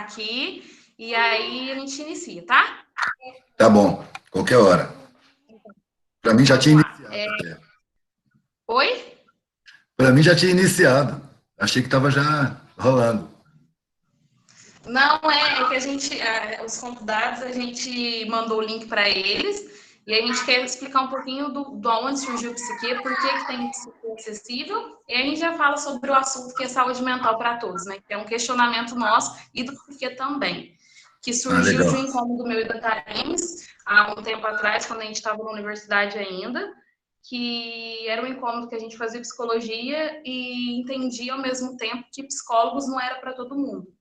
aqui e aí a gente inicia, tá? Tá bom, qualquer hora. Para mim já tinha iniciado. Oi? Para mim já tinha iniciado. Achei que estava já rolando. Não, é que a gente, os convidados, a gente mandou o link para eles e a gente quer explicar um pouquinho do onde surgiu o psiquê, por que tem psiquê acessível, e a gente já fala sobre o assunto que é saúde mental para todos, né? Que é um questionamento nosso e do psiquê também, que surgiu de um Legal. incômodo meu e da Thaís há um tempo atrás, quando a gente estava na universidade ainda, que era um incômodo que a gente fazia psicologia e entendia ao mesmo tempo que psicólogos não era para todo mundo.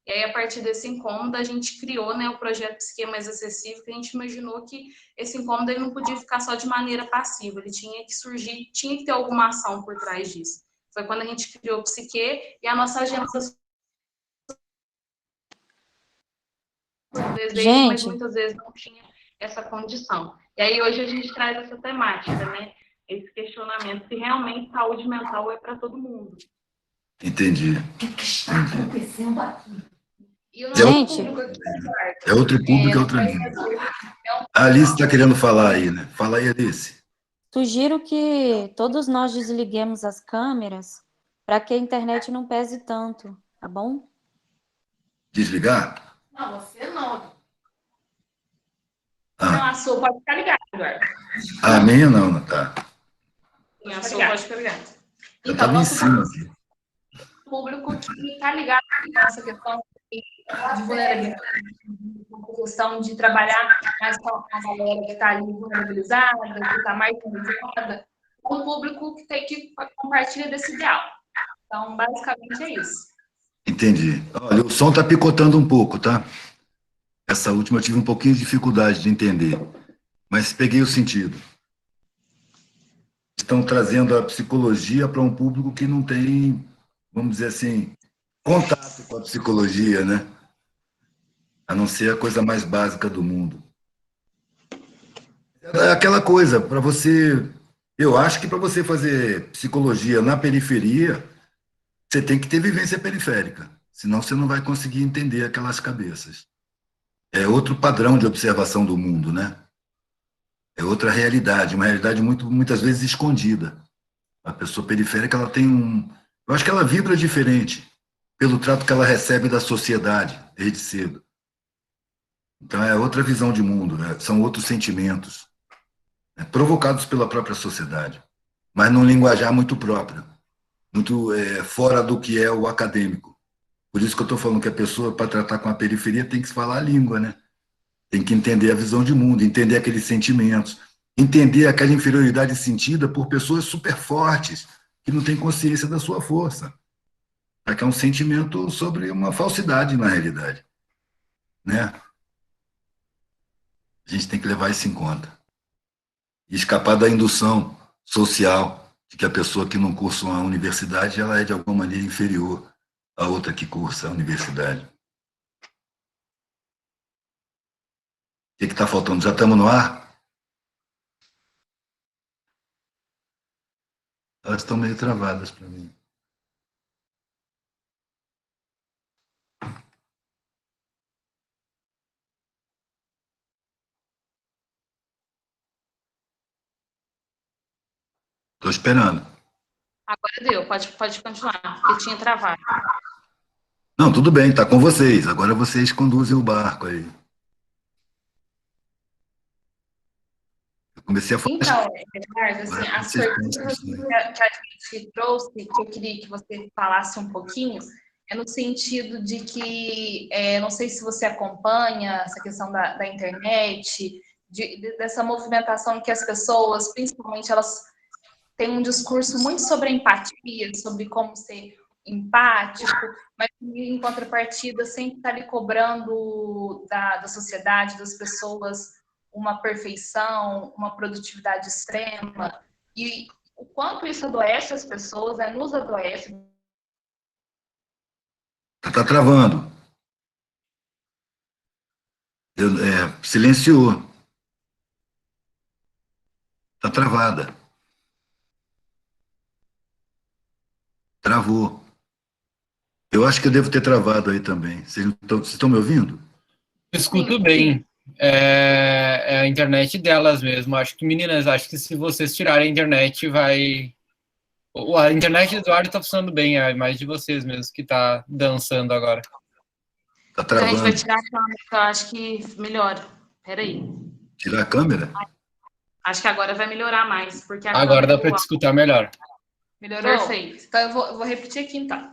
E aí, a partir desse incômodo, a gente criou, né, o projeto Psique Mais Acessível, que a gente imaginou que esse incômodo ele não podia ficar só de maneira passiva, ele tinha que surgir, tinha que ter alguma ação por trás disso. Foi quando a gente criou o Psique e a nossa agenda por desejo, mas Gente, muitas vezes não tinha essa condição. E aí, hoje a gente traz essa temática, né, esse questionamento, se realmente saúde mental é para todo mundo. Entendi. O que está acontecendo aqui? E o nosso Gente, público aqui, É outro público, é outra vida. A Alice está querendo falar aí, né? Fala aí, Alice. sugiro que todos nós desliguemos as câmeras para que a internet não pese tanto, tá bom? Desligar? Não, você não. Não, Ah, a sua pode ficar ligada, Eduardo. a minha não, tá. A sua pode ficar ligada. Eu Então, estava em nosso cima aqui. público que está ligado nessa questão de vulnerabilidade, questão de trabalhar mais com a galera que está ali vulnerabilizada, que está mais vulnerabilizada, um público que tem que compartilhar desse ideal. Então, basicamente é isso. Entendi. Olha, o som está picotando um pouco, tá? Essa última eu tive um pouquinho de dificuldade de entender, mas peguei o sentido. Estão trazendo a psicologia para um público que não tem, vamos dizer assim, contato com a psicologia, né? A não ser a coisa mais básica do mundo. É aquela coisa, para você. Eu acho que para você fazer psicologia na periferia, você tem que ter vivência periférica, senão você não vai conseguir entender aquelas cabeças. É outro padrão de observação do mundo, né? É outra realidade, uma realidade muitas vezes escondida. A pessoa periférica, ela tem um. Eu acho que ela vibra diferente pelo trato que ela recebe da sociedade desde cedo. Então é outra visão de mundo, né? São outros sentimentos, né? Provocados pela própria sociedade, mas num linguajar muito próprio, muito fora do que é o acadêmico. Por isso que eu estou falando que a pessoa, para tratar com a periferia, tem que falar a língua, né? Tem que entender a visão de mundo, entender aqueles sentimentos, entender aquela inferioridade sentida por pessoas super fortes, que não têm consciência da sua força. É que é um sentimento sobre uma falsidade na realidade, né? A gente tem que levar isso em conta. E escapar da indução social de que a pessoa que não cursa uma universidade, ela é de alguma maneira inferior à outra que cursa a universidade. O que está faltando? Já estamos no ar? Elas estão meio travadas para mim. Estou esperando. Agora deu, pode continuar, porque tinha travado. Não, tudo bem, está com vocês. Agora vocês conduzem o barco aí. Eu comecei a falar. Então, Eduardo, assim, Agora as vocês têm perguntas discussões. que a gente trouxe, que eu queria que você falasse um pouquinho, é no sentido de que, não sei se você acompanha essa questão da internet, dessa movimentação que as pessoas, principalmente, elas têm um discurso muito sobre a empatia, sobre como ser empático, mas em contrapartida sempre está ali cobrando da sociedade, das pessoas, uma perfeição, uma produtividade extrema, e o quanto isso adoece as pessoas, nos adoece. Está travando. Silenciou. Está travada. Travou. Eu acho que eu devo ter travado aí também. Vocês estão me ouvindo? Eu escuto Sim, bem. É a internet delas mesmo. Acho que, meninas, acho que se vocês tirarem a internet, vai. A internet do Eduardo tá funcionando bem, é mais de vocês mesmo que tá dançando agora. Tá então a gente vai travando. tirar a câmera, que eu acho que melhora. Peraí. Tirar a câmera? Acho que agora vai melhorar mais, porque a Agora dá câmera para te escutar melhor. melhorou. Perfeito. Então eu vou repetir aqui então.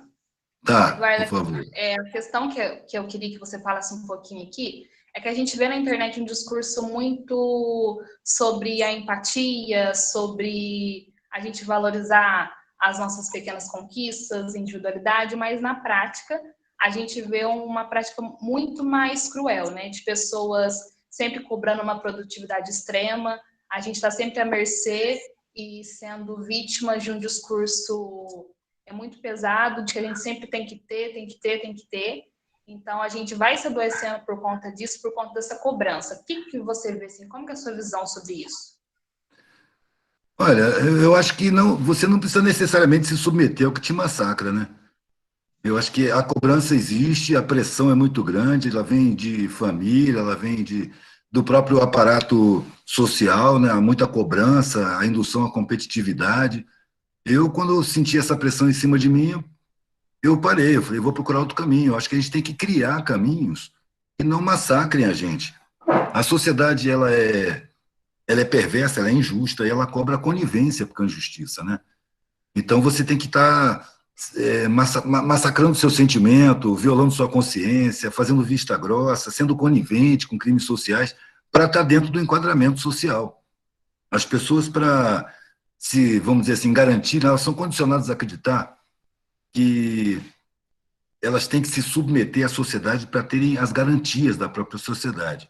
Tá, Eduardo, por favor. a questão que eu queria que você falasse um pouquinho aqui é que a gente vê na internet um discurso muito sobre a empatia, sobre a gente valorizar as nossas pequenas conquistas, individualidade, mas na prática a gente vê uma prática muito mais cruel, né? De pessoas sempre cobrando uma produtividade extrema, a gente está sempre à mercê e sendo vítima de um discurso muito pesado, de que a gente sempre tem que ter, tem que ter, tem que ter. Então, a gente vai se adoecendo por conta disso, por conta dessa cobrança. O que você vê, assim, como que é a sua visão sobre isso? Olha, eu acho que não, você não precisa necessariamente se submeter ao que te massacra, né? Eu acho que a cobrança existe, a pressão é muito grande, ela vem de família, ela vem do próprio aparato social, né? Há muita cobrança, a indução à competitividade. Eu, quando eu senti essa pressão em cima de mim, eu parei, eu falei, vou procurar outro caminho. Eu acho que a gente tem que criar caminhos que não massacrem a gente. A sociedade, ela é perversa, ela é injusta, e ela cobra conivência com a injustiça, né? Então, você tem que estar massacrando seu sentimento, violando sua consciência, fazendo vista grossa, sendo conivente com crimes sociais, para estar dentro do enquadramento social. As pessoas, para se, vamos dizer assim, garantir, elas são condicionadas a acreditar que elas têm que se submeter à sociedade para terem as garantias da própria sociedade.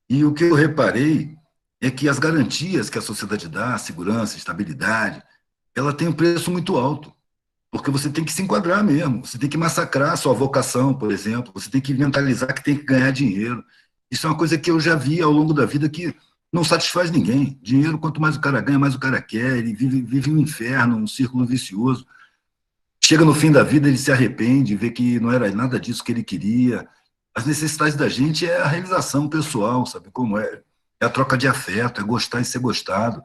E o que eu reparei é que as garantias que a sociedade dá, segurança, estabilidade, ela tem um preço muito alto, porque você tem que se enquadrar mesmo, você tem que massacrar a sua vocação, por exemplo, você tem que mentalizar que tem que ganhar dinheiro. Isso é uma coisa que eu já vi ao longo da vida que não satisfaz ninguém. Dinheiro, quanto mais o cara ganha, mais o cara quer, ele vive um inferno, um círculo vicioso. Chega no fim da vida, ele se arrepende, vê que não era nada disso que ele queria. As necessidades da gente é a realização pessoal, sabe como é? É a troca de afeto, é gostar e ser gostado.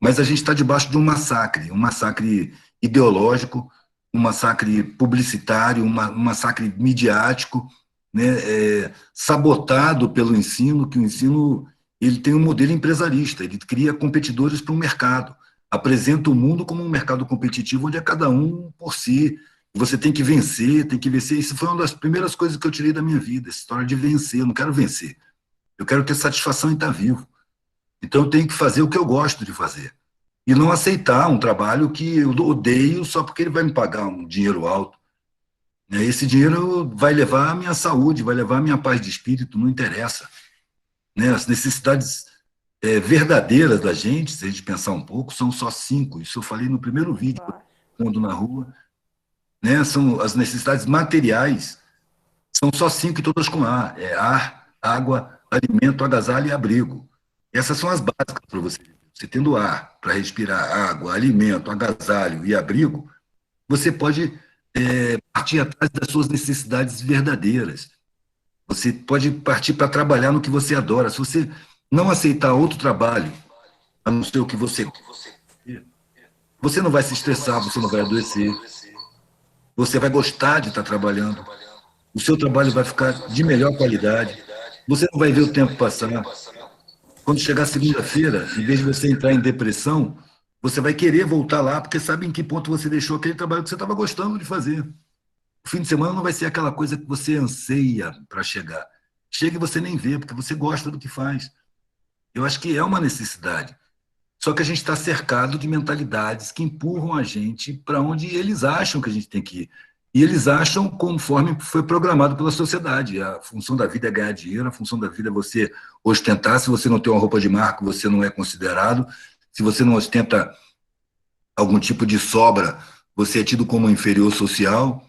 Mas a gente está debaixo de um massacre ideológico, um massacre publicitário, um massacre midiático, né, sabotado pelo ensino, que o ensino ele tem um modelo empresarista, ele cria competidores para o mercado, apresenta o mundo como um mercado competitivo onde é cada um por si. Você tem que vencer, tem que vencer. Isso foi uma das primeiras coisas que eu tirei da minha vida, essa história de vencer. Eu não quero vencer, eu quero ter satisfação em estar vivo. Então eu tenho que fazer o que eu gosto de fazer. E não aceitar um trabalho que eu odeio só porque ele vai me pagar um dinheiro alto. Esse dinheiro vai levar a minha saúde, vai levar a minha paz de espírito, não interessa. As necessidades verdadeiras da gente, se a gente pensar um pouco, são só 5. Isso eu falei no primeiro vídeo, quando na rua. São as necessidades materiais, são só 5 e todas com A. É ar, água, alimento, agasalho e abrigo. Essas são as básicas para você. Você tendo ar para respirar, água, alimento, agasalho e abrigo, você pode partir atrás das suas necessidades verdadeiras. Você pode partir para trabalhar no que você adora. Se você não aceitar outro trabalho, a não ser o que você quer, você não vai se estressar, você não vai adoecer. Você vai gostar de estar trabalhando. O seu trabalho vai ficar de melhor qualidade. Você não vai ver o tempo passar. Quando chegar segunda-feira, em vez de você entrar em depressão, você vai querer voltar lá, porque sabe em que ponto você deixou aquele trabalho que você estava gostando de fazer. O fim de semana não vai ser aquela coisa que você anseia para chegar. Chega e você nem vê, porque você gosta do que faz. Eu acho que é uma necessidade. Só que a gente está cercado de mentalidades que empurram a gente para onde eles acham que a gente tem que ir. E eles acham conforme foi programado pela sociedade. A função da vida é ganhar dinheiro, a função da vida é você ostentar. Se você não tem uma roupa de marca, você não é considerado. Se você não ostenta algum tipo de sobra, você é tido como inferior social.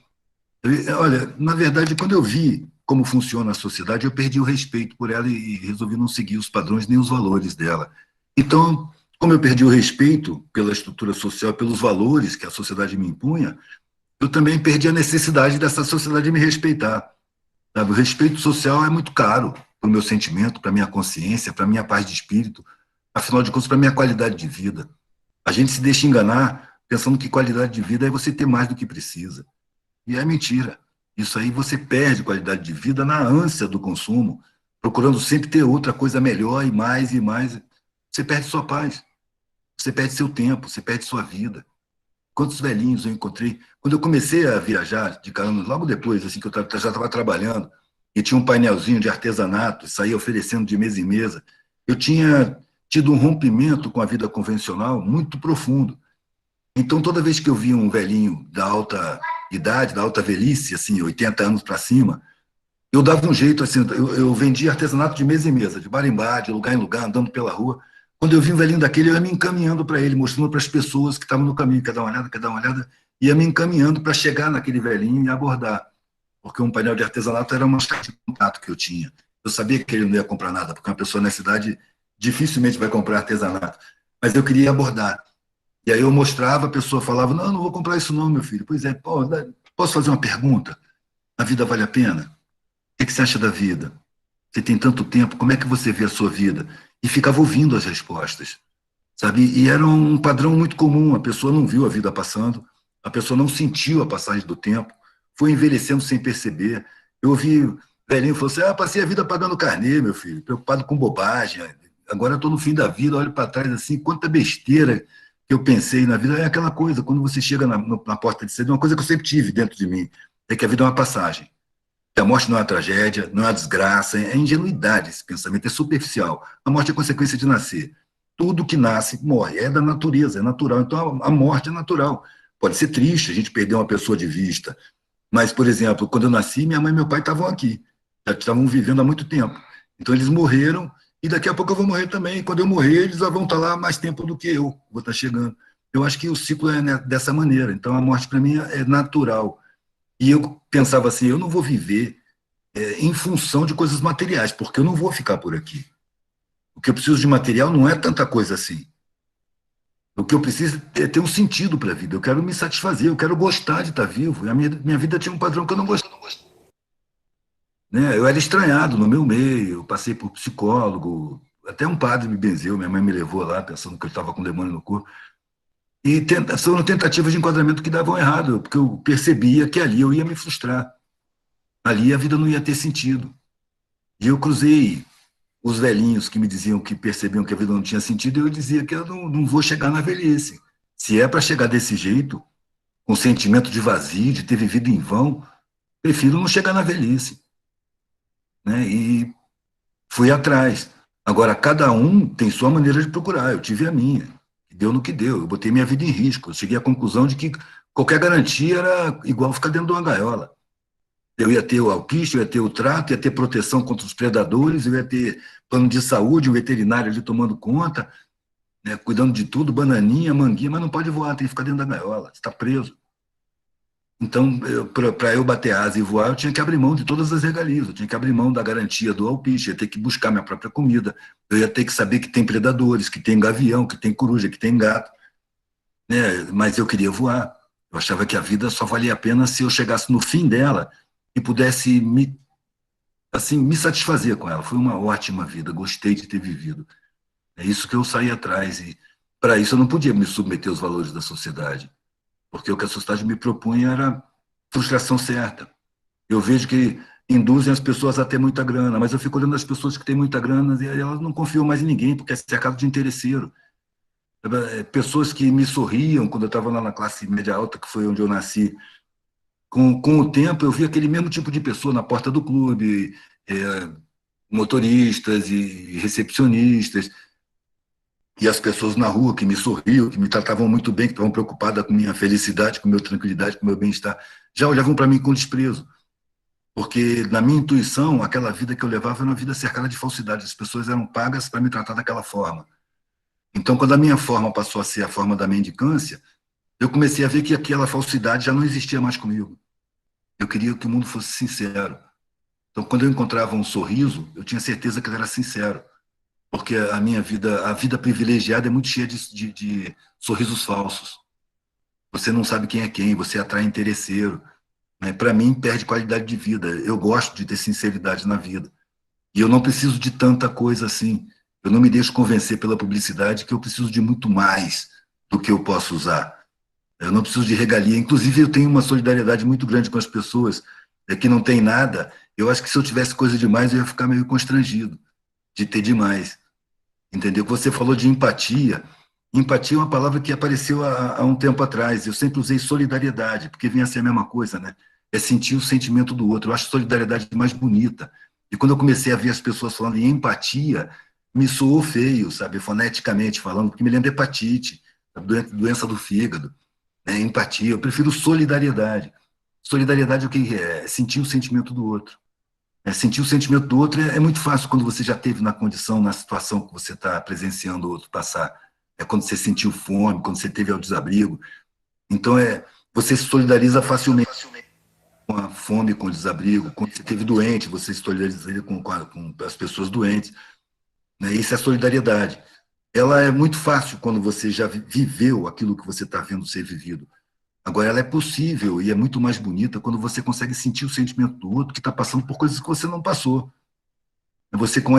Olha, na verdade, quando eu vi como funciona a sociedade, eu perdi o respeito por ela e resolvi não seguir os padrões nem os valores dela. Então, como eu perdi o respeito pela estrutura social, pelos valores que a sociedade me impunha, eu também perdi a necessidade dessa sociedade me respeitar. Sabe? O respeito social é muito caro para o meu sentimento, para a minha consciência, para a minha paz de espírito, afinal de contas, para a minha qualidade de vida. A gente se deixa enganar pensando que qualidade de vida é você ter mais do que precisa. E é mentira. Isso aí você perde qualidade de vida na ânsia do consumo, procurando sempre ter outra coisa melhor e mais e mais. Você perde sua paz, você perde seu tempo, você perde sua vida. Quantos velhinhos eu encontrei. Quando eu comecei a viajar de carona, logo depois, assim, que eu já estava trabalhando, e tinha um painelzinho de artesanato, e saía oferecendo de mesa em mesa, eu tinha tido um rompimento com a vida convencional muito profundo. Então, toda vez que eu via um velhinho da alta idade, da alta velhice, assim, 80 anos para cima, eu dava um jeito, assim, eu vendia artesanato de mesa em mesa, de bar em bar, de lugar em lugar, andando pela rua. Quando eu vi um velhinho daquele, eu ia me encaminhando para ele, mostrando para as pessoas que estavam no caminho, quer dar uma olhada, ia me encaminhando para chegar naquele velhinho e abordar. Porque um painel de artesanato era uma chave de contato que eu tinha. Eu sabia que ele não ia comprar nada, porque uma pessoa nessa idade dificilmente vai comprar artesanato. Mas eu queria abordar. E aí eu mostrava, a pessoa falava, não, não vou comprar isso não, meu filho. Pois é, pô, posso fazer uma pergunta? A vida vale a pena? O que você acha da vida? Você tem tanto tempo, como é que você vê a sua vida? E ficava ouvindo as respostas, sabe? E era um padrão muito comum, a pessoa não viu a vida passando, a pessoa não sentiu a passagem do tempo, foi envelhecendo sem perceber. Eu ouvi velhinho falou assim, passei a vida pagando carnê, meu filho, preocupado com bobagem, agora estou no fim da vida, olho para trás assim, quanta besteira que eu pensei na vida. É aquela coisa, quando você chega na porta de cedo, uma coisa que eu sempre tive dentro de mim, é que a vida é uma passagem. A morte não é uma tragédia, não é uma desgraça, é ingenuidade esse pensamento, é superficial. A morte é consequência de nascer. Tudo que nasce morre, é da natureza, é natural. Então a morte é natural. Pode ser triste a gente perder uma pessoa de vista, mas, por exemplo, quando eu nasci, minha mãe e meu pai estavam aqui, já estavam vivendo há muito tempo. Então eles morreram e daqui a pouco eu vou morrer também. Quando eu morrer, eles já vão estar lá mais tempo do que eu, vou estar chegando. Eu acho que o ciclo é, né, dessa maneira. Então a morte para mim é natural. E eu pensava assim, eu não vou viver em função de coisas materiais, porque eu não vou ficar por aqui. O que eu preciso de material não é tanta coisa assim. O que eu preciso é ter um sentido para a vida. Eu quero me satisfazer, eu quero gostar de estar vivo. E a minha vida tinha um padrão que eu não gostava. Né? Eu era estranhado no meu meio, eu passei por psicólogo, até um padre me benzeu, minha mãe me levou lá pensando que eu estava com demônio no corpo. E foram tentativas de enquadramento que davam errado, porque eu percebia que ali eu ia me frustrar. Ali a vida não ia ter sentido. E eu cruzei os velhinhos que me diziam que percebiam que a vida não tinha sentido, e eu dizia que eu não vou chegar na velhice. Se é para chegar desse jeito, com sentimento de vazio, de ter vivido em vão, prefiro não chegar na velhice. Né? E fui atrás. Agora, cada um tem sua maneira de procurar. Eu tive a minha. Deu no que deu. Eu botei minha vida em risco. Eu cheguei à conclusão de que qualquer garantia era igual ficar dentro de uma gaiola. Eu ia ter o alpiste, eu ia ter o trato, ia ter proteção contra os predadores, eu ia ter plano de saúde, um veterinário ali tomando conta, né, cuidando de tudo, bananinha, manguinha, mas não pode voar, tem que ficar dentro da gaiola, você está preso. Então, para eu bater asa e voar, eu tinha que abrir mão de todas as regalias, eu tinha que abrir mão da garantia do alpiste, eu ia ter que buscar minha própria comida, eu ia ter que saber que tem predadores, que tem gavião, que tem coruja, que tem gato, né, mas eu queria voar. Eu achava que a vida só valia a pena se eu chegasse no fim dela e pudesse me satisfazer com ela. Foi uma ótima vida, gostei de ter vivido. É isso que eu saí atrás, e para isso eu não podia me submeter aos valores da sociedade, porque o que a sociedade me propunha era frustração certa. Eu vejo que induzem as pessoas a ter muita grana, mas eu fico olhando as pessoas que têm muita grana e elas não confiam mais em ninguém, porque é cercado de interesseiro. Pessoas que me sorriam quando eu estava lá na classe média alta, que foi onde eu nasci, com o tempo, eu vi aquele mesmo tipo de pessoa na porta do clube, motoristas e recepcionistas, e as pessoas na rua que me sorriam, que me tratavam muito bem, que estavam preocupadas com minha felicidade, com minha tranquilidade, com meu bem-estar, já olhavam para mim com desprezo. Porque, na minha intuição, aquela vida que eu levava era uma vida cercada de falsidade. As pessoas eram pagas para me tratar daquela forma. Então, quando a minha forma passou a ser a forma da mendicância, eu comecei a ver que aquela falsidade já não existia mais comigo. Eu queria que o mundo fosse sincero. Então, quando eu encontrava um sorriso, eu tinha certeza que ele era sincero. Porque a vida privilegiada é muito cheia de sorrisos falsos. você não sabe quem é quem, você atrai interesseiro. Né? Para mim, perde qualidade de vida. Eu gosto de ter sinceridade na vida. E eu não preciso de tanta coisa assim. Eu não me deixo convencer pela publicidade que eu preciso de muito mais do que eu posso usar. Eu não preciso de regalia. Inclusive, eu tenho uma solidariedade muito grande com as pessoas que não têm nada. Eu acho que se eu tivesse coisa demais, eu ia ficar meio constrangido de ter demais. Entendeu? Você falou de empatia. Empatia é uma palavra que apareceu há um tempo atrás. Eu sempre usei solidariedade, porque vem a ser a mesma coisa, né? É sentir o sentimento do outro. Eu acho solidariedade mais bonita. E quando eu comecei a ver as pessoas falando em empatia, me soou feio, sabe? Foneticamente falando, porque me lembra hepatite, doença do fígado, né? Empatia. Eu prefiro solidariedade. Solidariedade é o que é? É sentir o sentimento do outro. Sentir o sentimento do outro é muito fácil quando você já esteve na condição, na situação que você está presenciando o outro passar. É quando você sentiu fome, quando você teve ao desabrigo. Então, você se solidariza facilmente com a fome, com o desabrigo. Quando você esteve doente, você se solidariza com as pessoas doentes. Né? Isso é solidariedade. Ela é muito fácil quando você já viveu aquilo que você está vendo ser vivido. Agora, ela é possível e é muito mais bonita quando você consegue sentir o sentimento do outro que está passando por coisas que você não passou. Você, com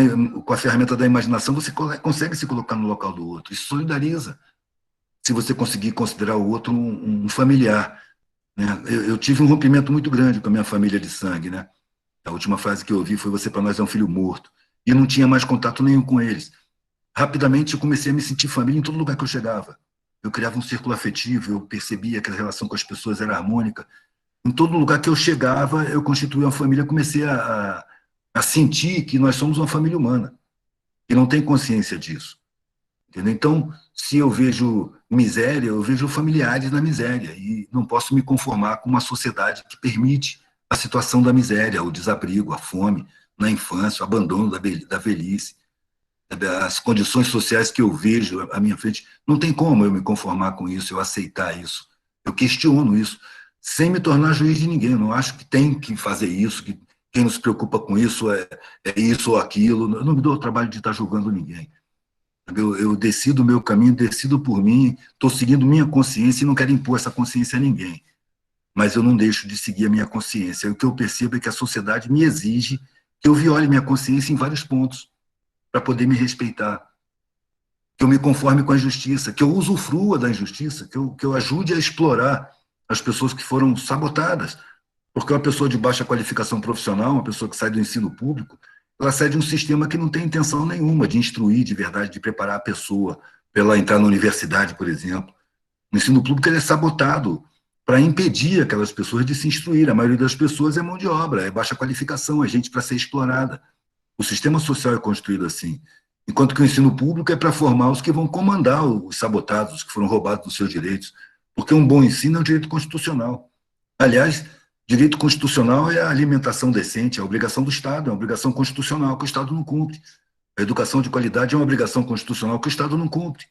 a ferramenta da imaginação, você consegue se colocar no local do outro. Isso solidariza. Se você conseguir considerar o outro um familiar. Né? Eu tive um rompimento muito grande com a minha família de sangue. Né? A última frase que eu ouvi foi: você para nós é um filho morto. E não tinha mais contato nenhum com eles. Rapidamente, eu comecei a me sentir família em todo lugar que eu chegava. Eu criava um círculo afetivo, eu percebia que a relação com as pessoas era harmônica. Em todo lugar que eu chegava, eu constituía uma família, comecei a sentir que nós somos uma família humana, e não tem consciência disso. Entendeu? Então, se eu vejo miséria, eu vejo familiares na miséria, e não posso me conformar com uma sociedade que permite a situação da miséria, o desabrigo, a fome na infância, o abandono da velhice. As condições sociais que eu vejo à minha frente, não tem como eu me conformar com isso, eu aceitar isso. Eu questiono isso, sem me tornar juiz de ninguém. Eu não acho que tem que fazer isso, que quem não se preocupa com isso é isso ou aquilo. Eu não me dou o trabalho de estar julgando ninguém. Eu decido o meu caminho, decido por mim, estou seguindo minha consciência e não quero impor essa consciência a ninguém. Mas eu não deixo de seguir a minha consciência. O que eu percebo é que a sociedade me exige que eu viole minha consciência em vários pontos, para poder me respeitar, que eu me conforme com a injustiça, que eu usufrua da injustiça, que eu ajude a explorar as pessoas que foram sabotadas, porque uma pessoa de baixa qualificação profissional, uma pessoa que sai do ensino público, ela sai de um sistema que não tem intenção nenhuma de instruir de verdade, de preparar a pessoa para ela entrar na universidade, por exemplo. O ensino público ele é sabotado para impedir aquelas pessoas de se instruir. A maioria das pessoas é mão de obra, é baixa qualificação, é gente para ser explorada. O sistema social é construído assim. Enquanto que o ensino público é para formar os que vão comandar os sabotados, os que foram roubados dos seus direitos. Porque um bom ensino é um direito constitucional. Aliás, direito constitucional é a alimentação decente, é a obrigação do Estado, é uma obrigação constitucional que o Estado não cumpre. A educação de qualidade é uma obrigação constitucional que o Estado não cumpre.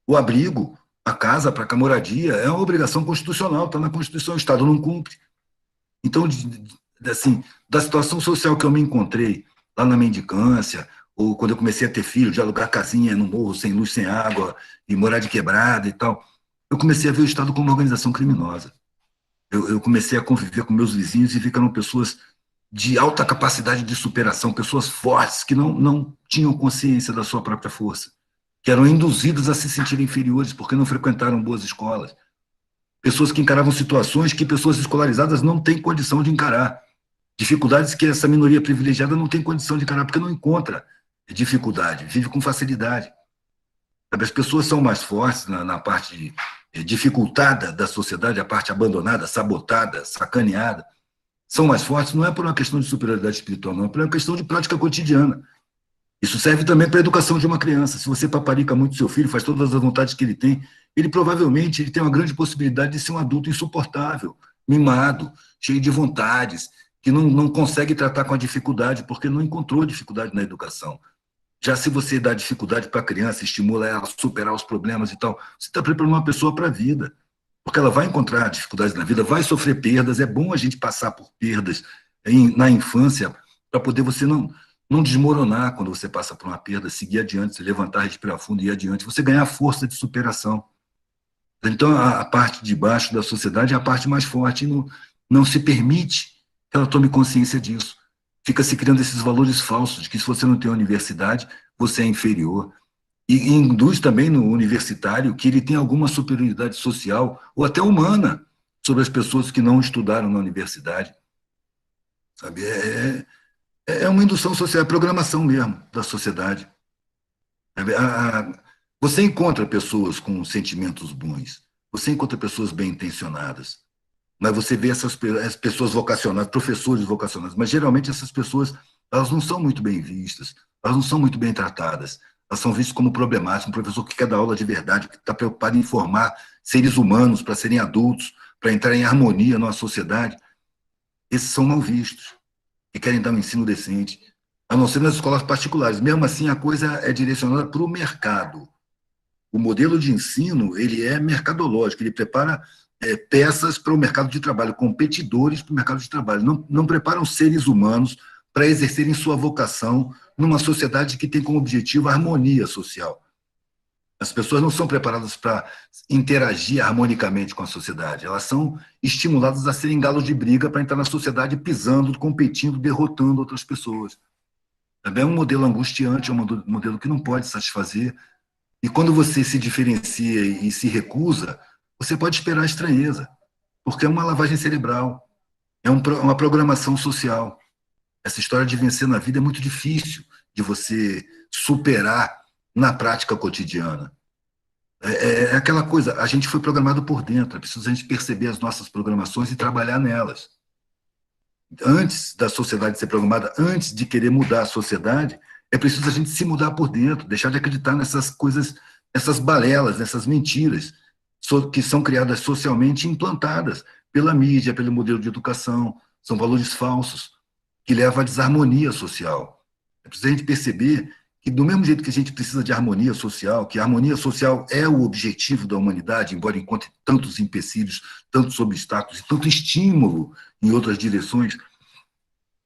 O abrigo, a casa para a moradia, é uma obrigação constitucional, está na Constituição, o Estado não cumpre. Então, assim, da situação social que eu me encontrei, lá na mendicância, ou quando eu comecei a ter filho, de alugar casinha no morro, sem luz, sem água, e morar de quebrada e tal, eu comecei a ver o Estado como uma organização criminosa. Eu comecei a conviver com meus vizinhos e vi que eram pessoas de alta capacidade de superação, pessoas fortes, que não tinham consciência da sua própria força, que eram induzidas a se sentirem inferiores porque não frequentaram boas escolas. Pessoas que encaravam situações que pessoas escolarizadas não têm condição de encarar. Dificuldades que essa minoria privilegiada não tem condição de encarar, porque não encontra dificuldade, vive com facilidade. As pessoas são mais fortes na parte dificultada da sociedade, a parte abandonada, sabotada, sacaneada. São mais fortes, não é por uma questão de superioridade espiritual, não, é por uma questão de prática cotidiana. Isso serve também para a educação de uma criança. Se você paparica muito seu filho, faz todas as vontades que ele tem, ele provavelmente tem uma grande possibilidade de ser um adulto insuportável, mimado, cheio de vontades, que não consegue tratar com a dificuldade, porque não encontrou dificuldade na educação. Já se você dá dificuldade para a criança, estimula ela a superar os problemas e tal, você está preparando uma pessoa para a vida, porque ela vai encontrar dificuldades na vida, vai sofrer perdas, é bom a gente passar por perdas na infância, para poder você não desmoronar quando você passa por uma perda, seguir adiante, se levantar, respirar fundo e ir adiante, você ganhar força de superação. Então, a parte de baixo da sociedade é a parte mais forte, e não se permite que ela tome consciência disso. Fica se criando esses valores falsos, de que se você não tem universidade, você é inferior. E induz também no universitário que ele tem alguma superioridade social, ou até humana, sobre as pessoas que não estudaram na universidade. Sabe? É uma indução social, é programação mesmo da sociedade. Você encontra pessoas com sentimentos bons, você encontra pessoas bem intencionadas, mas você vê as pessoas vocacionadas, professores vocacionados, mas geralmente essas pessoas, elas não são muito bem vistas, elas não são muito bem tratadas, elas são vistas como problemáticas. Um professor que quer dar aula de verdade, que está preocupado em formar seres humanos para serem adultos, para entrar em harmonia numa sociedade, esses são mal vistos, que querem dar um ensino decente, a não ser nas escolas particulares. Mesmo assim, a coisa é direcionada para o mercado. O modelo de ensino, ele é mercadológico, ele prepara peças para o mercado de trabalho, competidores para o mercado de trabalho. Não preparam seres humanos para exercerem sua vocação numa sociedade que tem como objetivo a harmonia social. As pessoas não são preparadas para interagir harmonicamente com a sociedade, elas são estimuladas a serem galos de briga para entrar na sociedade pisando, competindo, derrotando outras pessoas. Também é um modelo angustiante, é um modelo que não pode satisfazer. E quando você se diferencia e se recusa, você pode esperar a estranheza, porque é uma lavagem cerebral, é uma programação social. Essa história de vencer na vida é muito difícil de você superar na prática cotidiana. É aquela coisa, a gente foi programado por dentro, é preciso a gente perceber as nossas programações e trabalhar nelas. Antes da sociedade ser programada, antes de querer mudar a sociedade, é preciso a gente se mudar por dentro, deixar de acreditar nessas coisas, essas balelas, nessas mentiras que são criadas socialmente, implantadas pela mídia, pelo modelo de educação. São valores falsos que levam à desarmonia social. É preciso a gente perceber que, do mesmo jeito que a gente precisa de harmonia social, que a harmonia social é o objetivo da humanidade, embora encontre tantos empecilhos, tantos obstáculos e tanto estímulo em outras direções,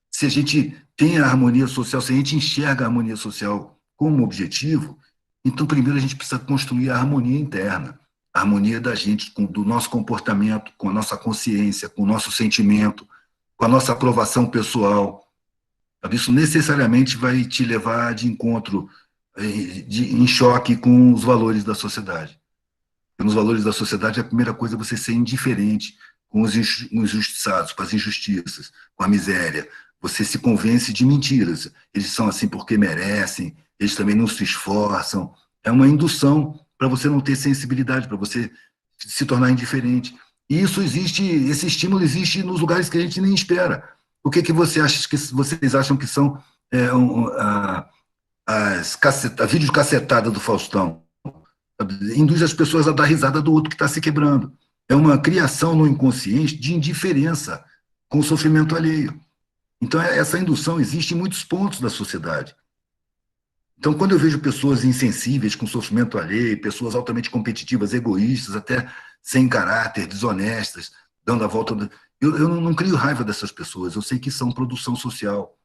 se a gente tem a harmonia social, se a gente enxerga a harmonia social como objetivo, então primeiro a gente precisa construir a harmonia interna, a harmonia da gente, do nosso comportamento, com a nossa consciência, com o nosso sentimento, com a nossa aprovação pessoal. Isso necessariamente vai te levar de encontro, em choque com os valores da sociedade. E nos valores da sociedade, a primeira coisa é você ser indiferente com os injustiçados, com as injustiças, com a miséria. Você se convence de mentiras. Eles são assim porque merecem, eles também não se esforçam. É uma indução para você não ter sensibilidade, para você se tornar indiferente. E isso existe, esse estímulo existe nos lugares que a gente nem espera. O que você acha que vocês acham que são a vídeo cacetada do Faustão? Induz as pessoas a dar risada do outro que está se quebrando. É uma criação no inconsciente de indiferença com o sofrimento alheio. Então, essa indução existe em muitos pontos da sociedade. Então, quando eu vejo pessoas insensíveis com sofrimento alheio, pessoas altamente competitivas, egoístas, até sem caráter, desonestas, dando a volta... Eu não crio raiva dessas pessoas, eu sei que são produção social.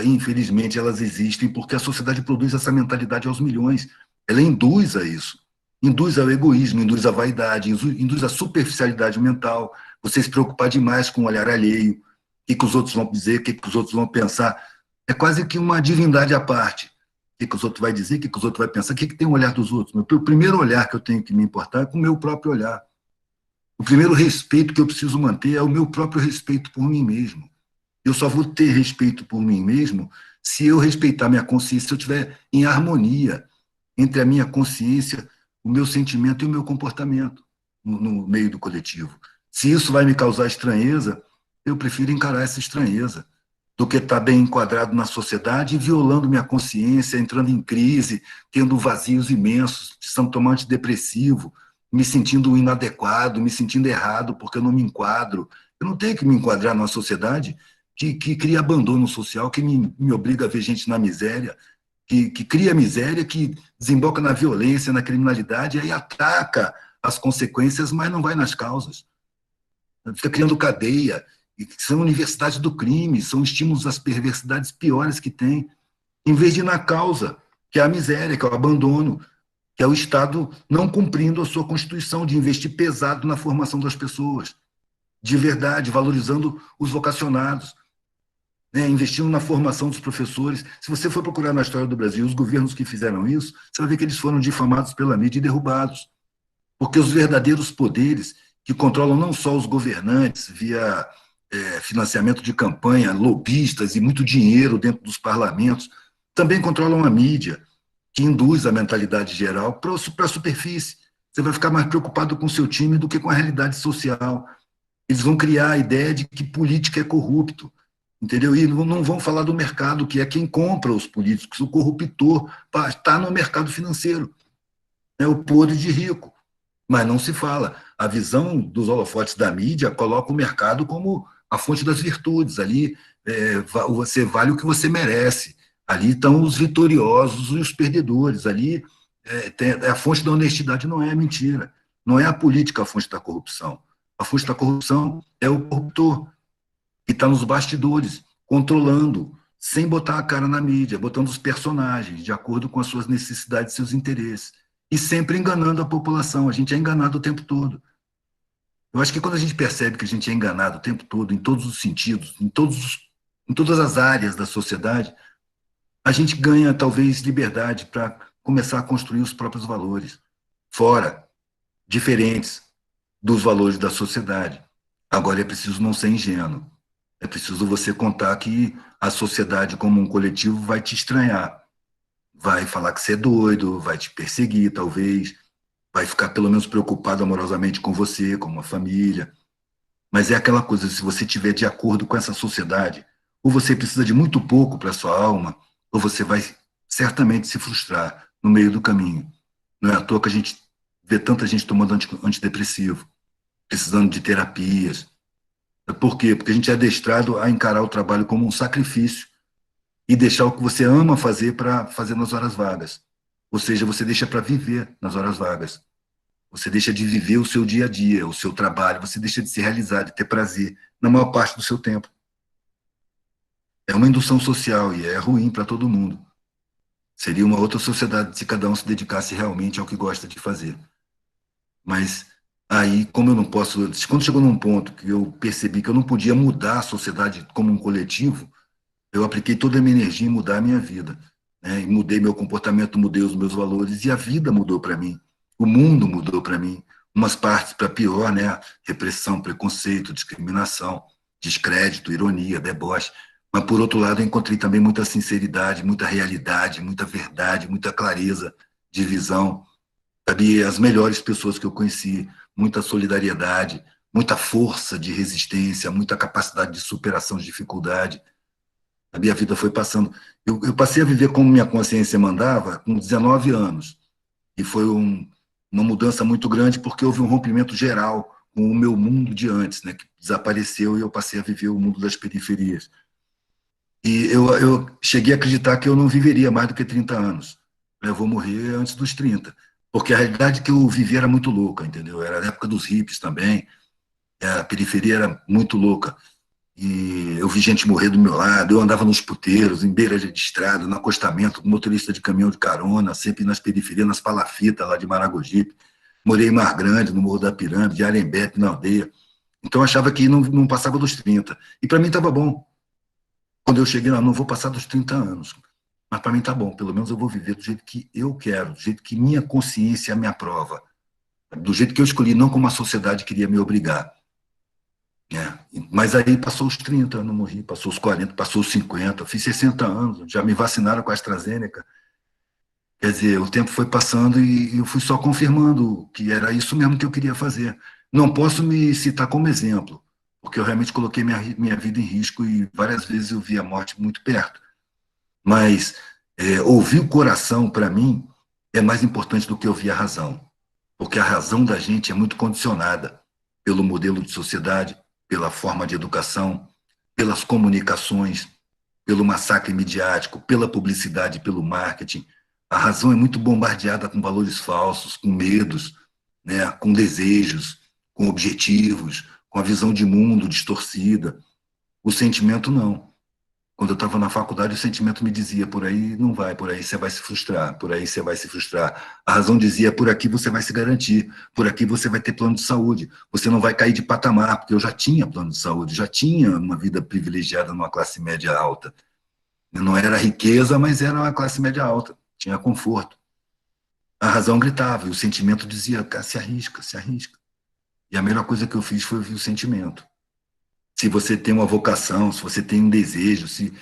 Infelizmente, elas existem porque a sociedade produz essa mentalidade aos milhões. Ela induz a isso. Induz ao egoísmo, induz à vaidade, induz à superficialidade mental, você se preocupar demais com o olhar alheio, o que os outros vão dizer, o que os outros vão pensar. É quase que uma divindade à parte. O que os outros vão dizer, o que os outros vão pensar, o que tem o olhar dos outros. O primeiro olhar que eu tenho que me importar é com o meu próprio olhar. O primeiro respeito que eu preciso manter é o meu próprio respeito por mim mesmo. Eu só vou ter respeito por mim mesmo se eu respeitar minha consciência, se eu estiver em harmonia entre a minha consciência, o meu sentimento e o meu comportamento no meio do coletivo. Se isso vai me causar estranheza, eu prefiro encarar essa estranheza do que estar bem enquadrado na sociedade e violando minha consciência, entrando em crise, tendo vazios imensos, sintoma antidepressivo, me sentindo inadequado, me sentindo errado porque eu não me enquadro. Eu não tenho que me enquadrar numa sociedade que cria abandono social, que me obriga a ver gente na miséria, que cria miséria, que desemboca na violência, na criminalidade, e aí ataca as consequências, mas não vai nas causas. Fica criando cadeia, e são universidades do crime, são estímulos às perversidades piores que tem, em vez de ir na causa, que é a miséria, que é o abandono. que é o Estado não cumprindo a sua Constituição de investir pesado na formação das pessoas, de verdade, valorizando os vocacionados, né, investindo na formação dos professores. Se você for procurar na história do Brasil os governos que fizeram isso, você vai ver que eles foram difamados pela mídia e derrubados, porque os verdadeiros poderes que controlam não só os governantes via financiamento de campanha, lobistas e muito dinheiro dentro dos parlamentos, também controlam a mídia, que induz a mentalidade geral para a superfície. Você vai ficar mais preocupado com o seu time do que com a realidade social. Eles vão criar a ideia de que política é corrupto, entendeu? E não vão falar do mercado, que é quem compra os políticos. O corruptor está no mercado financeiro, é o podre de rico. Mas não se fala. A visão dos holofotes da mídia coloca o mercado como a fonte das virtudes. Ali você vale o que você merece. Ali estão os vitoriosos e os perdedores. Ali a fonte da honestidade não é a mentira. Não é a política a fonte da corrupção. A fonte da corrupção é o corruptor, que está nos bastidores, controlando, sem botar a cara na mídia, botando os personagens de acordo com as suas necessidades e seus interesses. E sempre enganando a população. A gente é enganado o tempo todo. Eu acho que quando a gente percebe que a gente é enganado o tempo todo, em todos os sentidos, em todas as áreas da sociedade, a gente ganha, talvez, liberdade para começar a construir os próprios valores, fora, diferentes dos valores da sociedade. Agora é preciso não ser ingênuo. É preciso você contar que a sociedade, como um coletivo, vai te estranhar. Vai falar que você é doido, vai te perseguir, talvez, vai ficar pelo menos preocupado amorosamente com você, com uma família. Mas é aquela coisa, se você estiver de acordo com essa sociedade, ou você precisa de muito pouco para a sua alma, ou você vai certamente se frustrar no meio do caminho. Não é à toa que a gente vê tanta gente tomando antidepressivo, precisando de terapias. Por quê? Porque a gente é adestrado a encarar o trabalho como um sacrifício e deixar o que você ama fazer para fazer nas horas vagas. Ou seja, você deixa para viver nas horas vagas. Você deixa de viver o seu dia a dia, o seu trabalho, você deixa de se realizar, de ter prazer na maior parte do seu tempo. É uma indução social e é ruim para todo mundo. Seria uma outra sociedade se cada um se dedicasse realmente ao que gosta de fazer. Mas aí, como eu não posso... Quando chegou num ponto que eu percebi que eu não podia mudar a sociedade como um coletivo, eu apliquei toda a minha energia em mudar a minha vida, né? E mudei meu comportamento, mudei os meus valores, e a vida mudou para mim. O mundo mudou para mim. Umas partes para pior, né? Repressão, preconceito, discriminação, descrédito, ironia, deboche. Mas, por outro lado, eu encontrei também muita sinceridade, muita realidade, muita verdade, muita clareza de visão. Sabe, as melhores pessoas que eu conheci, muita solidariedade, muita força de resistência, muita capacidade de superação de dificuldade. A minha vida foi passando. Eu passei a viver como minha consciência mandava com 19 anos. E foi uma mudança muito grande porque houve um rompimento geral com o meu mundo de antes, né, que desapareceu e eu passei a viver o mundo das periferias. E eu cheguei a acreditar que eu não viveria mais do que 30 anos. Eu vou morrer antes dos 30. Porque a realidade que eu vivi era muito louca, entendeu? Era a época dos hippies também. A periferia era muito louca. E eu vi gente morrer do meu lado, eu andava nos puteiros, em beira de estrada, no acostamento, com motorista de caminhão de carona, sempre nas periferias, nas palafitas lá de Maragogipe. Morei em Mar Grande, no Morro da Pirâmide, de Arembepe, na aldeia. Então eu achava que não passava dos 30. E para mim estava bom. Quando eu cheguei lá, não vou passar dos 30 anos. Mas para mim está bom, pelo menos eu vou viver do jeito que eu quero, do jeito que minha consciência me aprova. Do jeito que eu escolhi, não como a sociedade queria me obrigar. Mas aí passou os 30, eu não morri, passou os 40, passou os 50, fiz 60 anos, já me vacinaram com a AstraZeneca. Quer dizer, o tempo foi passando e eu fui só confirmando que era isso mesmo que eu queria fazer. Não posso me citar como exemplo, porque eu realmente coloquei minha vida em risco e várias vezes eu vi a morte muito perto. Mas ouvir o coração, para mim, é mais importante do que ouvir a razão, porque a razão da gente é muito condicionada pelo modelo de sociedade, pela forma de educação, pelas comunicações, pelo massacre midiático, pela publicidade, pelo marketing. A razão é muito bombardeada com valores falsos, com medos, né, com desejos, com objetivos, com a visão de mundo distorcida. O sentimento não. Quando eu estava na faculdade, o sentimento me dizia, por aí não vai, por aí você vai se frustrar, por aí você vai se frustrar. A razão dizia, por aqui você vai se garantir, por aqui você vai ter plano de saúde, você não vai cair de patamar, porque eu já tinha plano de saúde, já tinha uma vida privilegiada numa classe média alta. Não era riqueza, mas era uma classe média alta, tinha conforto. A razão gritava, e o sentimento dizia, cara, se arrisca, se arrisca. E a melhor coisa que eu fiz foi ouvir o sentimento. Se você tem uma vocação, se você tem um desejo, se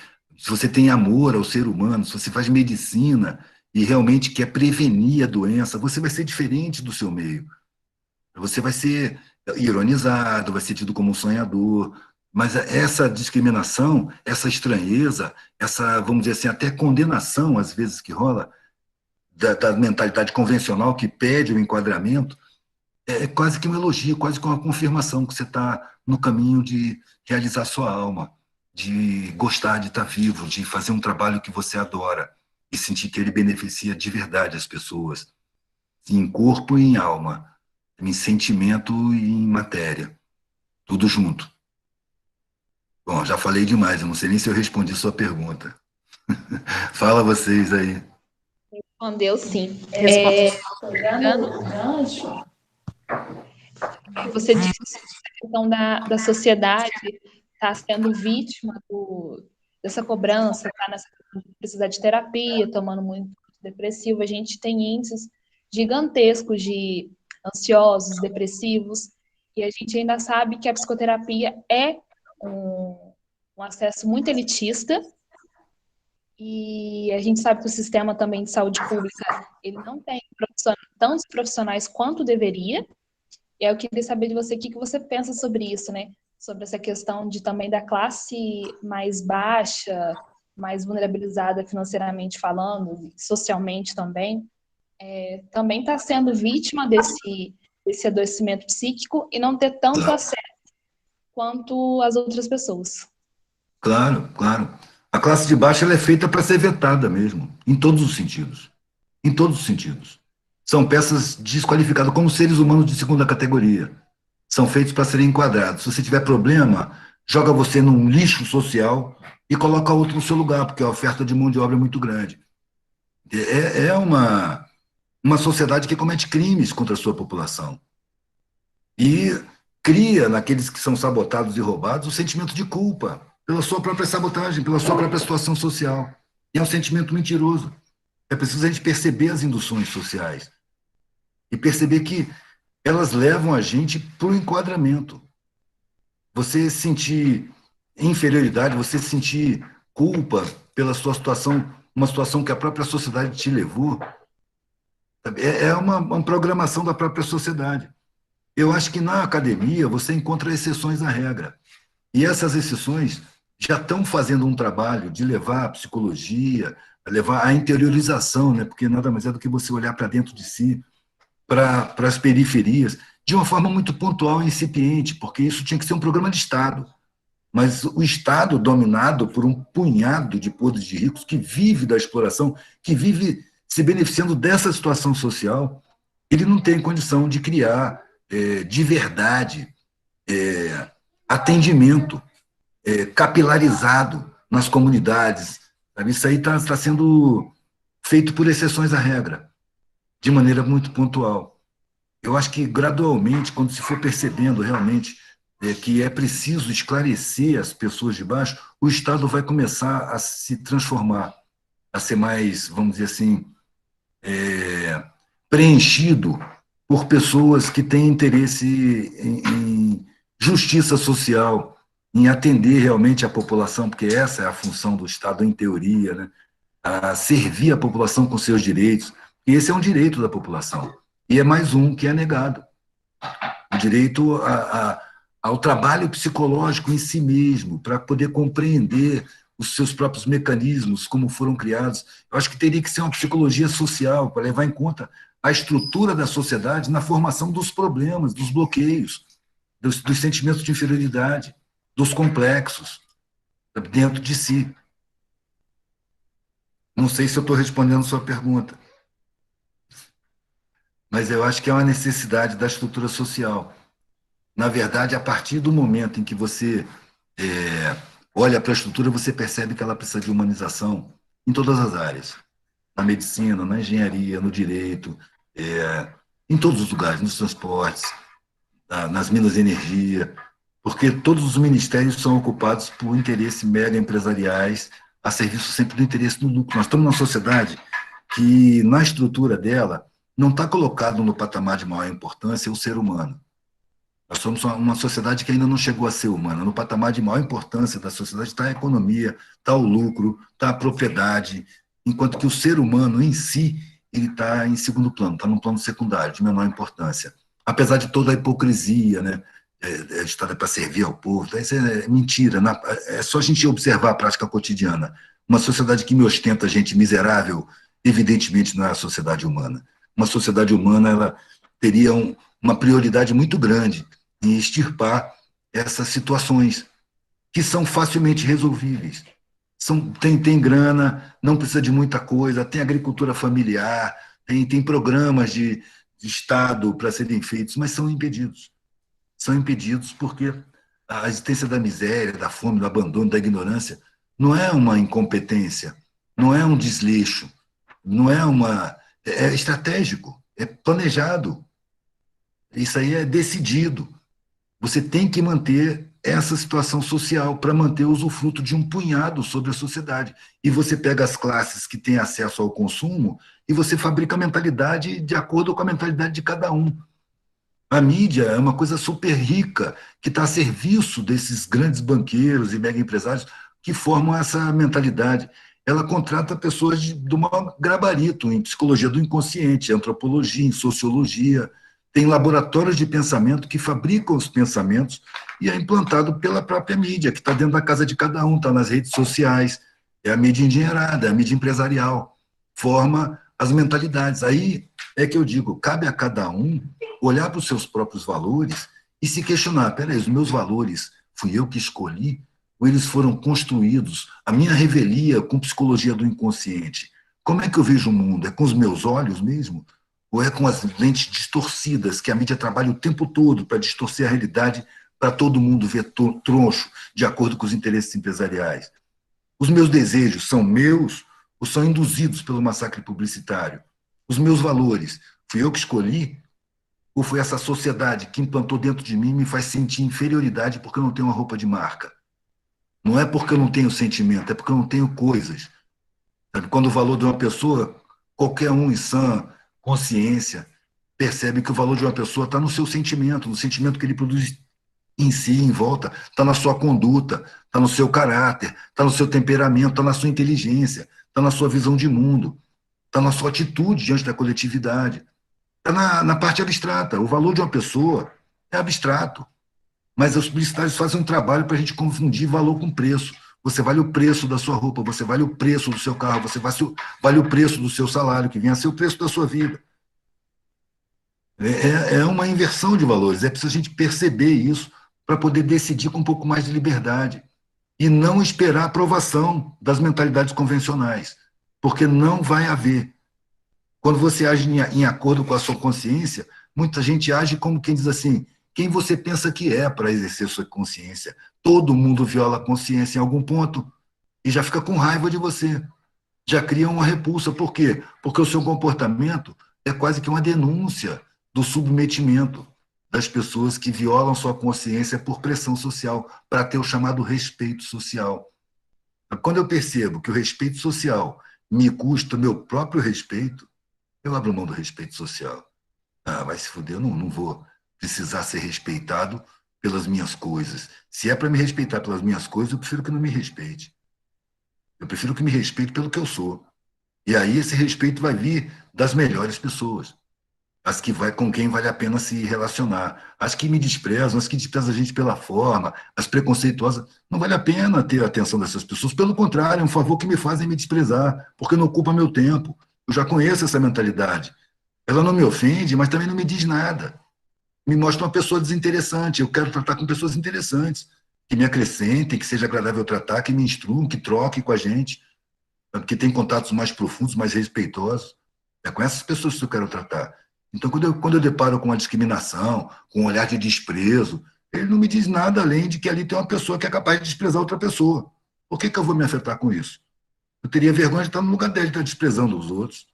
você tem amor ao ser humano, se você faz medicina e realmente quer prevenir a doença, você vai ser diferente do seu meio. Você vai ser ironizado, vai ser tido como um sonhador, mas essa discriminação, essa estranheza, essa, vamos dizer assim, até condenação, às vezes, que rola, da mentalidade convencional que pede o enquadramento, é quase que um elogio, quase que uma confirmação que você está no caminho de realizar sua alma, de gostar de estar vivo, de fazer um trabalho que você adora e sentir que ele beneficia de verdade as pessoas, em corpo e em alma, em sentimento e em matéria, tudo junto. Bom, já falei demais, eu não sei nem se eu respondi sua pergunta. Fala vocês aí. Respondeu sim. Pegando o gancho, você disse a questão da sociedade estar sendo vítima dessa cobrança, tá nessa precisar de terapia, tomando muito depressivo. A gente tem índices gigantescos de ansiosos, depressivos, e a gente ainda sabe que a psicoterapia é um acesso muito elitista, e a gente sabe que o sistema também de saúde pública, ele não tem tantos profissionais quanto deveria. E eu queria saber de você o que você pensa sobre isso, né? Sobre essa questão de também da classe mais baixa, mais vulnerabilizada financeiramente falando, socialmente também, também está sendo vítima desse adoecimento psíquico e não ter tanto acesso quanto as outras pessoas. Claro, claro. A classe de baixo ela é feita para ser vetada mesmo, em todos os sentidos. Em todos os sentidos. São peças desqualificadas como seres humanos de segunda categoria. São feitos para serem enquadrados. Se você tiver problema, joga você num lixo social e coloca outro no seu lugar, porque a oferta de mão de obra é muito grande. É uma sociedade que comete crimes contra a sua população. E cria, naqueles que são sabotados e roubados, o sentimento de culpa pela sua própria sabotagem, pela sua própria situação social. E é um sentimento mentiroso. É preciso a gente perceber as induções sociais e perceber que elas levam a gente para o enquadramento. Você sentir inferioridade, você sentir culpa pela sua situação, uma situação que a própria sociedade te levou, é uma programação da própria sociedade. Eu acho que na academia você encontra exceções à regra. E essas exceções já estão fazendo um trabalho de levar a psicologia, levar a interiorização, né? Porque nada mais é do que você olhar para dentro de si, para as periferias, de uma forma muito pontual e incipiente, porque isso tinha que ser um programa de Estado. Mas o Estado, dominado por um punhado de podres de ricos, que vive da exploração, que vive se beneficiando dessa situação social, ele não tem condição de criar de verdade atendimento capilarizado nas comunidades. Sabe? Isso aí está sendo feito por exceções à regra, de maneira muito pontual. Eu acho que, gradualmente, quando se for percebendo realmente que é preciso esclarecer as pessoas de baixo, o Estado vai começar a se transformar, a ser mais, vamos dizer assim, preenchido por pessoas que têm interesse em justiça social, em atender realmente a população, porque essa é a função do Estado, em teoria, né? A servir a população com seus direitos. E esse é um direito da população. E é mais um que é negado. O direito ao trabalho psicológico em si mesmo, para poder compreender os seus próprios mecanismos, como foram criados. Eu acho que teria que ser uma psicologia social, para levar em conta a estrutura da sociedade na formação dos problemas, dos bloqueios, dos sentimentos de inferioridade, dos complexos, dentro de si. Não sei se eu estou respondendo a sua pergunta, mas eu acho que é uma necessidade da estrutura social. Na verdade, a partir do momento em que você olha para a estrutura, você percebe que ela precisa de humanização em todas as áreas. Na medicina, na engenharia, no direito, em todos os lugares, nos transportes, nas minas de energia, porque todos os ministérios são ocupados por interesses mega empresariais, a serviço sempre do interesse do lucro. Nós estamos numa sociedade que, na estrutura dela, não está colocado no patamar de maior importância o ser humano. Nós somos uma sociedade que ainda não chegou a ser humana. No patamar de maior importância da sociedade está a economia, está o lucro, está a propriedade, enquanto que o ser humano em si ele está em segundo plano, está num plano secundário, de menor importância. Apesar de toda a hipocrisia, né? Estado para servir ao povo, isso é mentira. É só a gente observar a prática cotidiana. Uma sociedade que me ostenta gente miserável, evidentemente não é a sociedade humana. Uma sociedade humana ela teria uma prioridade muito grande em extirpar essas situações que são facilmente resolvíveis. Tem grana, não precisa de muita coisa, tem agricultura familiar, tem programas de Estado para serem feitos, mas são impedidos. São impedidos porque a existência da miséria, da fome, do abandono, da ignorância não é uma incompetência, não é um desleixo, não é é estratégico, é planejado. Isso aí é decidido. Você tem que manter essa situação social para manter o usufruto de um punhado sobre a sociedade. E você pega as classes que têm acesso ao consumo e você fabrica a mentalidade de acordo com a mentalidade de cada um. A mídia é uma coisa super rica que está a serviço desses grandes banqueiros e mega empresários que formam essa mentalidade. Ela contrata pessoas do maior gabarito em psicologia do inconsciente, antropologia, em sociologia. Tem laboratórios de pensamento que fabricam os pensamentos e é implantado pela própria mídia, que está dentro da casa de cada um, está nas redes sociais. É a mídia engenheirada, é a mídia empresarial. Forma as mentalidades. Aí é que eu digo, cabe a cada um olhar para os seus próprios valores e se questionar, peraí, os meus valores fui eu que escolhi ou eles foram construídos? A minha revelia com psicologia do inconsciente. Como é que eu vejo o mundo? É com os meus olhos mesmo? Ou é com as lentes distorcidas que a mídia trabalha o tempo todo para distorcer a realidade para todo mundo ver troncho de acordo com os interesses empresariais? Os meus desejos são meus ou são induzidos pelo massacre publicitário? Os meus valores, fui eu que escolhi? Ou foi essa sociedade que implantou dentro de mim e me faz sentir inferioridade porque eu não tenho uma roupa de marca? Não é porque eu não tenho sentimento, é porque eu não tenho coisas. Sabe? Quando o valor de uma pessoa, qualquer um em sã consciência, percebe que o valor de uma pessoa está no seu sentimento, no sentimento que ele produz em si, em volta, está na sua conduta, está no seu caráter, está no seu temperamento, está na sua inteligência, está na sua visão de mundo, está na sua atitude diante da coletividade. Está na parte abstrata. O valor de uma pessoa é abstrato. Mas os publicitários fazem um trabalho para a gente confundir valor com preço. Você vale o preço da sua roupa, você vale o preço do seu carro, você vale o preço do seu salário, que vem a ser o preço da sua vida. É uma inversão de valores. É preciso a gente perceber isso para poder decidir com um pouco mais de liberdade e não esperar a aprovação das mentalidades convencionais, porque não vai haver. Quando você age em acordo com a sua consciência, muita gente age como quem diz assim, quem você pensa que é para exercer sua consciência? Todo mundo viola a consciência em algum ponto e já fica com raiva de você. Já cria uma repulsa. Por quê? Porque o seu comportamento é quase que uma denúncia do submetimento das pessoas que violam sua consciência por pressão social, para ter o chamado respeito social. Quando eu percebo que o respeito social me custa o meu próprio respeito, eu abro mão do respeito social. Vai se fuder, eu não vou precisar ser respeitado pelas minhas coisas. Se é para me respeitar pelas minhas coisas, eu prefiro que não me respeite. Eu prefiro que me respeite pelo que eu sou. E aí esse respeito vai vir das melhores pessoas. Com quem vale a pena se relacionar. As que me desprezam, as que desprezam a gente pela forma, as preconceituosas, não vale a pena ter a atenção dessas pessoas. Pelo contrário, é um favor que me fazem me desprezar, porque não ocupa meu tempo. Eu já conheço essa mentalidade. Ela não me ofende, mas também não me diz nada. Me mostra uma pessoa desinteressante. Eu quero tratar com pessoas interessantes, que me acrescentem, que seja agradável tratar, que me instruam, que troquem com a gente, que tenham contatos mais profundos, mais respeitosos. É com essas pessoas que eu quero tratar. Então, quando eu deparo com uma discriminação, com um olhar de desprezo, ele não me diz nada além de que ali tem uma pessoa que é capaz de desprezar outra pessoa. Por que eu vou me afetar com isso? Eu teria vergonha de estar no lugar dele, de estar desprezando os outros.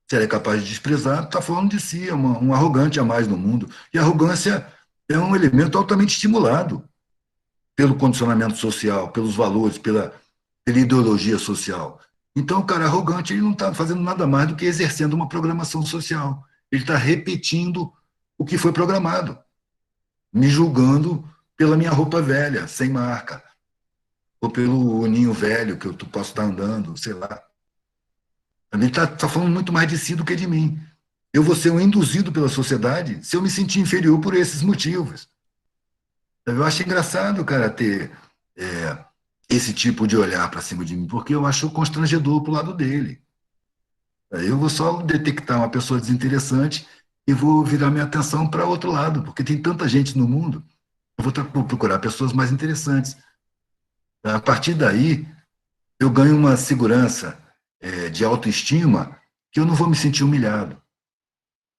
Se ele é capaz de desprezar, está falando de si, é um arrogante a mais no mundo. E a arrogância é um elemento altamente estimulado pelo condicionamento social, pelos valores, pela ideologia social. Então, o cara arrogante, ele não está fazendo nada mais do que exercendo uma programação social. Ele está repetindo o que foi programado, me julgando pela minha roupa velha, sem marca, ou pelo ninho velho que eu posso estar andando, sei lá. Ele está falando muito mais de si do que de mim. Eu vou ser um induzido pela sociedade se eu me sentir inferior por esses motivos. Eu acho engraçado, cara, ter esse tipo de olhar para cima de mim, porque eu acho constrangedor para o lado dele. Eu vou só detectar uma pessoa desinteressante e vou virar minha atenção para outro lado, porque tem tanta gente no mundo, eu vou procurar pessoas mais interessantes. A partir daí, eu ganho uma segurança de autoestima que eu não vou me sentir humilhado.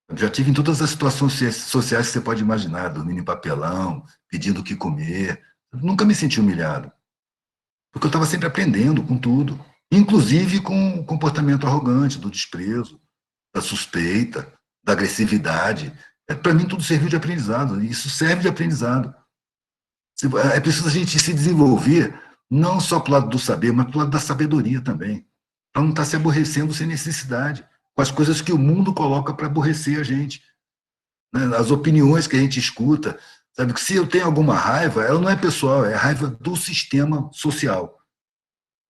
Eu já tive em todas as situações sociais que você pode imaginar, dormindo em papelão, pedindo o que comer. Eu nunca me senti humilhado, porque eu estava sempre aprendendo com tudo, inclusive com o comportamento arrogante, do desprezo, da suspeita, da agressividade. Para mim, tudo serviu de aprendizado, e isso serve de aprendizado. É preciso a gente se desenvolver, não só para o lado do saber, mas para o lado da sabedoria também, para não estar se aborrecendo sem necessidade, com as coisas que o mundo coloca para aborrecer a gente, né? As opiniões que a gente escuta, sabe, que se eu tenho alguma raiva, ela não é pessoal, é a raiva do sistema social,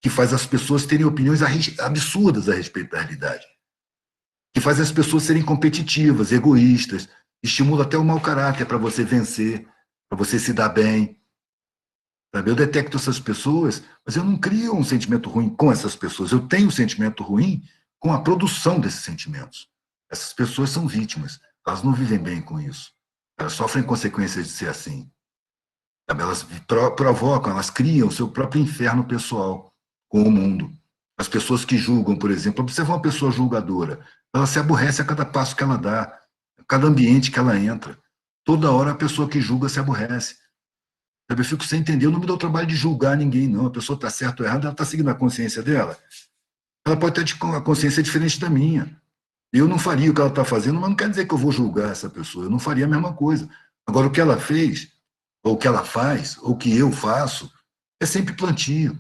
que faz as pessoas terem opiniões absurdas a respeito da realidade, que faz as pessoas serem competitivas, egoístas, estimula até o mau caráter para você vencer, para você se dar bem. Sabe? Eu detecto essas pessoas, mas eu não crio um sentimento ruim com essas pessoas, eu tenho um sentimento ruim com a produção desses sentimentos. Essas pessoas são vítimas, elas não vivem bem com isso, elas sofrem consequências de ser assim. Sabe? Elas provocam, elas criam o seu próprio inferno pessoal com o mundo. As pessoas que julgam, por exemplo, observa uma pessoa julgadora, ela se aborrece a cada passo que ela dá, a cada ambiente que ela entra. Toda hora a pessoa que julga se aborrece. Eu fico sem entender, eu não me dou o trabalho de julgar ninguém, não. A pessoa está certa ou errada, ela está seguindo a consciência dela. Ela pode ter uma consciência diferente da minha. Eu não faria o que ela está fazendo, mas não quer dizer que eu vou julgar essa pessoa. Eu não faria a mesma coisa. Agora, o que ela fez, ou o que ela faz, ou o que eu faço, é sempre plantio.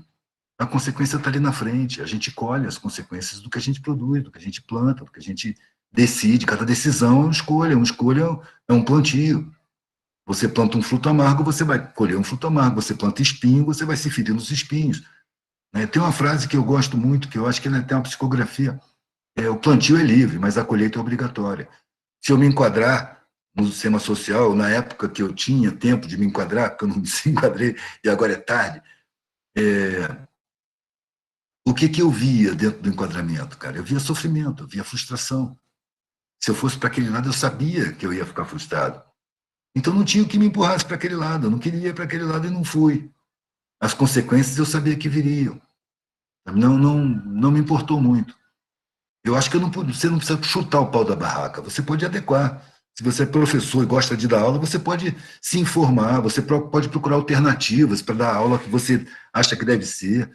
A consequência está ali na frente. A gente colhe as consequências do que a gente produz, do que a gente planta, do que a gente decide. Cada decisão é uma escolha. Uma escolha é um plantio. Você planta um fruto amargo, você vai colher um fruto amargo. Você planta espinho, você vai se ferir nos espinhos. Tem uma frase que eu gosto muito, que eu acho que ela tem uma psicografia. O plantio é livre, mas a colheita é obrigatória. Se eu me enquadrar no sistema social, na época que eu tinha tempo de me enquadrar, porque eu não me enquadrei e agora é tarde, o que eu via dentro do enquadramento, cara? Eu via sofrimento, eu via frustração. Se eu fosse para aquele lado, eu sabia que eu ia ficar frustrado. Então não tinha o que me empurrasse para aquele lado, eu não queria ir para aquele lado e não fui. As consequências eu sabia que viriam. Não me importou muito. Eu acho que você não precisa chutar o pau da barraca, você pode adequar. Se você é professor e gosta de dar aula, você pode se informar, você pode procurar alternativas para dar a aula que você acha que deve ser.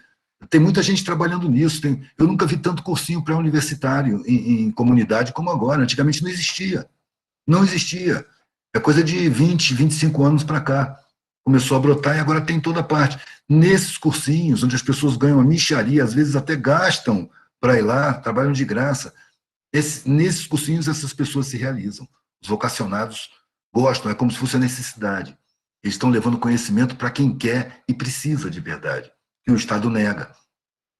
Tem muita gente trabalhando nisso. Eu nunca vi tanto cursinho pré-universitário em comunidade como agora. Antigamente não existia. Não existia. É coisa de 20, 25 anos para cá. Começou a brotar e agora tem em toda parte. Nesses cursinhos, onde as pessoas ganham a mixaria, às vezes até gastam para ir lá, trabalham de graça. Nesses cursinhos, essas pessoas se realizam. Os vocacionados gostam, é como se fosse a necessidade. Eles estão levando conhecimento para quem quer e precisa de verdade, que o Estado nega.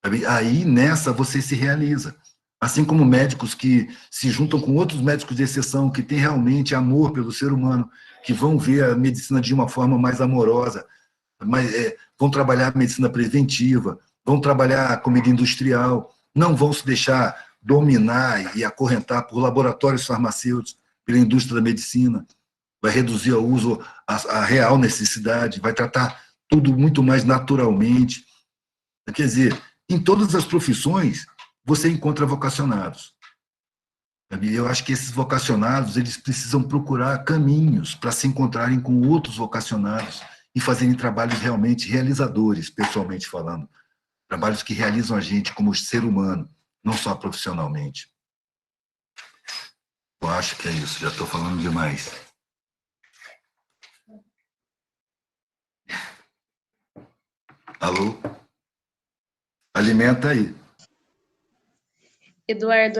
Aí, nessa, você se realiza. Assim como médicos que se juntam com outros médicos de exceção, que têm realmente amor pelo ser humano, que vão ver a medicina de uma forma mais amorosa, vão trabalhar a medicina preventiva, vão trabalhar a comida industrial, não vão se deixar dominar e acorrentar por laboratórios farmacêuticos, pela indústria da medicina, vai reduzir o uso, a real necessidade, vai tratar tudo muito mais naturalmente. Quer dizer, em todas as profissões, você encontra vocacionados. sabe? Eu acho que esses vocacionados, eles precisam procurar caminhos para se encontrarem com outros vocacionados e fazerem trabalhos realmente realizadores, pessoalmente falando. Trabalhos que realizam a gente como ser humano, não só profissionalmente. Eu acho que é isso, já estou falando demais. Alô? Alimenta aí. Eduardo,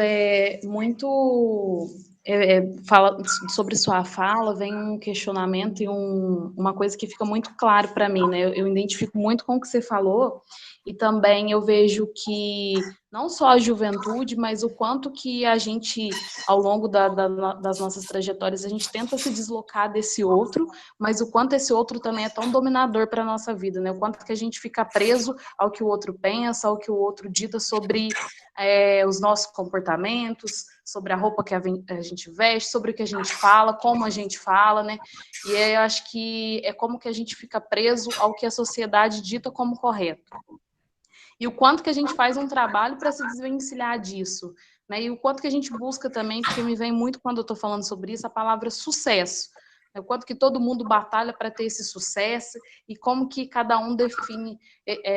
fala sobre sua fala, vem um questionamento e uma coisa que fica muito claro para mim, né? Eu identifico muito com o que você falou e também eu vejo que não só a juventude, mas o quanto que a gente, ao longo das nossas trajetórias, a gente tenta se deslocar desse outro, mas o quanto esse outro também é tão dominador para a nossa vida, né? O quanto que a gente fica preso ao que o outro pensa, ao que o outro dita sobre os nossos comportamentos, sobre a roupa que a gente veste, sobre o que a gente fala, como a gente fala, né? E eu acho que é como que a gente fica preso ao que a sociedade dita como correto. E o quanto que a gente faz um trabalho para se desvencilhar disso, né? E o quanto que a gente busca também, porque me vem muito quando eu estou falando sobre isso, a palavra sucesso. O quanto que todo mundo batalha para ter esse sucesso e como que cada um define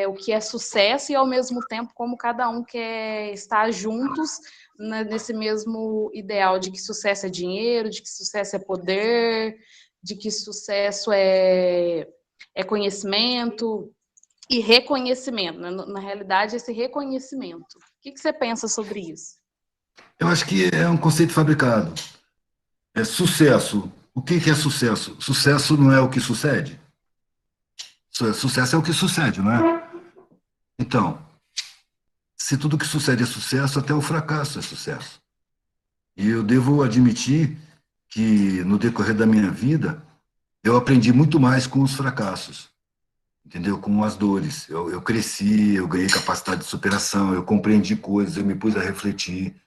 o que é sucesso e, ao mesmo tempo, como cada um quer estar juntos, né, nesse mesmo ideal de que sucesso é dinheiro, de que sucesso é poder, de que sucesso é conhecimento e reconhecimento. Né? Na realidade, esse reconhecimento. O que você pensa sobre isso? Eu acho que é um conceito fabricado. É sucesso. O que é sucesso? Sucesso não é o que sucede? Sucesso é o que sucede, não é? Então, se tudo que sucede é sucesso, até o fracasso é sucesso. E eu devo admitir que, no decorrer da minha vida, eu aprendi muito mais com os fracassos, entendeu? Com as dores. Eu cresci, eu ganhei capacidade de superação, eu compreendi coisas, eu me pus a refletir,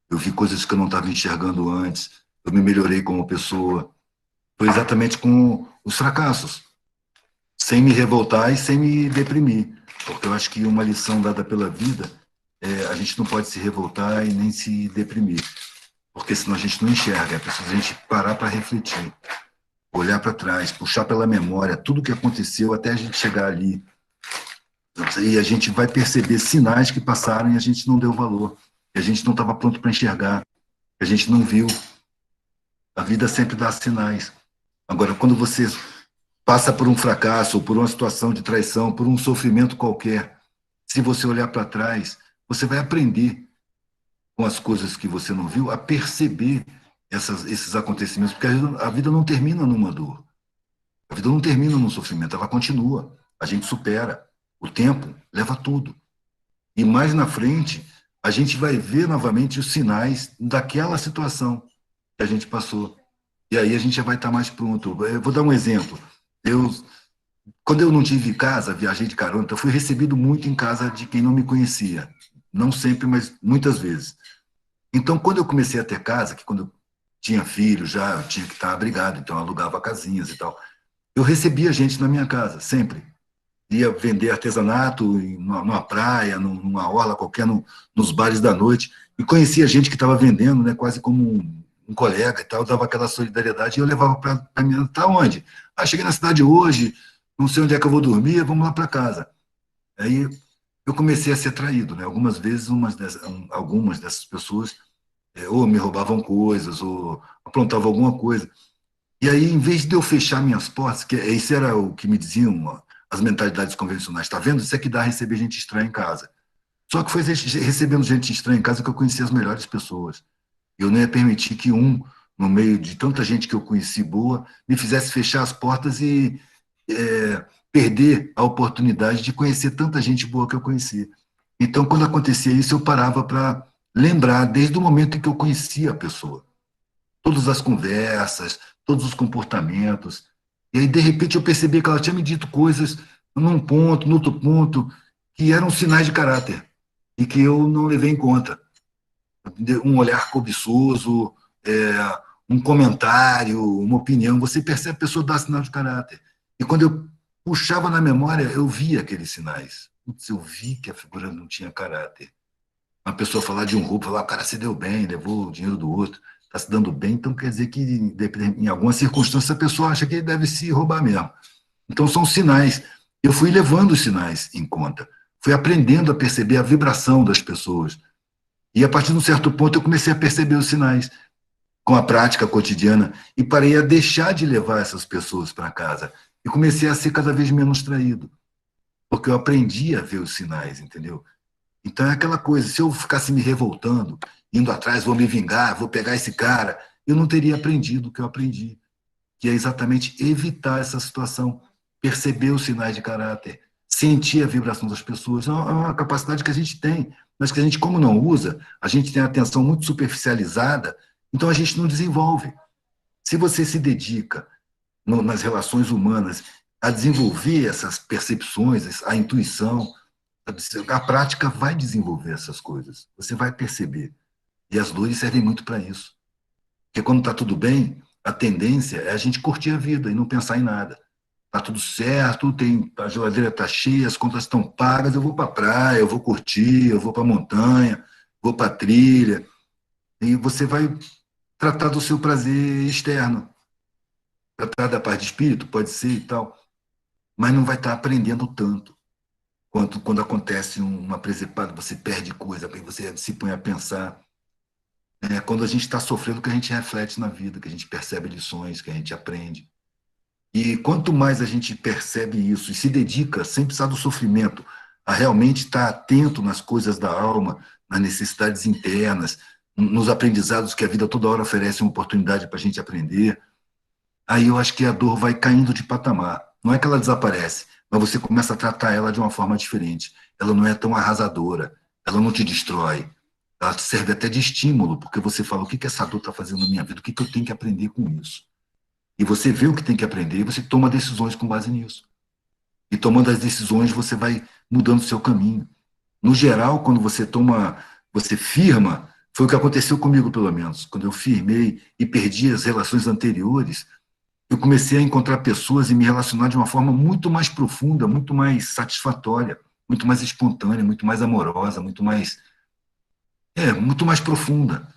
eu vi coisas que eu não estava enxergando antes, eu me melhorei como pessoa. Foi exatamente com os fracassos, sem me revoltar e sem me deprimir, porque eu acho que uma lição dada pela vida é a gente não pode se revoltar e nem se deprimir, porque senão a gente não enxerga, é preciso a gente parar para refletir, olhar para trás, puxar pela memória tudo o que aconteceu até a gente chegar ali, e a gente vai perceber sinais que passaram e a gente não deu valor, e a gente não estava pronto para enxergar, a gente não viu. A vida sempre dá sinais. Agora, quando você passa por um fracasso, ou por uma situação de traição, por um sofrimento qualquer, se você olhar para trás, você vai aprender com as coisas que você não viu, a perceber esses acontecimentos, porque a vida não termina numa dor. A vida não termina num sofrimento, ela continua. A gente supera. O tempo leva tudo. E mais na frente, a gente vai ver novamente os sinais daquela situação que a gente passou. E aí a gente já vai estar mais pronto. Eu vou dar um exemplo. Quando eu não tive casa, viajei de carona, então fui recebido muito em casa de quem não me conhecia. Não sempre, mas muitas vezes. Então, quando eu comecei a ter casa, que quando eu tinha filho já, eu tinha que estar abrigado, então eu alugava casinhas e tal. Eu recebia gente na minha casa, sempre. Ia vender artesanato numa praia, numa orla qualquer, nos bares da noite, e conhecia gente que estava vendendo, né, quase como um colega e tal, dava aquela solidariedade, e eu levava para mim, tá onde? Ah, cheguei na cidade hoje, não sei onde é que eu vou dormir, vamos lá para casa. Aí eu comecei a ser traído, né? Algumas vezes, algumas dessas pessoas ou me roubavam coisas, ou aprontavam alguma coisa. E aí, em vez de eu fechar minhas portas, que isso era o que me diziam as mentalidades convencionais, está vendo? Isso é que dá receber gente estranha em casa. Só que foi recebendo gente estranha em casa que eu conheci as melhores pessoas. Eu não ia permitir que no meio de tanta gente que eu conheci boa, me fizesse fechar as portas e perder a oportunidade de conhecer tanta gente boa que eu conheci. Então, quando acontecia isso, eu parava para lembrar, desde o momento em que eu conhecia a pessoa. Todas as conversas, todos os comportamentos. E aí, de repente, eu percebi que ela tinha me dito coisas num ponto, no outro ponto, que eram sinais de caráter e que eu não levei em conta. Um olhar cobiçoso, um comentário, uma opinião. Você percebe a pessoa dar sinal de caráter. E quando eu puxava na memória, eu via aqueles sinais. Putz, eu vi que a figura não tinha caráter. Uma pessoa falar de um roubo, falar, o cara se deu bem, levou o dinheiro do outro, está se dando bem, então quer dizer que em alguma circunstância a pessoa acha que ele deve se roubar mesmo. Então são sinais. Eu fui levando os sinais em conta, fui aprendendo a perceber a vibração das pessoas. E a partir de um certo ponto eu comecei a perceber os sinais com a prática cotidiana e parei a deixar de levar essas pessoas para casa. E comecei a ser cada vez menos traído, porque eu aprendi a ver os sinais, entendeu? Então é aquela coisa, se eu ficasse me revoltando, indo atrás, vou me vingar, vou pegar esse cara, eu não teria aprendido o que eu aprendi, que é exatamente evitar essa situação, perceber os sinais de caráter, sentir a vibração das pessoas. É uma capacidade que a gente tem, mas que a gente, como não usa, a gente tem a atenção muito superficializada, então a gente não desenvolve. Se você se dedica nas relações humanas a desenvolver essas percepções, a intuição, a prática vai desenvolver essas coisas. Você vai perceber. E as dores servem muito para isso. Porque quando está tudo bem, a tendência é a gente curtir a vida e não pensar em nada. Está tudo certo, a geladeira está cheia, as contas estão pagas, eu vou para a praia, eu vou curtir, eu vou para a montanha, vou para a trilha. E você vai tratar do seu prazer externo. Tratar da paz de espírito, pode ser e tal. Mas não vai estar aprendendo tanto. Quando acontece uma presepada, você perde coisa, aí você se põe a pensar. É quando a gente está sofrendo que a gente reflete na vida, que a gente percebe lições, que a gente aprende. E quanto mais a gente percebe isso e se dedica, sem precisar do sofrimento, a realmente estar atento nas coisas da alma, nas necessidades internas, nos aprendizados que a vida toda hora oferece uma oportunidade para a gente aprender, aí eu acho que a dor vai caindo de patamar. Não é que ela desaparece, mas você começa a tratar ela de uma forma diferente. Ela não é tão arrasadora, ela não te destrói. Ela serve até de estímulo, porque você fala, o que essa dor está fazendo na minha vida? O que eu tenho que aprender com isso? E você vê o que tem que aprender e você toma decisões com base nisso. E tomando as decisões, você vai mudando o seu caminho. No geral, quando você firma, foi o que aconteceu comigo, pelo menos. Quando eu firmei e perdi as relações anteriores, eu comecei a encontrar pessoas e me relacionar de uma forma muito mais profunda, muito mais satisfatória, muito mais espontânea, muito mais amorosa, muito mais profunda.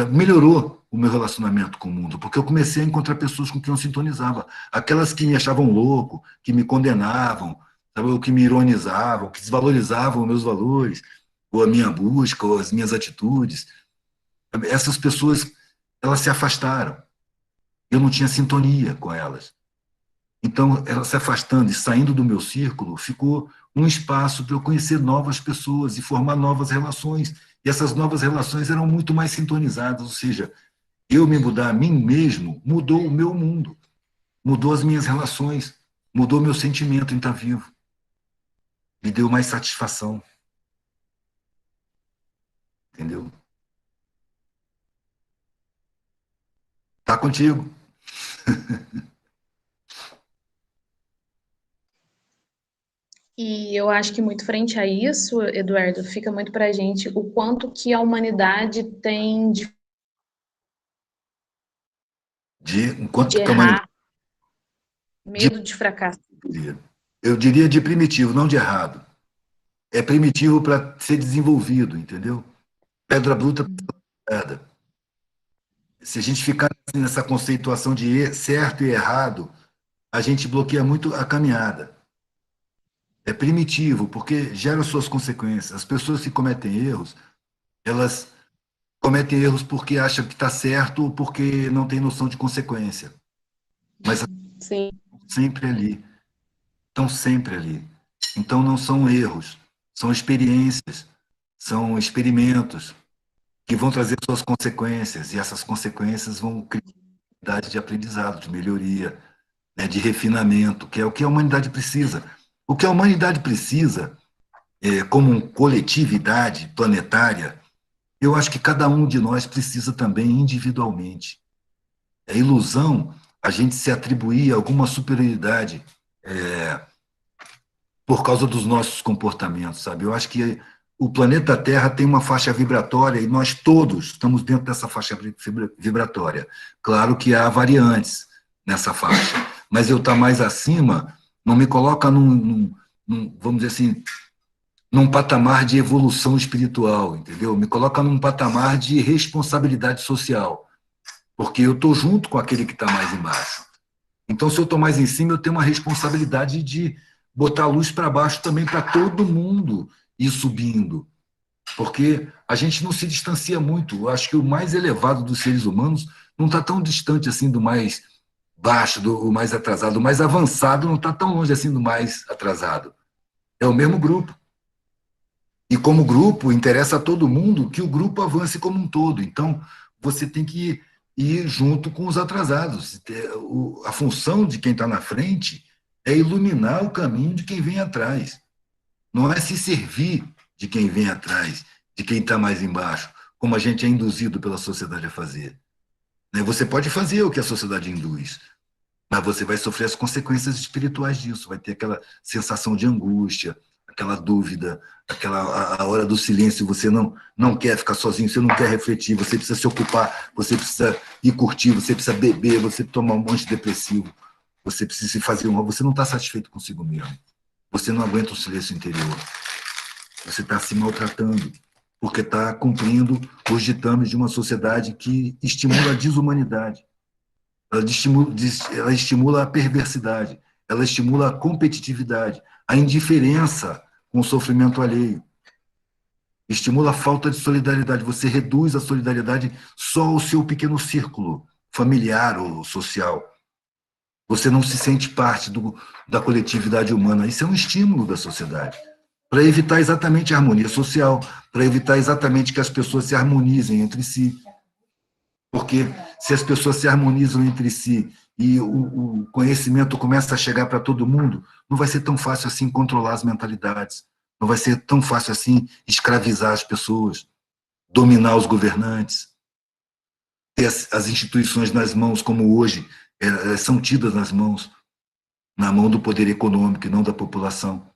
Melhorou o meu relacionamento com o mundo, porque eu comecei a encontrar pessoas com quem eu sintonizava. Aquelas que me achavam louco, que me condenavam, sabe, ou que me ironizavam, que desvalorizavam os meus valores, ou a minha busca, ou as minhas atitudes. Essas pessoas, elas se afastaram. Eu não tinha sintonia com elas. Então, ela se afastando e saindo do meu círculo, ficou um espaço para eu conhecer novas pessoas e formar novas relações. E essas novas relações eram muito mais sintonizadas, ou seja, eu me mudar a mim mesmo mudou o meu mundo, mudou as minhas relações, mudou o meu sentimento em estar vivo. Me deu mais satisfação. Entendeu? Tá contigo. E eu acho que muito frente a isso, Eduardo, fica muito para a gente o quanto que a humanidade tem de Enquanto que a errar, medo de fracasso. Eu diria de primitivo, não de errado. É primitivo para ser desenvolvido, entendeu? Pedra bruta, pedra. Se a gente ficar nessa conceituação de certo e errado, a gente bloqueia muito a caminhada. É primitivo, porque gera suas consequências. As pessoas que cometem erros, elas cometem erros porque acham que está certo ou porque não tem noção de consequência. Mas Sim. sempre ali. Estão sempre ali. Então não são erros, são experiências, são experimentos que vão trazer suas consequências, e essas consequências vão criar de aprendizado, de melhoria, né, de refinamento, que é o que a humanidade precisa. O que a humanidade precisa, como coletividade planetária, eu acho que cada um de nós precisa também individualmente. É ilusão a gente se atribuir alguma superioridade por causa dos nossos comportamentos, sabe? Eu acho que o planeta Terra tem uma faixa vibratória e nós todos estamos dentro dessa faixa vibratória. Claro que há variantes nessa faixa, mas eu estar mais acima não me coloca vamos dizer assim, num patamar de evolução espiritual, entendeu? Me coloca num patamar de responsabilidade social, porque eu estou junto com aquele que está mais embaixo. Então, se eu estou mais em cima, eu tenho uma responsabilidade de botar a luz para baixo também para todo mundo ir subindo, porque a gente não se distancia muito. Eu acho que o mais elevado dos seres humanos não está tão distante assim do mais baixo, do mais atrasado. O mais avançado não está tão longe assim do mais atrasado. É o mesmo grupo. E como grupo, interessa a todo mundo que o grupo avance como um todo. Então, você tem que ir junto com os atrasados. A função de quem está na frente é iluminar o caminho de quem vem atrás. Não é se servir de quem vem atrás, de quem está mais embaixo, como a gente é induzido pela sociedade a fazer. Você pode fazer o que a sociedade induz, mas você vai sofrer as consequências espirituais disso, vai ter aquela sensação de angústia, aquela dúvida, a hora do silêncio, você não quer ficar sozinho, você não quer refletir, você precisa se ocupar, você precisa ir curtir, você precisa beber, você tomar um antidepressivo, você precisa se fazer você não está satisfeito consigo mesmo, você não aguenta o silêncio interior, você está se maltratando, porque está cumprindo os ditames de uma sociedade que estimula a desumanidade, ela estimula a perversidade, ela estimula a competitividade, a indiferença com o sofrimento alheio, estimula a falta de solidariedade. Você reduz a solidariedade só ao seu pequeno círculo familiar ou social. Você não se sente parte da coletividade humana. Isso é um estímulo da sociedade, para evitar exatamente a harmonia social, para evitar exatamente que as pessoas se harmonizem entre si. Porque se as pessoas se harmonizam entre si e o conhecimento começa a chegar para todo mundo, não vai ser tão fácil assim controlar as mentalidades, não vai ser tão fácil assim escravizar as pessoas, dominar os governantes, ter as instituições nas mãos, como hoje elas são tidas na mão do poder econômico e não da população.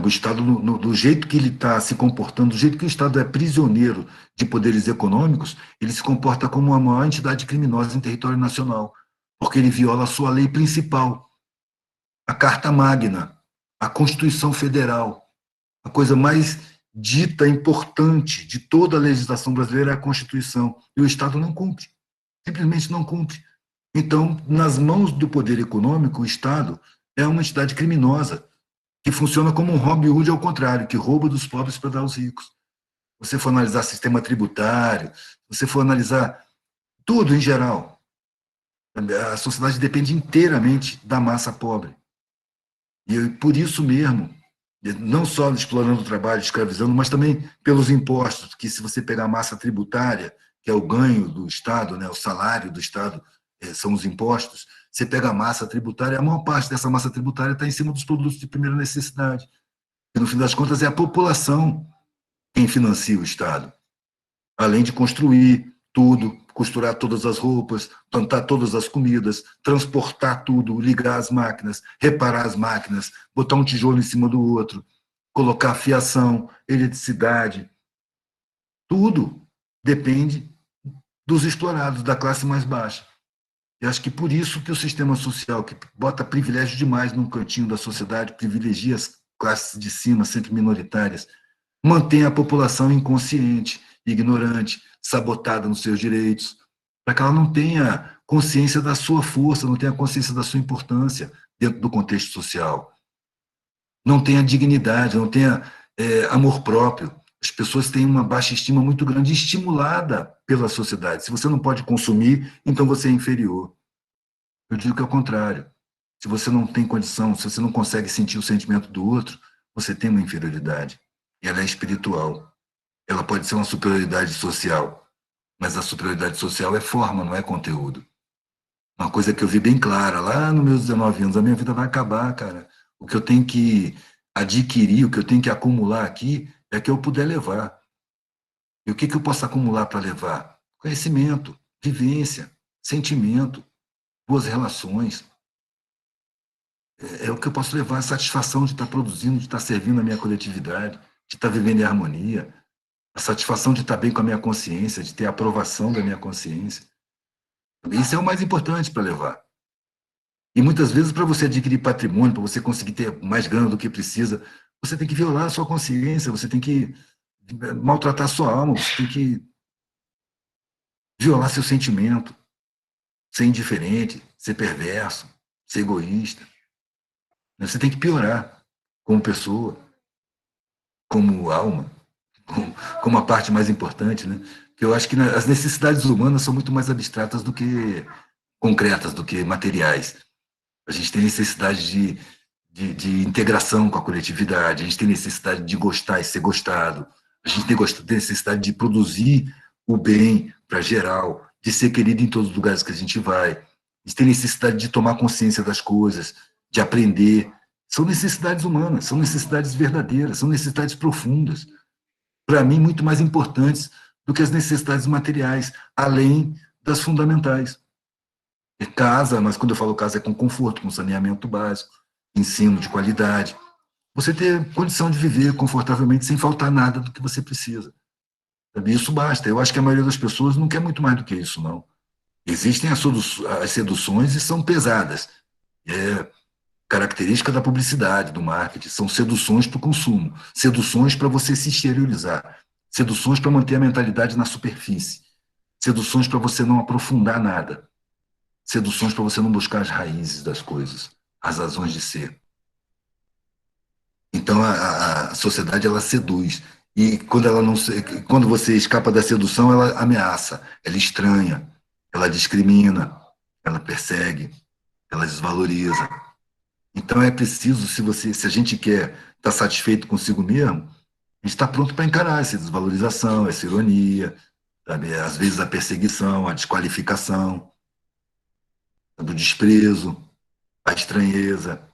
O Estado, do jeito que ele está se comportando, do jeito que o Estado é prisioneiro de poderes econômicos, ele se comporta como a maior entidade criminosa em território nacional, porque ele viola a sua lei principal, a Carta Magna, a Constituição Federal. A coisa mais dita, importante de toda a legislação brasileira é a Constituição, e o Estado não cumpre, simplesmente não cumpre. Então, nas mãos do poder econômico, o Estado é uma entidade criminosa, que funciona como um Robin Hood ao contrário, que rouba dos pobres para dar aos ricos. Se você for analisar sistema tributário, se você for analisar tudo em geral, a sociedade depende inteiramente da massa pobre. E por isso mesmo, não só explorando o trabalho, escravizando, mas também pelos impostos, que se você pegar a massa tributária, que é o ganho do Estado, o salário do Estado, são os impostos, você pega a massa tributária, a maior parte dessa massa tributária está em cima dos produtos de primeira necessidade. E, no fim das contas, é a população quem financia o Estado. Além de construir tudo, costurar todas as roupas, plantar todas as comidas, transportar tudo, ligar as máquinas, reparar as máquinas, botar um tijolo em cima do outro, colocar fiação, eletricidade. Tudo depende dos explorados, da classe mais baixa. Eu acho que por isso que o sistema social, que bota privilégio demais num cantinho da sociedade, privilegia as classes de cima, sempre minoritárias, mantém a população inconsciente, ignorante, sabotada nos seus direitos, para que ela não tenha consciência da sua força, não tenha consciência da sua importância dentro do contexto social. Não tenha dignidade, não tenha amor próprio. As pessoas têm uma baixa estima muito grande, estimulada pela sociedade. Se você não pode consumir, então você é inferior. Eu digo que é o contrário. Se você não tem condição, se você não consegue sentir o sentimento do outro, você tem uma inferioridade. E ela é espiritual. Ela pode ser uma superioridade social, mas a superioridade social é forma, não é conteúdo. Uma coisa que eu vi bem clara, lá nos meus 19 anos, a minha vida vai acabar, cara. O que eu tenho que adquirir, o que eu tenho que acumular aqui, é que eu puder levar. E o que eu posso acumular para levar? Conhecimento, vivência, sentimento, boas relações. É o que eu posso levar, a satisfação de estar produzindo, de estar servindo a minha coletividade, de estar vivendo em harmonia, a satisfação de estar bem com a minha consciência, de ter a aprovação da minha consciência. Isso é o mais importante para levar. E muitas vezes, para você adquirir patrimônio, para você conseguir ter mais grana do que precisa, você tem que violar a sua consciência, você tem que maltratar a sua alma, você tem que violar seu sentimento, ser indiferente, ser perverso, ser egoísta. Você tem que piorar como pessoa, como alma, como a parte mais importante, né? Porque eu acho que as necessidades humanas são muito mais abstratas do que concretas, do que materiais. A gente tem necessidade de integração com a coletividade, a gente tem necessidade de gostar e ser gostado, a gente tem necessidade de produzir o bem para geral, de ser querido em todos os lugares que a gente vai, a gente tem necessidade de tomar consciência das coisas, de aprender. São necessidades humanas, são necessidades verdadeiras, são necessidades profundas, para mim, muito mais importantes do que as necessidades materiais, além das fundamentais. É casa, mas quando eu falo casa é com conforto, com saneamento básico, ensino de qualidade. Você ter condição de viver confortavelmente sem faltar nada do que você precisa. Sabe? Isso basta. Eu acho que a maioria das pessoas não quer muito mais do que isso, não. Existem as seduções e são pesadas. É característica da publicidade, do marketing. São seduções para o consumo. Seduções para você se exteriorizar. Seduções para manter a mentalidade na superfície. Seduções para você não aprofundar nada. Seduções para você não buscar as raízes das coisas, as razões de ser. Então a sociedade ela seduz e quando você escapa da sedução ela ameaça, ela estranha, ela discrimina, ela persegue, ela desvaloriza. Então é preciso se a gente quer estar satisfeito consigo mesmo, a gente está pronto para encarar essa desvalorização, essa ironia, sabe? Às vezes a perseguição, a desqualificação, do desprezo, a estranheza.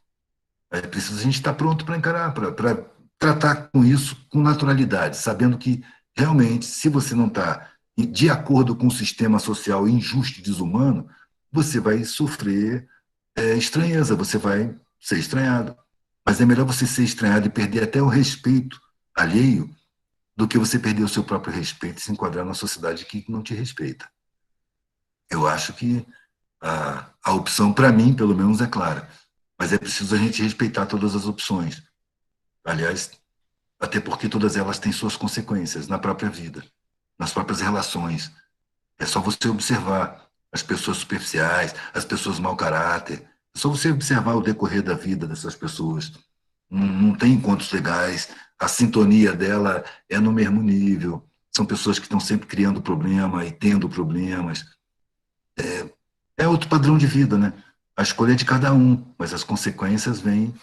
É preciso a gente estar pronto para encarar, para tratar com isso com naturalidade, sabendo que, realmente, se você não está de acordo com o sistema social injusto e desumano, você vai sofrer estranheza, você vai ser estranhado. Mas é melhor você ser estranhado e perder até o respeito alheio do que você perder o seu próprio respeito e se enquadrar numa sociedade que não te respeita. Eu acho que a opção, para mim, pelo menos, é clara. Mas é preciso a gente respeitar todas as opções. Aliás, até porque todas elas têm suas consequências na própria vida, nas próprias relações. É só você observar as pessoas superficiais, as pessoas mau caráter. É só você observar o decorrer da vida dessas pessoas. Não tem encontros legais, a sintonia dela é no mesmo nível. São pessoas que estão sempre criando problema e tendo problemas. É outro padrão de vida, né? A escolha é de cada um, mas as consequências vêm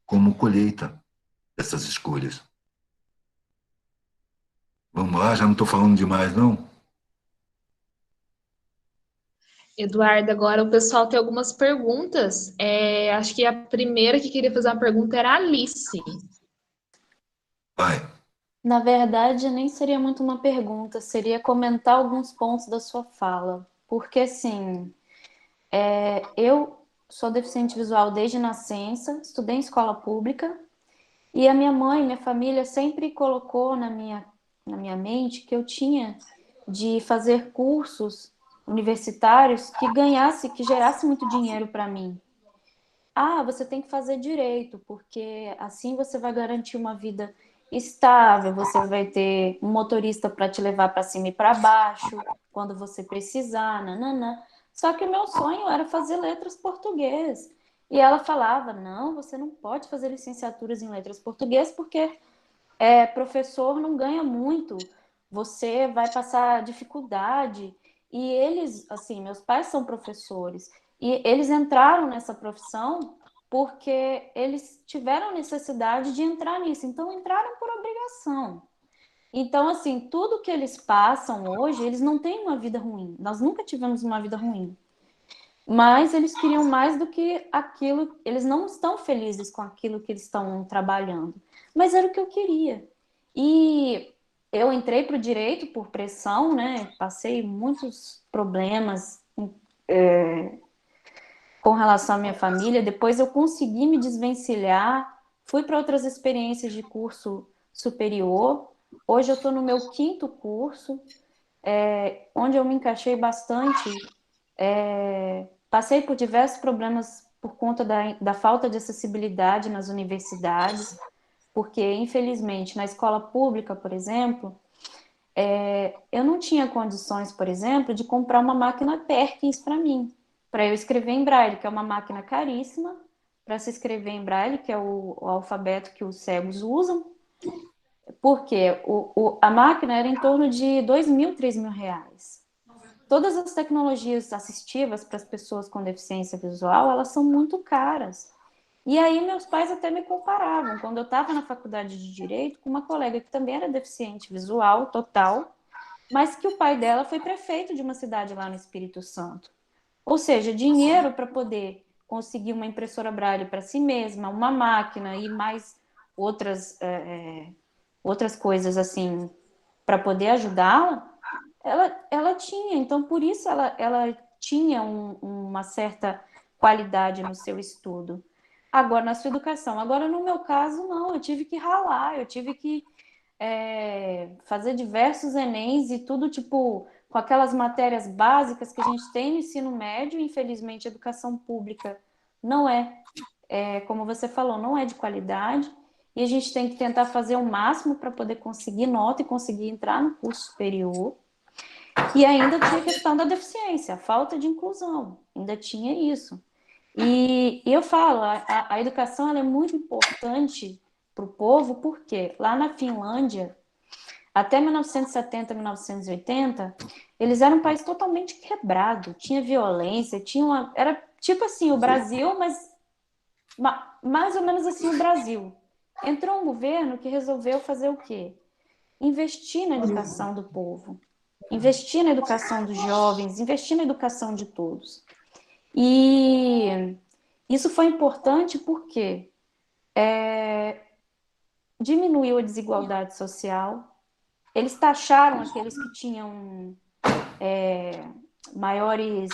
como colheita dessas escolhas. Vamos lá, já não estou falando demais, não? Eduardo, agora o pessoal tem algumas perguntas. Acho que a primeira que queria fazer uma pergunta era a Alice. Vai. Na verdade, nem seria muito uma pergunta, seria comentar alguns pontos da sua fala. Porque, assim, eu sou deficiente visual desde nascença, estudei em escola pública, e a minha mãe, minha família sempre colocou na minha mente que eu tinha de fazer cursos universitários que gerasse muito dinheiro para mim. Ah, você tem que fazer direito, porque assim você vai garantir uma vida estável, você vai ter um motorista para te levar para cima e para baixo, quando você precisar, nananã. Só que o meu sonho era fazer letras português. E ela falava, não, você não pode fazer licenciaturas em letras português, porque professor não ganha muito, você vai passar dificuldade. E eles, assim, meus pais são professores, e eles entraram nessa profissão porque eles tiveram necessidade de entrar nisso, então entraram por obrigação. Então, assim, tudo que eles passam hoje, eles não têm uma vida ruim, nós nunca tivemos uma vida ruim. Mas eles queriam mais do que aquilo, eles não estão felizes com aquilo que eles estão trabalhando. Mas era o que eu queria. E eu entrei para o direito por pressão, né? Passei muitos problemas com relação à minha família. Depois eu consegui me desvencilhar, fui para outras experiências de curso superior. Hoje eu estou no meu 5º curso, onde eu me encaixei bastante. Passei por diversos problemas por conta da falta de acessibilidade nas universidades, Porque, infelizmente, na escola pública, por exemplo, eu não tinha condições, por exemplo, de comprar uma máquina Perkins para mim, para eu escrever em braille, que é uma máquina caríssima, para se escrever em braille, que é o alfabeto que os cegos usam, porque a máquina era em torno de 2.000, 3.000 reais. Todas as tecnologias assistivas para as pessoas com deficiência visual, elas são muito caras. E aí meus pais até me comparavam, quando eu estava na faculdade de Direito, com uma colega que também era deficiente visual, total, mas que o pai dela foi prefeito de uma cidade lá no Espírito Santo. Ou seja, dinheiro para poder conseguir uma impressora Braille para si mesma, uma máquina e mais outras, outras coisas assim para poder ajudá-la, ela tinha. Então, por isso ela tinha uma certa qualidade no seu estudo. Agora, na sua educação. Agora, no meu caso, não. Eu tive que ralar, eu tive que fazer diversos Enems e tudo, tipo, com aquelas matérias básicas que a gente tem no ensino médio. Infelizmente, a educação pública não como você falou, não é de qualidade. E a gente tem que tentar fazer o máximo para poder conseguir nota e conseguir entrar no curso superior. E ainda tinha a questão da deficiência, a falta de inclusão, ainda tinha isso. E eu falo, a educação ela é muito importante para o povo, porque lá na Finlândia, até 1970, 1980, eles eram um país totalmente quebrado, tinha violência, era tipo assim, o Brasil, mas mais ou menos assim o Brasil. Entrou um governo que resolveu fazer o quê? Investir na educação do povo, investir na educação dos jovens, investir na educação de todos. E isso foi importante porque diminuiu a desigualdade social, eles taxaram aqueles que tinham maiores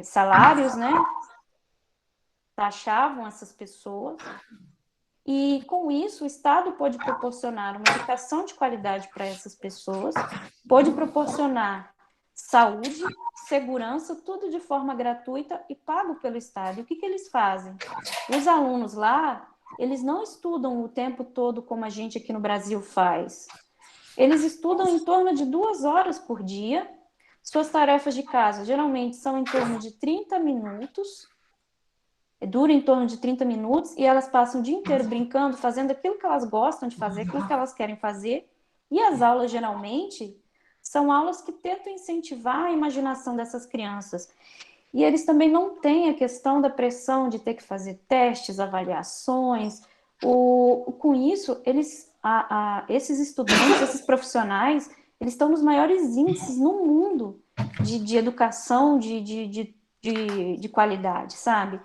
salários, né? Taxavam essas pessoas. E, com isso, o Estado pôde proporcionar uma educação de qualidade para essas pessoas, pôde proporcionar saúde, segurança, tudo de forma gratuita e pago pelo Estado. E o que eles fazem? Os alunos lá, eles não estudam o tempo todo como a gente aqui no Brasil faz. Eles estudam em torno de 2 horas por dia. Suas tarefas de casa geralmente são em torno de 30 minutos, dura em torno de 30 minutos, e elas passam o dia inteiro brincando, fazendo aquilo que elas gostam de fazer, aquilo que elas querem fazer. E as aulas, geralmente, são aulas que tentam incentivar a imaginação dessas crianças. E eles também não têm a questão da pressão de ter que fazer testes, avaliações. Com isso, esses estudantes, esses profissionais, eles estão nos maiores índices no mundo de educação de qualidade, sabe?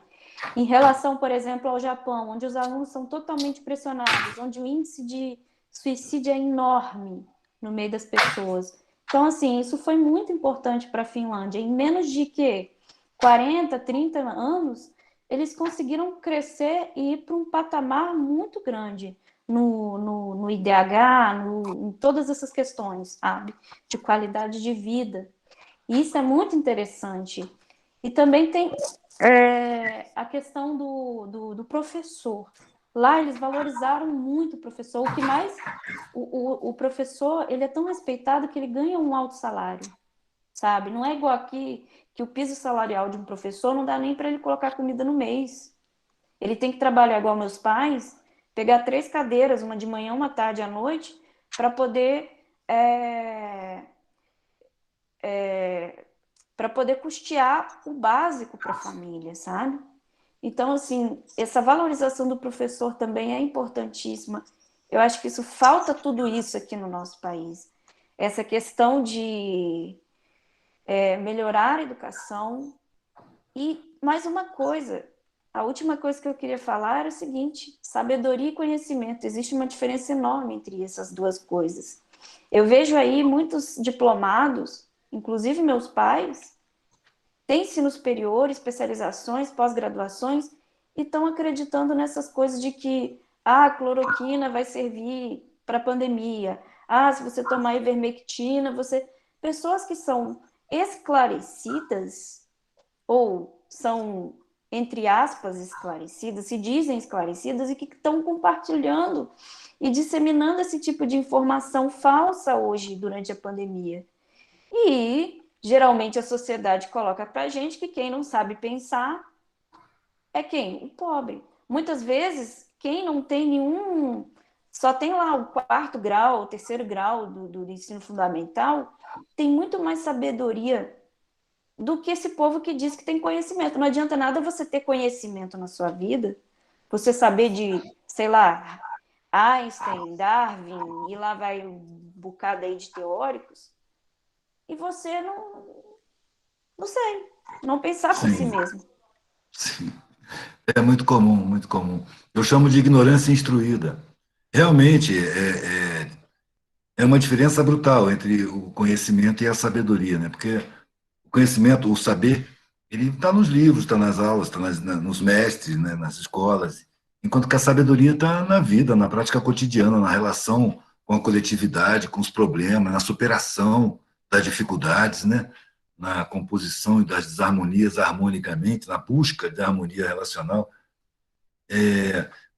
Em relação, por exemplo, ao Japão, onde os alunos são totalmente pressionados, onde o índice de suicídio é enorme no meio das pessoas. Então, assim, isso foi muito importante para a Finlândia. Em menos de 40, 30 anos, eles conseguiram crescer e ir para um patamar muito grande no IDH, em todas essas questões, sabe? De qualidade de vida. E isso é muito interessante. E também tem a questão do professor. Lá eles valorizaram muito o professor. O que mais... O professor, ele é tão respeitado que ele ganha um alto salário, sabe? Não é igual aqui, que o piso salarial de um professor não dá nem para ele colocar comida no mês. Ele tem que trabalhar igual meus pais, pegar 3 cadeiras, uma de manhã, uma tarde e à noite, para poder custear o básico para a família, sabe? Então, assim, essa valorização do professor também é importantíssima. Eu acho que isso falta tudo isso aqui no nosso país. Essa questão de melhorar a educação. E mais uma coisa, a última coisa que eu queria falar era o seguinte: sabedoria e conhecimento. Existe uma diferença enorme entre essas duas coisas. Eu vejo aí muitos diplomados, inclusive meus pais, têm ensino superior, especializações, pós-graduações, e estão acreditando nessas coisas de que a cloroquina vai servir para a pandemia. Se você tomar ivermectina, pessoas que são esclarecidas ou são entre aspas, esclarecidas, se dizem esclarecidas e que estão compartilhando e disseminando esse tipo de informação falsa hoje durante a pandemia. E geralmente a sociedade coloca para a gente que quem não sabe pensar é quem? O pobre. Muitas vezes, quem não tem nenhum, só tem lá o 4º grau, o 3º grau do ensino fundamental, tem muito mais sabedoria do que esse povo que diz que tem conhecimento. Não adianta nada você ter conhecimento na sua vida, você saber de, sei lá, Einstein, Darwin, e lá vai um bocado aí de teóricos, e você não sei, não pensar por si Sim, mesmo. sim. É muito comum, muito comum. Eu chamo de ignorância instruída. Realmente, é uma diferença brutal entre o conhecimento e a sabedoria, né? Porque o conhecimento, o saber, ele está nos livros, está nas aulas, está nos mestres, né? Nas escolas, enquanto que a sabedoria está na vida, na prática cotidiana, na relação com a coletividade, com os problemas, na superação das dificuldades, né? Na composição das desarmonias harmonicamente, na busca da harmonia relacional.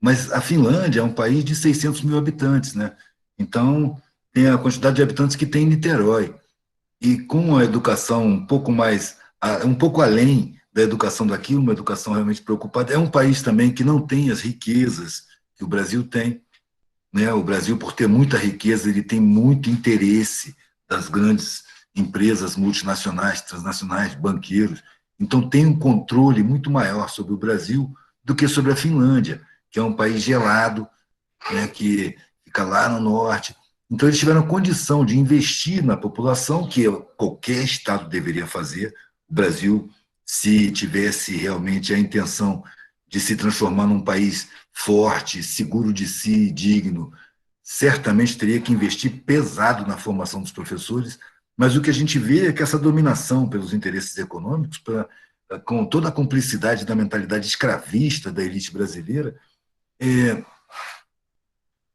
Mas a Finlândia é um país de 600 mil habitantes, né? Então, tem a quantidade de habitantes que tem Niterói. E com a educação um pouco mais, um pouco além da educação daqui, uma educação realmente preocupada, é um país também que não tem as riquezas que o Brasil tem, né? O Brasil, por ter muita riqueza, ele tem muito interesse das grandes empresas multinacionais, transnacionais, banqueiros. Então, tem um controle muito maior sobre o Brasil do que sobre a Finlândia, que é um país gelado, né, que fica lá no norte. Então, eles tiveram condição de investir na população, que qualquer Estado deveria fazer. O Brasil, se tivesse realmente a intenção de se transformar num país forte, seguro de si, digno, certamente teria que investir pesado na formação dos professores, mas o que a gente vê é que essa dominação pelos interesses econômicos, com toda a cumplicidade da mentalidade escravista da elite brasileira,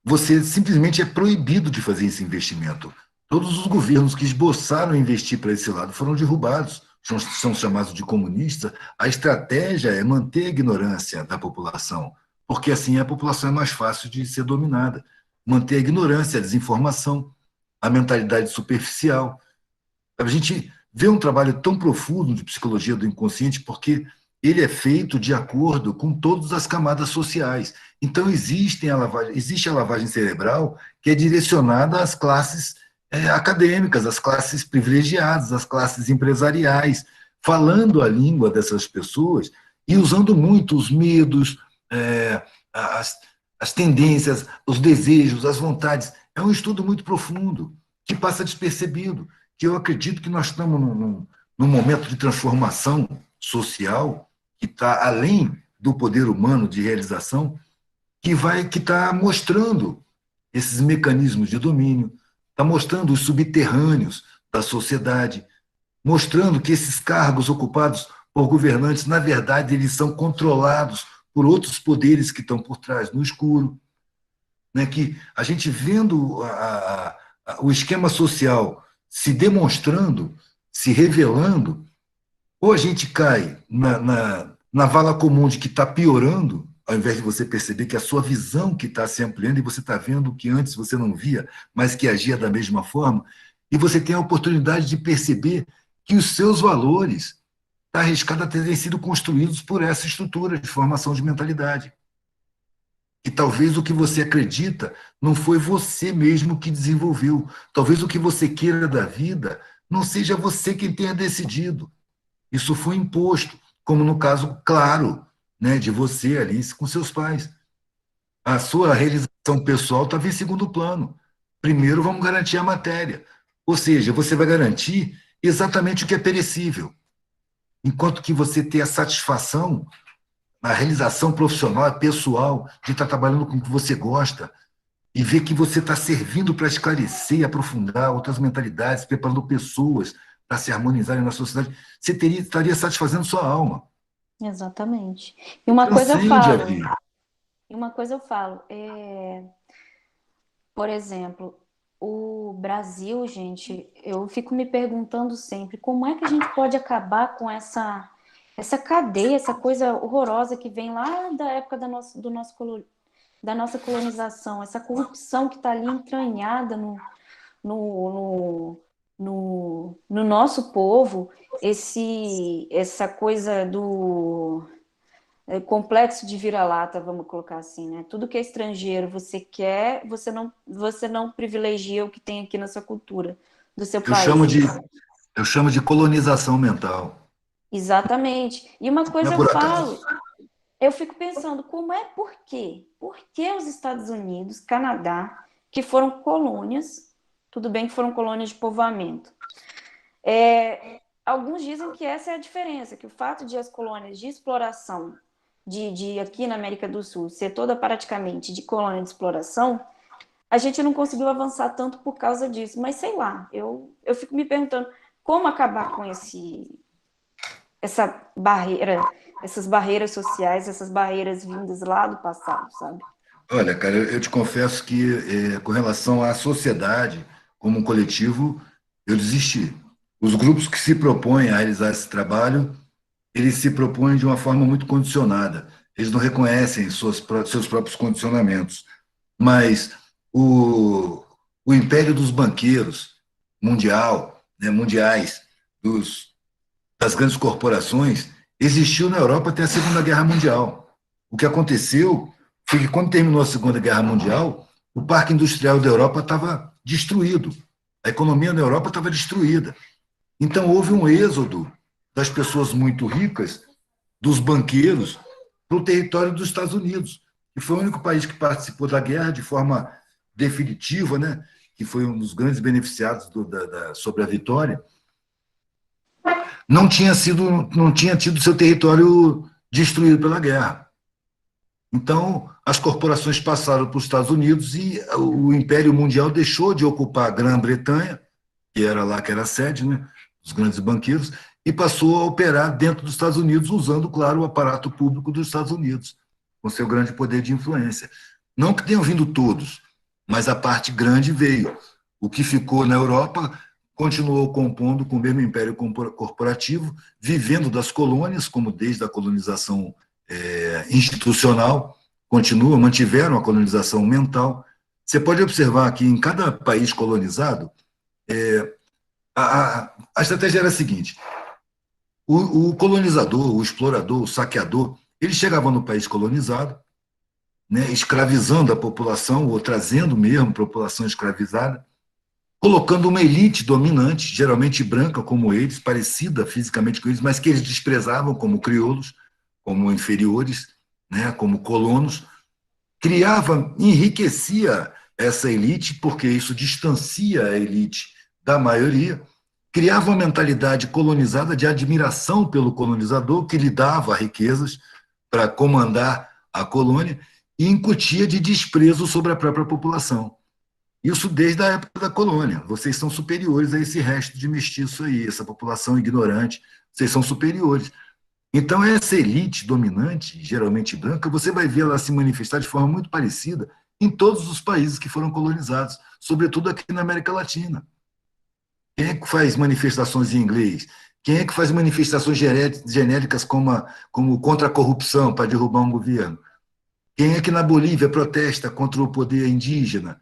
você simplesmente é proibido de fazer esse investimento. Todos os governos que esboçaram investir para esse lado foram derrubados, são chamados de comunistas. A estratégia é manter a ignorância da população, porque assim a população é mais fácil de ser dominada. Manter a ignorância, a desinformação, a mentalidade superficial. A gente vê um trabalho tão profundo de psicologia do inconsciente porque ele é feito de acordo com todas as camadas sociais. Então, existe a lavagem cerebral que é direcionada às classes acadêmicas, às classes privilegiadas, às classes empresariais, falando a língua dessas pessoas e usando muito os medos, as, as tendências, os desejos, as vontades. É um estudo muito profundo, que passa despercebido, que eu acredito que nós estamos num momento de transformação social que está além do poder humano de realização, que está mostrando esses mecanismos de domínio, está mostrando os subterrâneos da sociedade, mostrando que esses cargos ocupados por governantes, na verdade, eles são controlados por outros poderes que estão por trás, no escuro, né? Que a gente vendo o esquema social se demonstrando, se revelando, ou a gente cai na vala comum de que está piorando, ao invés de você perceber que a sua visão que está se ampliando e você está vendo o que antes você não via, mas que agia da mesma forma, e você tem a oportunidade de perceber que os seus valores está arriscado a terem sido construídos por essa estrutura de formação de mentalidade. E talvez o que você acredita não foi você mesmo que desenvolveu. Talvez o que você queira da vida não seja você quem tenha decidido. Isso foi imposto, como no caso, claro, né, de você, Alice, com seus pais. A sua realização pessoal estava em segundo plano. Primeiro, vamos garantir a matéria. Ou seja, você vai garantir exatamente o que é perecível. Enquanto que você tem a satisfação, a realização profissional, pessoal, de estar trabalhando com o que você gosta e ver que você está servindo para esclarecer e aprofundar outras mentalidades, preparando pessoas para se harmonizarem na sociedade, você estaria satisfazendo sua alma. Exatamente. E uma coisa eu Transcende a falo, vida. por exemplo, o Brasil, gente, eu fico me perguntando sempre como é que a gente pode acabar com essa essa cadeia, essa coisa horrorosa que vem lá da época da nossa colonização, essa corrupção que está ali entranhada no nosso povo, essa coisa do complexo de vira-lata, vamos colocar assim, né? Tudo que é estrangeiro você quer, você não privilegia o que tem aqui na sua cultura, do seu Eu chamo país. eu chamo de colonização mental. Exatamente. E uma Não coisa é eu por acaso. falo, eu fico pensando, por quê? Por que os Estados Unidos, Canadá, que foram colônias, tudo bem que foram colônias de povoamento, alguns dizem que essa é a diferença, que o fato de as colônias de exploração de aqui na América do Sul ser toda praticamente de colônia de exploração, a gente não conseguiu avançar tanto por causa disso. Mas sei lá, eu fico me perguntando como acabar com essa barreira, essas barreiras sociais, essas barreiras vindas lá do passado, sabe? Olha, cara, eu te confesso que, com relação à sociedade como um coletivo, eu desisti. Os grupos que se propõem a realizar esse trabalho, eles se propõem de uma forma muito condicionada. Eles não reconhecem seus próprios condicionamentos. Mas o império dos banqueiros mundial, né, mundiais, das grandes corporações, existiu na Europa até a Segunda Guerra Mundial. O que aconteceu foi que, quando terminou a Segunda Guerra Mundial, o parque industrial da Europa estava destruído, a economia na Europa estava destruída. Então, houve um êxodo das pessoas muito ricas, dos banqueiros, para o território dos Estados Unidos, que foi o único país que participou da guerra de forma definitiva, né? Que foi um dos grandes beneficiados sobre a vitória. Não tinha tido seu território destruído pela guerra. Então, as corporações passaram para os Estados Unidos e o Império Mundial deixou de ocupar a Grã-Bretanha, que era lá que era a sede, né, dos grandes banqueiros, e passou a operar dentro dos Estados Unidos, usando, claro, o aparato público dos Estados Unidos, com seu grande poder de influência. Não que tenham vindo todos, mas a parte grande veio. O que ficou na Europa continuou compondo com o mesmo império corporativo, vivendo das colônias, como desde a colonização institucional, mantiveram a colonização mental. Você pode observar que em cada país colonizado, a estratégia era a seguinte: o colonizador, o explorador, o saqueador, ele chegava no país colonizado, né, escravizando a população, ou trazendo mesmo a população escravizada, colocando uma elite dominante, geralmente branca como eles, parecida fisicamente com eles, mas que eles desprezavam como crioulos, como inferiores, né, como colonos, enriquecia essa elite, porque isso distancia a elite da maioria, criava uma mentalidade colonizada de admiração pelo colonizador, que lhe dava riquezas para comandar a colônia, e incutia de desprezo sobre a própria população. Isso desde a época da colônia. Vocês são superiores a esse resto de mestiço aí, essa população ignorante, vocês são superiores. Então, essa elite dominante, geralmente branca, você vai ver ela se manifestar de forma muito parecida em todos os países que foram colonizados, sobretudo aqui na América Latina. Quem é que faz manifestações em inglês? Quem é que faz manifestações genéricas como contra a corrupção, para derrubar um governo? Quem é que na Bolívia protesta contra o poder indígena?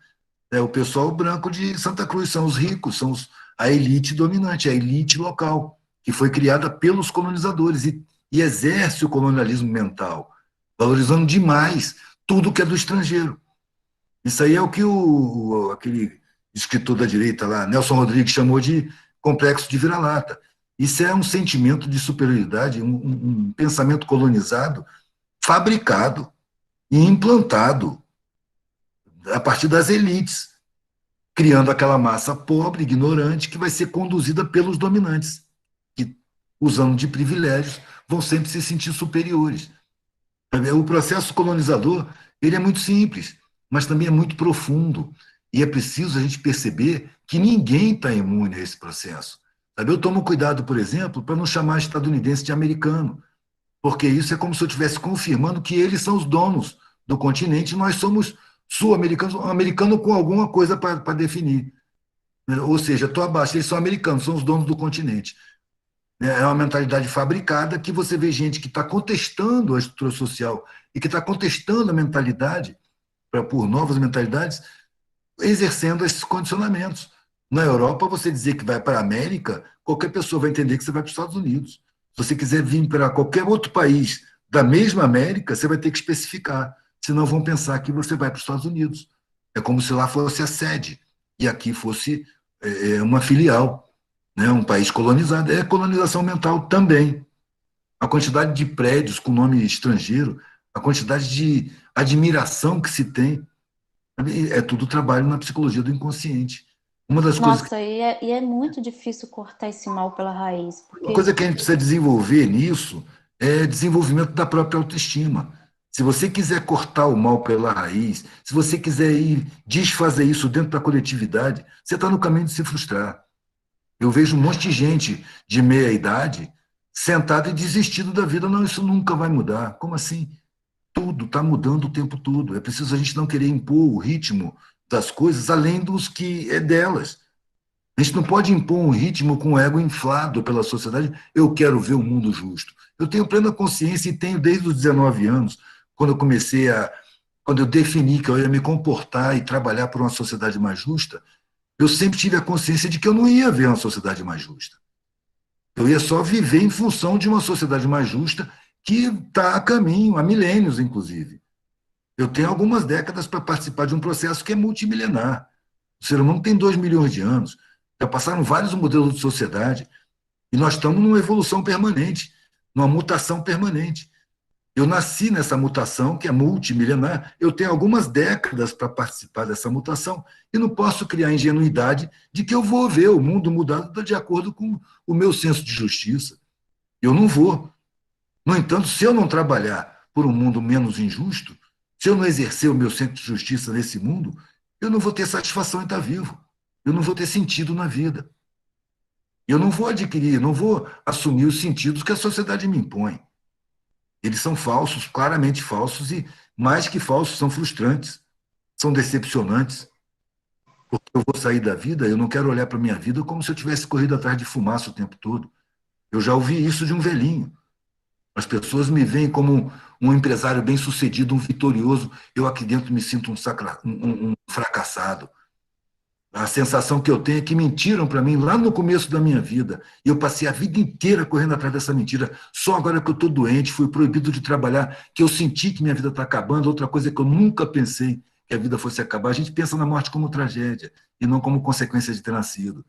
É o pessoal branco de Santa Cruz, são os ricos, a elite dominante, a elite local, que foi criada pelos colonizadores e exerce o colonialismo mental, valorizando demais tudo que é do estrangeiro. Isso aí é o que aquele escritor da direita lá, Nelson Rodrigues, chamou de complexo de vira-lata. Isso é um sentimento de superioridade, um pensamento colonizado, fabricado e implantado a partir das elites, criando aquela massa pobre, ignorante, que vai ser conduzida pelos dominantes, que, usando de privilégios, vão sempre se sentir superiores. O processo colonizador, ele é muito simples, mas também é muito profundo, e é preciso a gente perceber que ninguém está imune a esse processo. Eu tomo cuidado, por exemplo, para não chamar estadunidense de americano, porque isso é como se eu estivesse confirmando que eles são os donos do continente e nós somos sul-americanos, americano com alguma coisa para definir. Ou seja, estou abaixo, eles são americanos, são os donos do continente. né? É uma mentalidade fabricada que você vê gente que está contestando a estrutura social e que está contestando a mentalidade, por novas mentalidades, exercendo esses condicionamentos. Na Europa, você dizer que vai para a América, qualquer pessoa vai entender que você vai para os Estados Unidos. Se você quiser vir para qualquer outro país da mesma América, você vai ter que especificar, senão vão pensar que você vai para os Estados Unidos. É como se lá fosse a sede e aqui fosse uma filial, né? Um país colonizado. É colonização mental também. A quantidade de prédios com nome estrangeiro, a quantidade de admiração que se tem, é tudo trabalho na psicologia do inconsciente. Uma das coisas, Nossa, e é muito difícil cortar esse mal pela raiz, uma porque coisa que a gente precisa desenvolver nisso é desenvolvimento da própria autoestima. Se você quiser cortar o mal pela raiz, se você quiser ir desfazer isso dentro da coletividade, você está no caminho de se frustrar. Eu vejo um monte de gente de meia idade sentada e desistido da vida. Não, isso nunca vai mudar. Como assim? Tudo está mudando o tempo todo. É preciso a gente não querer impor o ritmo das coisas além dos que é delas. A gente não pode impor um ritmo com o ego inflado pela sociedade. Eu quero ver o mundo justo. Eu tenho plena consciência e tenho desde os 19 anos, quando eu comecei a. Quando eu defini que eu ia me comportar e trabalhar por uma sociedade mais justa, eu sempre tive a consciência de que eu não ia ver uma sociedade mais justa. Eu ia só viver em função de uma sociedade mais justa que está a caminho, há milênios, inclusive. Eu tenho algumas décadas para participar de um processo que é multimilenar. O ser humano tem 2 milhões de anos, já passaram vários modelos de sociedade, e nós estamos numa evolução permanente, numa mutação permanente. Eu nasci nessa mutação, que é multimilenar, eu tenho algumas décadas para participar dessa mutação, e não posso criar a ingenuidade de que eu vou ver o mundo mudado de acordo com o meu senso de justiça. Eu não vou. No entanto, se eu não trabalhar por um mundo menos injusto, se eu não exercer o meu senso de justiça nesse mundo, eu não vou ter satisfação em estar vivo. Eu não vou ter sentido na vida. Eu não vou adquirir, não vou assumir os sentidos que a sociedade me impõe. Eles são falsos, claramente falsos, e mais que falsos, são frustrantes, são decepcionantes. Porque eu vou sair da vida, eu não quero olhar para a minha vida como se eu tivesse corrido atrás de fumaça o tempo todo. Eu já ouvi isso de um velhinho. As pessoas me veem como um empresário bem-sucedido, um vitorioso. Eu aqui dentro me sinto um fracassado. A sensação que eu tenho é que mentiram para mim lá no começo da minha vida. E eu passei a vida inteira correndo atrás dessa mentira. Só agora que eu estou doente, fui proibido de trabalhar, que eu senti que minha vida está acabando. Outra coisa é que eu nunca pensei que a vida fosse acabar. A gente pensa na morte como tragédia e não como consequência de ter nascido.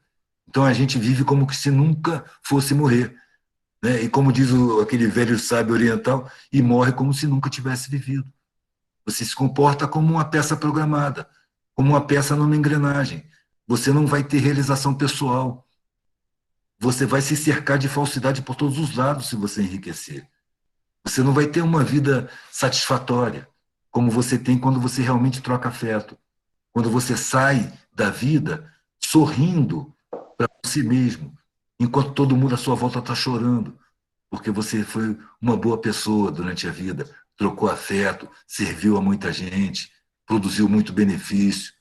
Então a gente vive como se nunca fosse morrer, né? E como diz aquele velho sábio oriental, e morre como se nunca tivesse vivido. Você se comporta como uma peça programada, como uma peça numa engrenagem. Você não vai ter realização pessoal. Você vai se cercar de falsidade por todos os lados se você enriquecer. Você não vai ter uma vida satisfatória, como você tem quando você realmente troca afeto. Quando você sai da vida sorrindo para si mesmo, enquanto todo mundo à sua volta está chorando, porque você foi uma boa pessoa durante a vida, trocou afeto, serviu a muita gente, produziu muito benefício,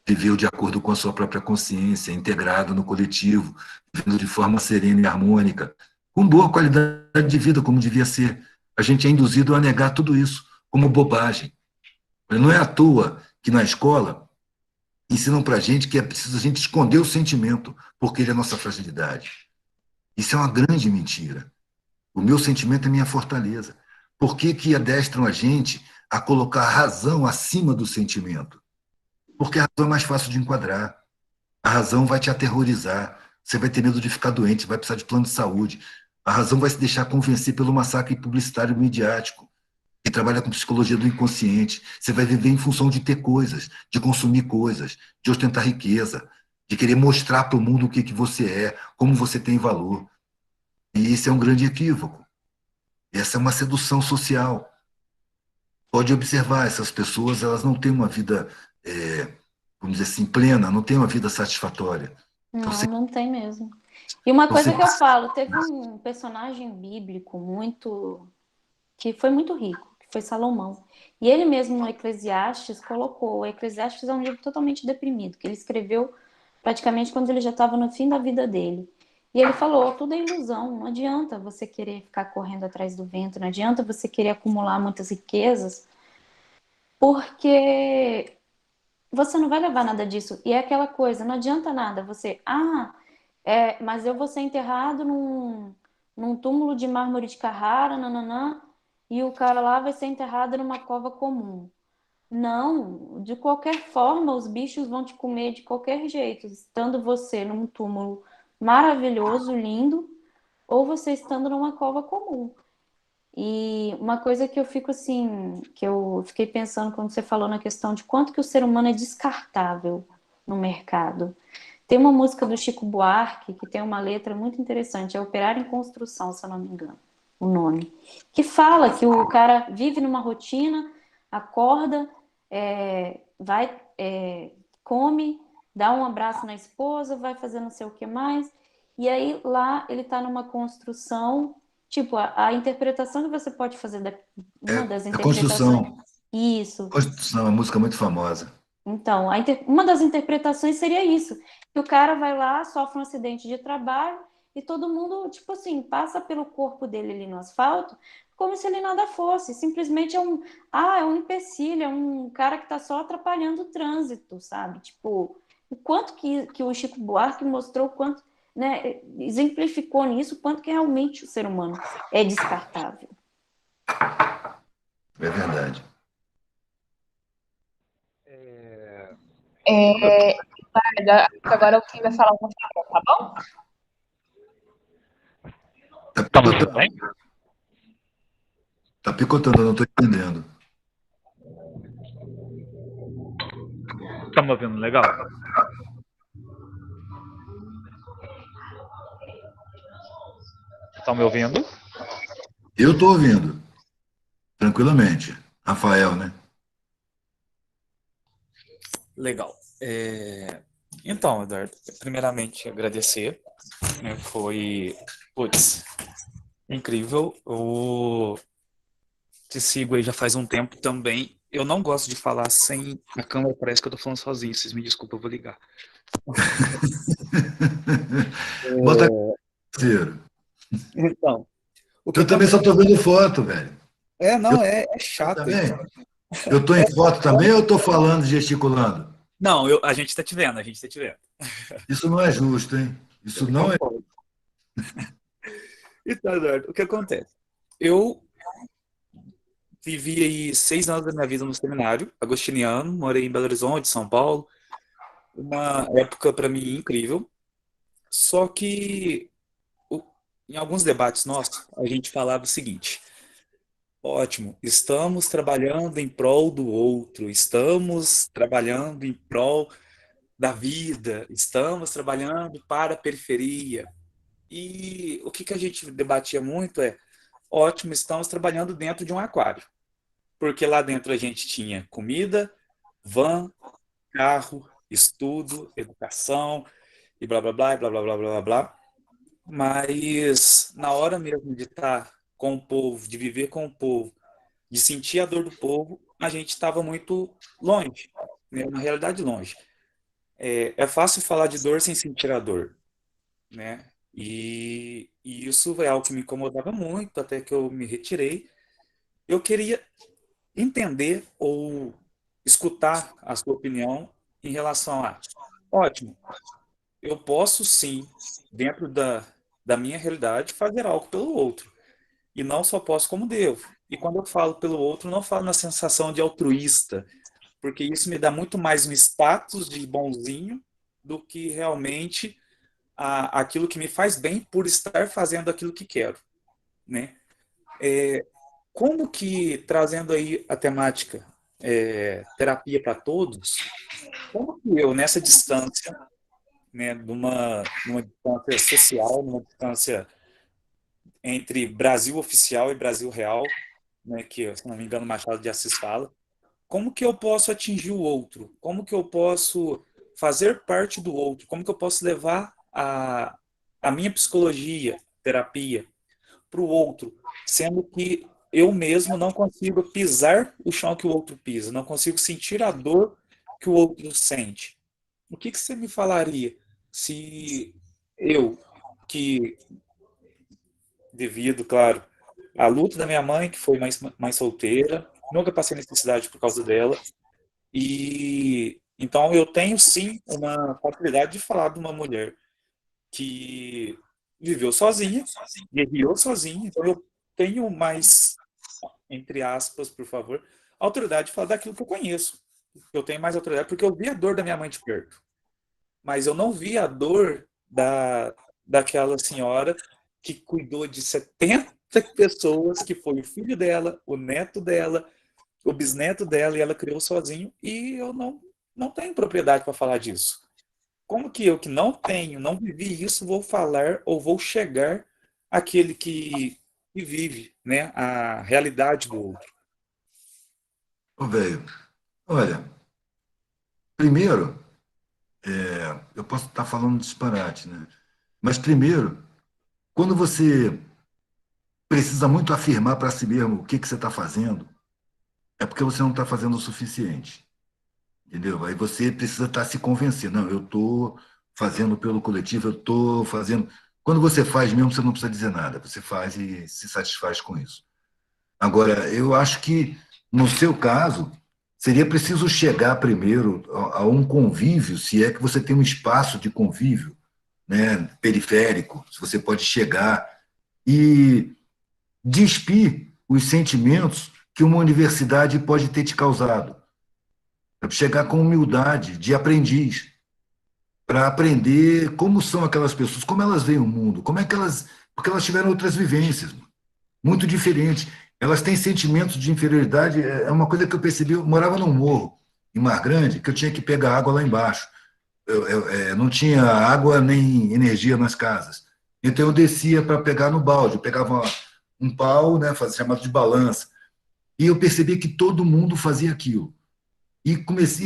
viveu de acordo com a sua própria consciência, integrado no coletivo, vivendo de forma serena e harmônica, com boa qualidade de vida, como devia ser. A gente é induzido a negar tudo isso como bobagem. Não é à toa que na escola ensinam para a gente que é preciso a gente esconder o sentimento, porque ele é a nossa fragilidade. Isso é uma grande mentira. O meu sentimento é minha fortaleza. Por que que adestram a gente a colocar a razão acima do sentimento? Porque a razão é mais fácil de enquadrar. A razão vai te aterrorizar. Você vai ter medo de ficar doente, vai precisar de plano de saúde. A razão vai se deixar convencer pelo massacre publicitário midiático, que trabalha com psicologia do inconsciente. Você vai viver em função de ter coisas, de consumir coisas, de ostentar riqueza, de querer mostrar para o mundo o que você é, como você tem valor. E esse é um grande equívoco. Essa é uma sedução social. Pode observar, essas pessoas elas não têm uma vida, vamos dizer assim, plena, não têm uma vida satisfatória. não, Então, não tem mesmo. E uma então, coisa que eu falo, teve um personagem bíblico que foi muito rico, que foi Salomão. E ele mesmo no Eclesiastes colocou, o Eclesiastes é um livro totalmente deprimido, que ele escreveu praticamente quando ele já estava no fim da vida dele. E ele falou, tudo é ilusão, não adianta você querer ficar correndo atrás do vento, não adianta você querer acumular muitas riquezas, porque você não vai levar nada disso. E é aquela coisa, não adianta nada você, mas eu vou ser enterrado num túmulo de mármore de Carrara, nananã, e o cara lá vai ser enterrado numa cova comum. Não, de qualquer forma, os bichos vão te comer de qualquer jeito, estando você num túmulo maravilhoso, lindo, ou você estando numa cova comum. E uma coisa que eu fico assim, que eu fiquei pensando quando você falou na questão de quanto que o ser humano é descartável no mercado. Tem uma música do Chico Buarque que tem uma letra muito interessante, é Operário em Construção, se eu não me engano, o nome, que fala que o cara vive numa rotina, acorda, vai, come, dá um abraço na esposa, vai fazer não sei o que mais, e aí lá ele está numa construção, tipo, a interpretação que você pode fazer, uma das A interpretações, construção. isso. Construção é uma música muito famosa. Então, uma das interpretações seria isso, que o cara vai lá, sofre um acidente de trabalho e todo mundo, tipo assim, passa pelo corpo dele ali no asfalto como se ele nada fosse, simplesmente é um empecilho, é um cara que está só atrapalhando o trânsito, sabe? Tipo, o quanto que o Chico Buarque mostrou, quanto, né, exemplificou nisso, quanto que realmente o ser humano é descartável. É verdade. Agora quem vai falar uma fala, tá bom? Tá Tá me ouvindo picotando. bem? Tá picotando, eu não estou entendendo. Tá me ouvindo legal? Estão me ouvindo? Eu estou ouvindo, tranquilamente. Rafael, né? Legal. Então, Eduardo, primeiramente agradecer, né, foi, putz, incrível. Eu te sigo aí já faz um tempo também. Eu não gosto de falar sem a câmera, parece que eu tô falando sozinho. Vocês me desculpem, eu vou ligar. Bota parceiro. Então, o que Eu também só acontece? estou vendo foto, velho. Eu Não, é chato também. isso. Eu estou em foto também ou estou falando, gesticulando? Não, a gente tá te vendo, a gente tá te vendo. Isso não é justo, hein? Isso Não não é. pode. Então, Eduardo, o que acontece? Eu vivi aí 6 anos da minha vida no seminário agostiniano, morei em Belo Horizonte, São Paulo, uma época para mim incrível. Só que o- em alguns debates nossos, a gente falava o seguinte: ótimo, estamos trabalhando em prol do outro, estamos trabalhando em prol da vida, estamos trabalhando para a periferia. E o que a gente debatia muito é: ótimo, estamos trabalhando dentro de um aquário, porque lá dentro a gente tinha comida, van, carro, estudo, educação e blá blá blá, blá blá blá blá blá. Mas na hora mesmo de estar com o povo, de viver com o povo, de sentir a dor do povo, a gente estava muito longe, né? Na realidade longe. É fácil falar de dor sem sentir a dor, né? E isso é algo que me incomodava muito, até que eu me retirei. Eu queria entender ou escutar a sua opinião em relação a, ótimo, eu posso sim, dentro da minha realidade, fazer algo pelo outro. E não só posso, como devo. E quando eu falo pelo outro, não falo na sensação de altruísta, porque isso me dá muito mais um status de bonzinho do que realmente aquilo que me faz bem por estar fazendo aquilo que quero, né? Como que, trazendo aí a temática terapia para todos, como que eu, nessa distância, né, numa distância social, numa distância entre Brasil oficial e Brasil real, né, que, se não me engano, Machado de Assis fala, como que eu posso atingir o outro? Como que eu posso fazer parte do outro? Como que eu posso levar a minha psicologia, terapia, para o outro, sendo que eu mesmo não consigo pisar o chão que o outro pisa, não consigo sentir a dor que o outro sente? O que você me falaria se eu, que, devido, claro, à luta da minha mãe, que foi mãe solteira, nunca passei necessidade por causa dela, e então eu tenho sim uma facilidade de falar de uma mulher que viveu sozinha, guerreou sozinha, então eu tenho mais, entre aspas, por favor, autoridade de falar daquilo que eu conheço. Eu tenho mais autoridade porque eu vi a dor da minha mãe de perto, mas eu não vi a dor daquela senhora que cuidou de 70 pessoas, que foi o filho dela, o neto dela, o bisneto dela, e ela criou sozinho, e eu não tenho propriedade para falar disso. Como que eu, que não tenho, não vivi isso, vou falar ou vou chegar àquele que vive, né, a realidade do outro? Ô, velho, olha, primeiro, eu posso estar falando disparate, né? Mas primeiro, quando você precisa muito afirmar para si mesmo o que você está fazendo, é porque você não está fazendo o suficiente. Entendeu? Aí você precisa estar se convencendo. Não, eu estou fazendo pelo coletivo, eu estou fazendo. Quando você faz mesmo, você não precisa dizer nada. Você faz e se satisfaz com isso. Agora, eu acho que, no seu caso, seria preciso chegar primeiro a um convívio, se é que você tem um espaço de convívio, né, periférico, se você pode chegar e despir os sentimentos que uma universidade pode ter te causado. Chegar com humildade de aprendiz, para aprender como são aquelas pessoas, como elas veem o mundo, como é que elas. Porque elas tiveram outras vivências, muito diferentes. Elas têm sentimentos de inferioridade. É uma coisa que eu percebi. Eu morava num morro, em Mar Grande, que eu tinha que pegar água lá embaixo. Não tinha água nem energia nas casas. Então eu descia para pegar no balde. Eu pegava um pau, né, chamado de balança. E eu percebi que todo mundo fazia aquilo. E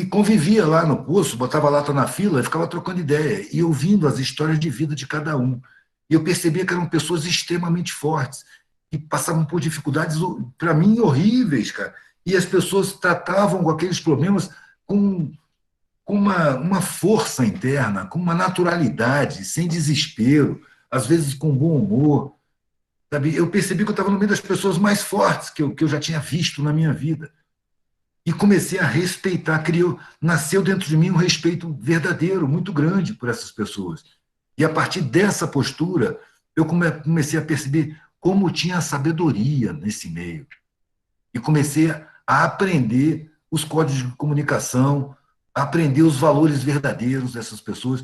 convivia lá no poço, botava a lata na fila e ficava trocando ideia, e ouvindo as histórias de vida de cada um. E eu percebia que eram pessoas extremamente fortes, que passavam por dificuldades, para mim, horríveis, cara. E as pessoas tratavam com aqueles problemas com uma força interna, com uma naturalidade, sem desespero, às vezes com bom humor. Sabe? Eu percebi que eu estava no meio das pessoas mais fortes que eu já tinha visto na minha vida. E comecei a respeitar, nasceu dentro de mim um respeito verdadeiro, muito grande por essas pessoas. E a partir dessa postura, eu comecei a perceber como tinha sabedoria nesse meio. E comecei a aprender os códigos de comunicação, a aprender os valores verdadeiros dessas pessoas,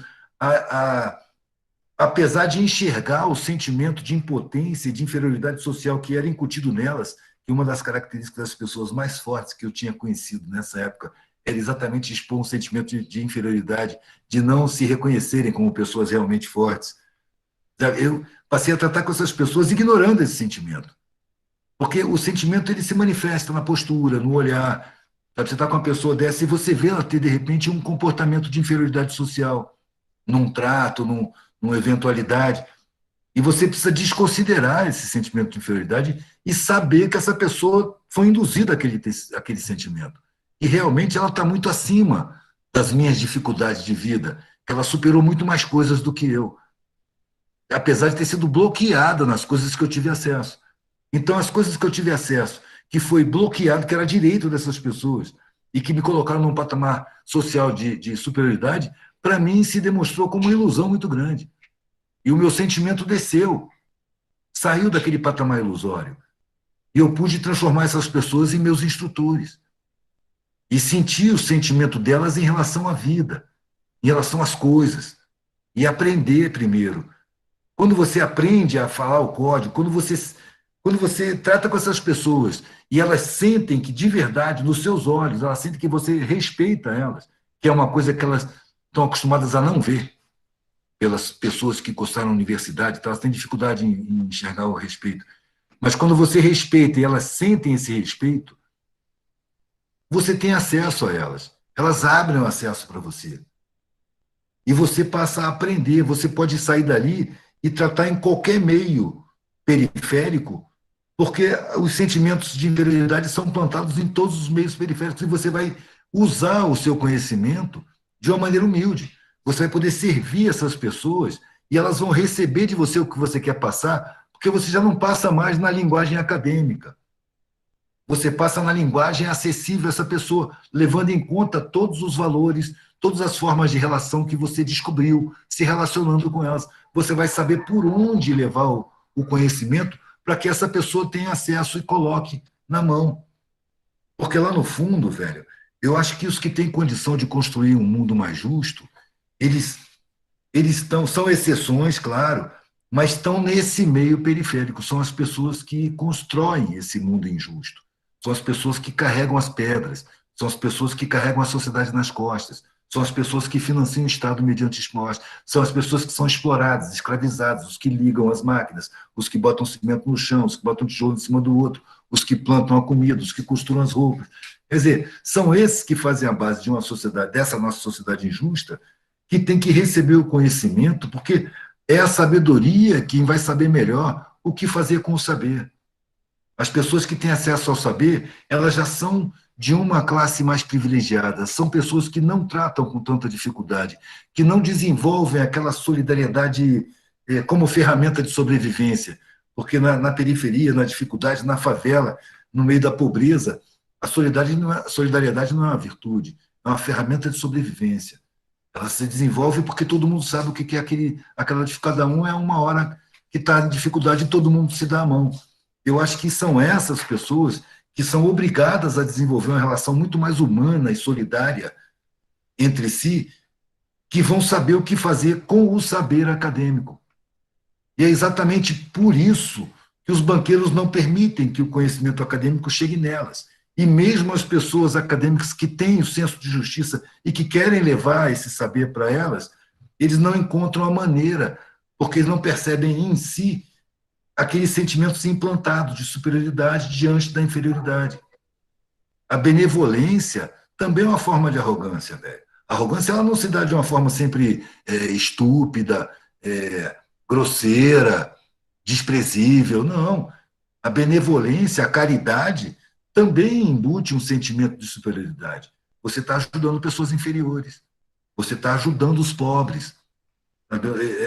apesar de enxergar o sentimento de impotência e de inferioridade social que era incutido nelas, que uma das características das pessoas mais fortes que eu tinha conhecido nessa época era exatamente expor um sentimento de inferioridade, de não se reconhecerem como pessoas realmente fortes. Eu passei a tratar com essas pessoas ignorando esse sentimento, porque o sentimento ele se manifesta na postura, no olhar. Sabe? Você está com uma pessoa dessa e você vê ela ter, de repente, um comportamento de inferioridade social, num trato, numa eventualidade. E você precisa desconsiderar esse sentimento de inferioridade e saber que essa pessoa foi induzida àquele sentimento. E realmente ela está muito acima das minhas dificuldades de vida, que ela superou muito mais coisas do que eu, apesar de ter sido bloqueada nas coisas que eu tive acesso. Então, as coisas que eu tive acesso, que foi bloqueado, que era direito dessas pessoas, e que me colocaram num patamar social de superioridade, para mim se demonstrou como uma ilusão muito grande. E o meu sentimento desceu, saiu daquele patamar ilusório. E eu pude transformar essas pessoas em meus instrutores. E sentir o sentimento delas em relação à vida, em relação às coisas. E aprender primeiro. Quando você aprende a falar o código, quando você trata com essas pessoas e elas sentem que, de verdade, nos seus olhos, elas sentem que você respeita elas, que é uma coisa que elas estão acostumadas a não ver, pelas pessoas que cursaram a universidade, elas têm dificuldade em enxergar o respeito. Mas quando você respeita e elas sentem esse respeito, você tem acesso a elas. Elas abrem o acesso para você. E você passa a aprender. Você pode sair dali e tratar em qualquer meio periférico, porque os sentimentos de inferioridade são plantados em todos os meios periféricos e você vai usar o seu conhecimento de uma maneira humilde. Você vai poder servir essas pessoas e elas vão receber de você o que você quer passar, porque você já não passa mais na linguagem acadêmica. Você passa na linguagem acessível a essa pessoa, levando em conta todos os valores, todas as formas de relação que você descobriu, se relacionando com elas. Você vai saber por onde levar o conhecimento para que essa pessoa tenha acesso e coloque na mão. Porque lá no fundo, velho, eu acho que os que têm condição de construir um mundo mais justo, eles são exceções, claro, mas estão nesse meio periférico. São as pessoas que constroem esse mundo injusto. São as pessoas que carregam as pedras. São as pessoas que carregam a sociedade nas costas. São as pessoas que financiam o Estado mediante esporte. São as pessoas que são exploradas, escravizadas, os que ligam as máquinas, os que botam cimento no chão, os que botam tijolo em cima do outro, os que plantam a comida, os que costuram as roupas. Quer dizer, são esses que fazem a base de uma sociedade, dessa nossa sociedade injusta, que tem que receber o conhecimento, porque é a sabedoria quem vai saber melhor o que fazer com o saber. As pessoas que têm acesso ao saber, elas já são de uma classe mais privilegiada, são pessoas que não tratam com tanta dificuldade, que não desenvolvem aquela solidariedade como ferramenta de sobrevivência, porque na periferia, na dificuldade, na favela, no meio da pobreza, a solidariedade não é uma virtude, é uma ferramenta de sobrevivência. Ela se desenvolve porque todo mundo sabe o que é aquela dificuldade. Cada um é uma hora que está em dificuldade e todo mundo se dá a mão. Eu acho que são essas pessoas que são obrigadas a desenvolver uma relação muito mais humana e solidária entre si, que vão saber o que fazer com o saber acadêmico. E é exatamente por isso que os banqueiros não permitem que o conhecimento acadêmico chegue nelas. E mesmo as pessoas acadêmicas que têm o senso de justiça e que querem levar esse saber para elas, eles não encontram a maneira, porque eles não percebem em si aqueles sentimentos implantados de superioridade diante da inferioridade. A benevolência também é uma forma de arrogância, velho. A arrogância ela não se dá de uma forma sempre estúpida, grosseira, desprezível, não. A benevolência, a caridade, também embute um sentimento de superioridade. Você está ajudando pessoas inferiores, você está ajudando os pobres.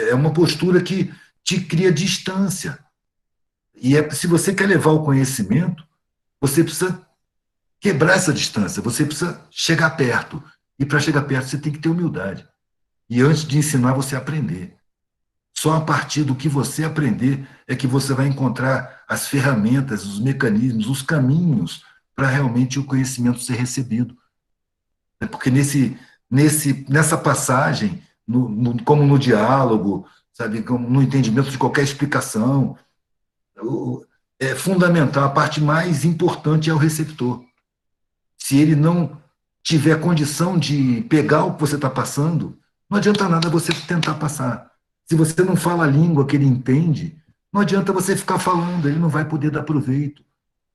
É uma postura que te cria distância. E se você quer levar o conhecimento, você precisa quebrar essa distância, você precisa chegar perto. E para chegar perto, você tem que ter humildade. E antes de ensinar, você aprender. Só a partir do que você aprender é que você vai encontrar as ferramentas, os mecanismos, os caminhos para realmente o conhecimento ser recebido. Porque nessa passagem, como no diálogo, sabe, como no entendimento de qualquer explicação, é fundamental, a parte mais importante é o receptor. Se ele não tiver condição de pegar o que você está passando, não adianta nada você tentar passar. Se você não fala a língua que ele entende, não adianta você ficar falando, ele não vai poder dar proveito.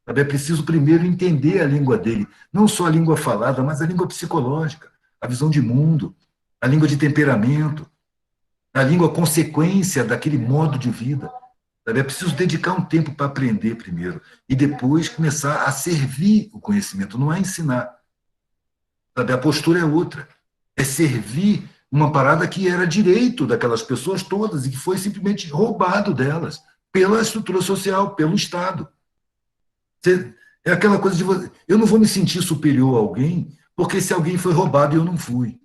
É preciso primeiro entender a língua dele, não só a língua falada, mas a língua psicológica, a visão de mundo, a língua de temperamento, a língua consequência daquele modo de vida. É preciso dedicar um tempo para aprender primeiro e depois começar a servir o conhecimento, não é ensinar. A postura é outra, é servir uma parada que era direito daquelas pessoas todas e que foi simplesmente roubado delas pela estrutura social, pelo Estado. É aquela coisa de eu não vou me sentir superior a alguém porque se alguém foi roubado e eu não fui.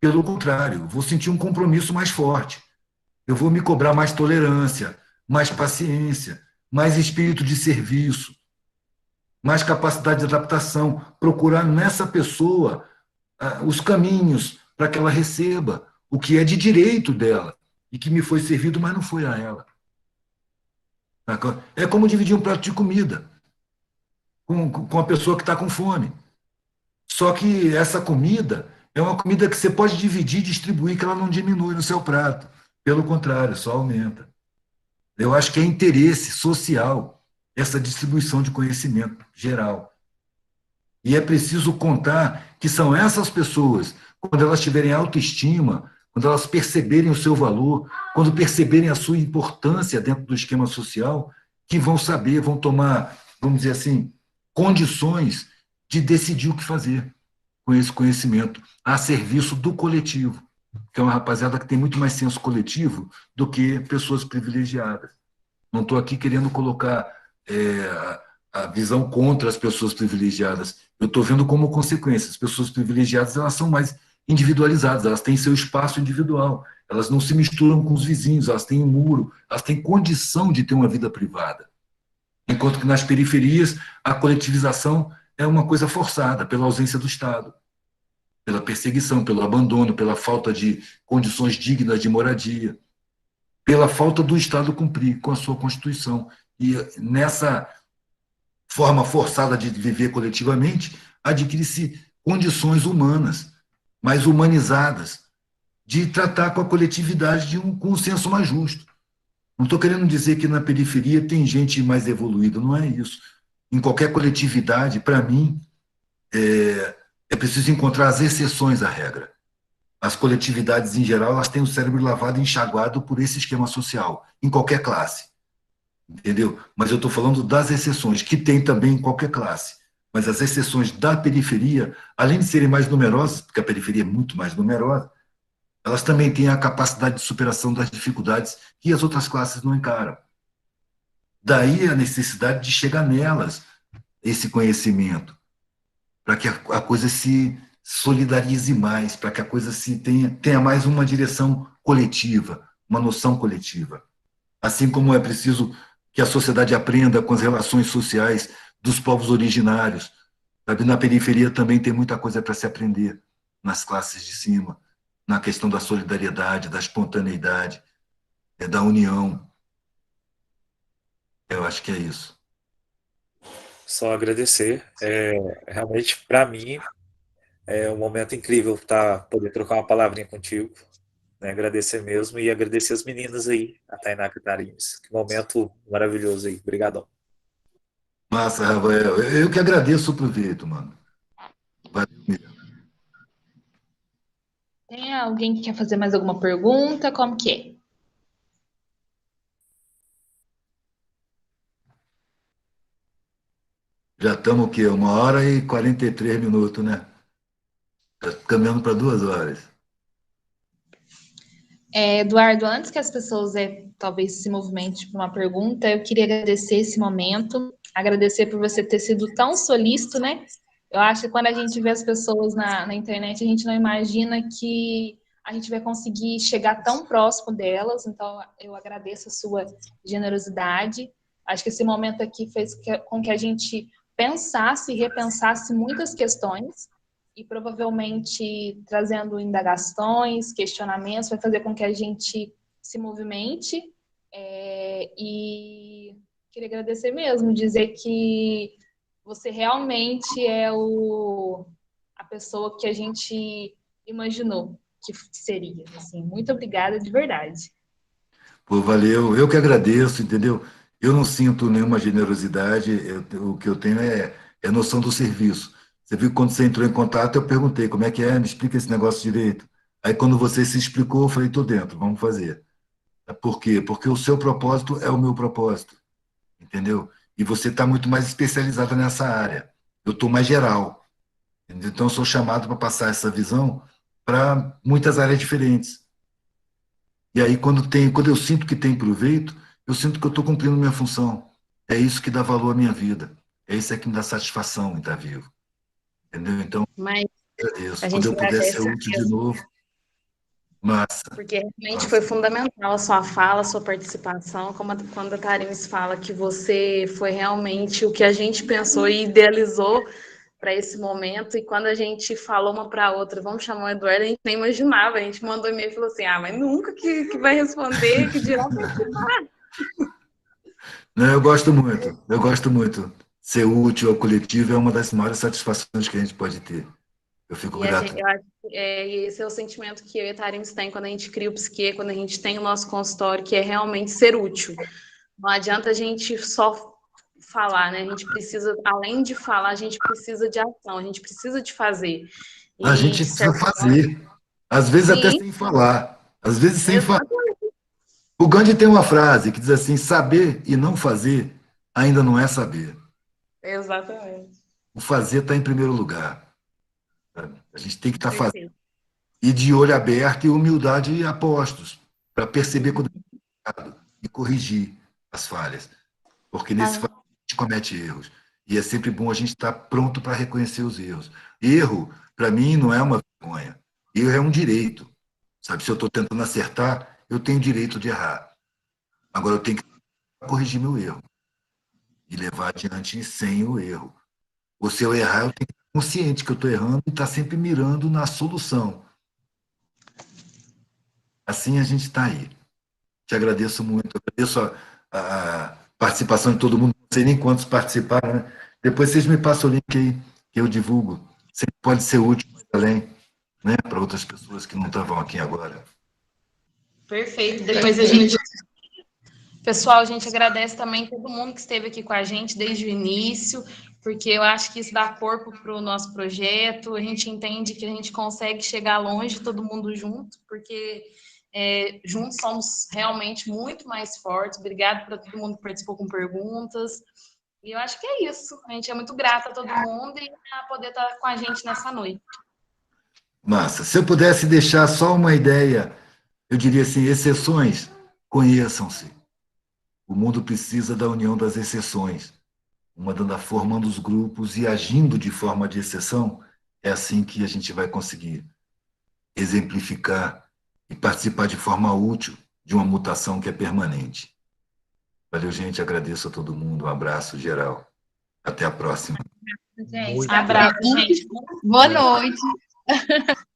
Pelo contrário, vou sentir um compromisso mais forte. Eu vou me cobrar mais tolerância, mais paciência, mais espírito de serviço, mais capacidade de adaptação, procurar nessa pessoa os caminhos para que ela receba o que é de direito dela e que me foi servido, mas não foi a ela. É como dividir um prato de comida com a pessoa que está com fome. Só que essa comida é uma comida que você pode dividir e distribuir, que ela não diminui no seu prato. Pelo contrário, só aumenta. Eu acho que é interesse social essa distribuição de conhecimento geral. E é preciso contar que são essas pessoas, quando elas tiverem autoestima, quando elas perceberem o seu valor, quando perceberem a sua importância dentro do esquema social, que vão saber, vão tomar, vamos dizer assim, condições de decidir o que fazer com esse conhecimento a serviço do coletivo, que é uma rapaziada que tem muito mais senso coletivo do que pessoas privilegiadas. Não estou aqui querendo colocar a visão contra as pessoas privilegiadas. Eu estou vendo como consequência. As pessoas privilegiadas, elas são mais individualizadas, elas têm seu espaço individual, elas não se misturam com os vizinhos, elas têm um muro, elas têm condição de ter uma vida privada. Enquanto que nas periferias, a coletivização é uma coisa forçada pela ausência do Estado, pela perseguição, pelo abandono, pela falta de condições dignas de moradia, pela falta do Estado cumprir com a sua Constituição. E nessa forma forçada de viver coletivamente, adquire-se condições humanas, mais humanizadas, de tratar com a coletividade com um senso mais justo. Não estou querendo dizer que na periferia tem gente mais evoluída, não é isso. Em qualquer coletividade, para mim, é preciso encontrar as exceções à regra. As coletividades, em geral, elas têm o cérebro lavado e enxaguado por esse esquema social, em qualquer classe. Entendeu? Mas eu estou falando das exceções, que tem também em qualquer classe. Mas as exceções da periferia, além de serem mais numerosas, porque a periferia é muito mais numerosa, elas também têm a capacidade de superação das dificuldades que as outras classes não encaram. Daí a necessidade de chegar nelas, esse conhecimento, para que a coisa se solidarize mais, para que a coisa tenha mais uma direção coletiva, uma noção coletiva. Assim como é preciso que a sociedade aprenda com as relações sociais dos povos originários. Sabe? Na periferia também tem muita coisa para se aprender, nas classes de cima, na questão da solidariedade, da espontaneidade, da união. Eu acho que é isso. Só agradecer. Realmente, para mim, é um momento incrível poder trocar uma palavrinha contigo. Né? Agradecer mesmo e agradecer as meninas aí, a Tainá e a Tarimes. Que momento maravilhoso aí. Obrigadão. Massa, Rafael. Eu que agradeço o proveito, mano. Valeu mesmo. Tem alguém que quer fazer mais alguma pergunta? Como que é? Já estamos o quê? 1h43, né? Já caminhando para 2 horas. Eduardo, antes que as pessoas talvez se movimentem para uma pergunta, eu queria agradecer esse momento, agradecer por você ter sido tão solícito, né? Eu acho que quando a gente vê as pessoas na internet, a gente não imagina que a gente vai conseguir chegar tão próximo delas, então eu agradeço a sua generosidade. Acho que esse momento aqui fez com que a gente pensasse e repensasse muitas questões, e provavelmente trazendo indagações, questionamentos, vai fazer com que a gente se movimente. E queria agradecer mesmo, dizer que você realmente é a pessoa que a gente imaginou que seria. Assim, muito obrigada de verdade. Pô, valeu. Eu que agradeço, entendeu? Eu não sinto nenhuma generosidade, o que eu tenho é noção do serviço. Você viu que quando você entrou em contato, eu perguntei como é que é, me explica esse negócio direito. Aí quando você se explicou, eu falei, estou dentro, vamos fazer. Por quê? Porque o seu propósito é o meu propósito, entendeu? E você está muito mais especializada nessa área. Eu estou mais geral. Entendeu? Então, eu sou chamado para passar essa visão para muitas áreas diferentes. E aí, quando eu sinto que tem proveito, eu sinto que eu estou cumprindo minha função. É isso que dá valor à minha vida. É isso que me dá satisfação em estar vivo. Entendeu? Então, Mas agradeço. a Quando gente eu puder ser agradece útil de novo, massa. porque realmente Massa. foi fundamental a sua fala, a sua participação, quando a Tarimes fala que você foi realmente o que a gente pensou e idealizou para esse momento, e quando a gente falou uma para a outra, vamos chamar o Eduardo, a gente nem imaginava, a gente mandou e-mail e falou assim, mas nunca que vai responder, que dirá participar. Não, eu gosto muito. Ser útil ao coletivo é uma das maiores satisfações que a gente pode ter. Eu fico grato. Eu acho que esse é o sentimento que eu e a Tarimes tem quando a gente cria o Psique, quando a gente tem o nosso consultório, que é realmente ser útil. Não adianta a gente só falar, né? A gente precisa, além de falar, a gente precisa de ação, a gente precisa de fazer. A gente precisa fazer. Às vezes até sem falar. Às vezes sem falar. O Gandhi tem uma frase que diz assim, saber e não fazer ainda não é saber. Exatamente. O fazer está em primeiro lugar. A gente tem que estar fazendo. e de olho aberto e humildade a postos, para perceber quando é errado e corrigir as falhas. Porque nesse Ah, falha a gente comete erros. E é sempre bom a gente estar pronto para reconhecer os erros. Erro, para mim, não é uma vergonha. Erro é um direito. Sabe, se eu estou tentando acertar, eu tenho direito de errar. Agora eu tenho que corrigir meu erro e levar adiante sem o erro. Ou se eu errar, eu tenho que estar consciente que eu estou errando e estar sempre mirando na solução. Assim a gente está aí. Te agradeço muito. Agradeço a participação de todo mundo. Não sei nem quantos participaram, né? Depois vocês me passam o link aí, que eu divulgo. Sempre pode ser útil mais além, né? Para outras pessoas que não estavam aqui agora. Perfeito. Depois a gente. Pessoal, a gente agradece também todo mundo que esteve aqui com a gente desde o início, porque eu acho que isso dá corpo para o nosso projeto. A gente entende que a gente consegue chegar longe todo mundo junto, porque juntos somos realmente muito mais fortes. Obrigado para todo mundo que participou com perguntas. E eu acho que é isso. A gente é muito grata a todo mundo e a poder estar com a gente nessa noite. Massa. Se eu pudesse deixar só uma ideia, eu diria assim: exceções, conheçam-se. O mundo precisa da união das exceções. Formando os grupos e agindo de forma de exceção, é assim que a gente vai conseguir exemplificar e participar de forma útil de uma mutação que é permanente. Valeu, gente. Agradeço a todo mundo. Um abraço geral. Até a próxima. Gente, Abraço, gente. Boa noite.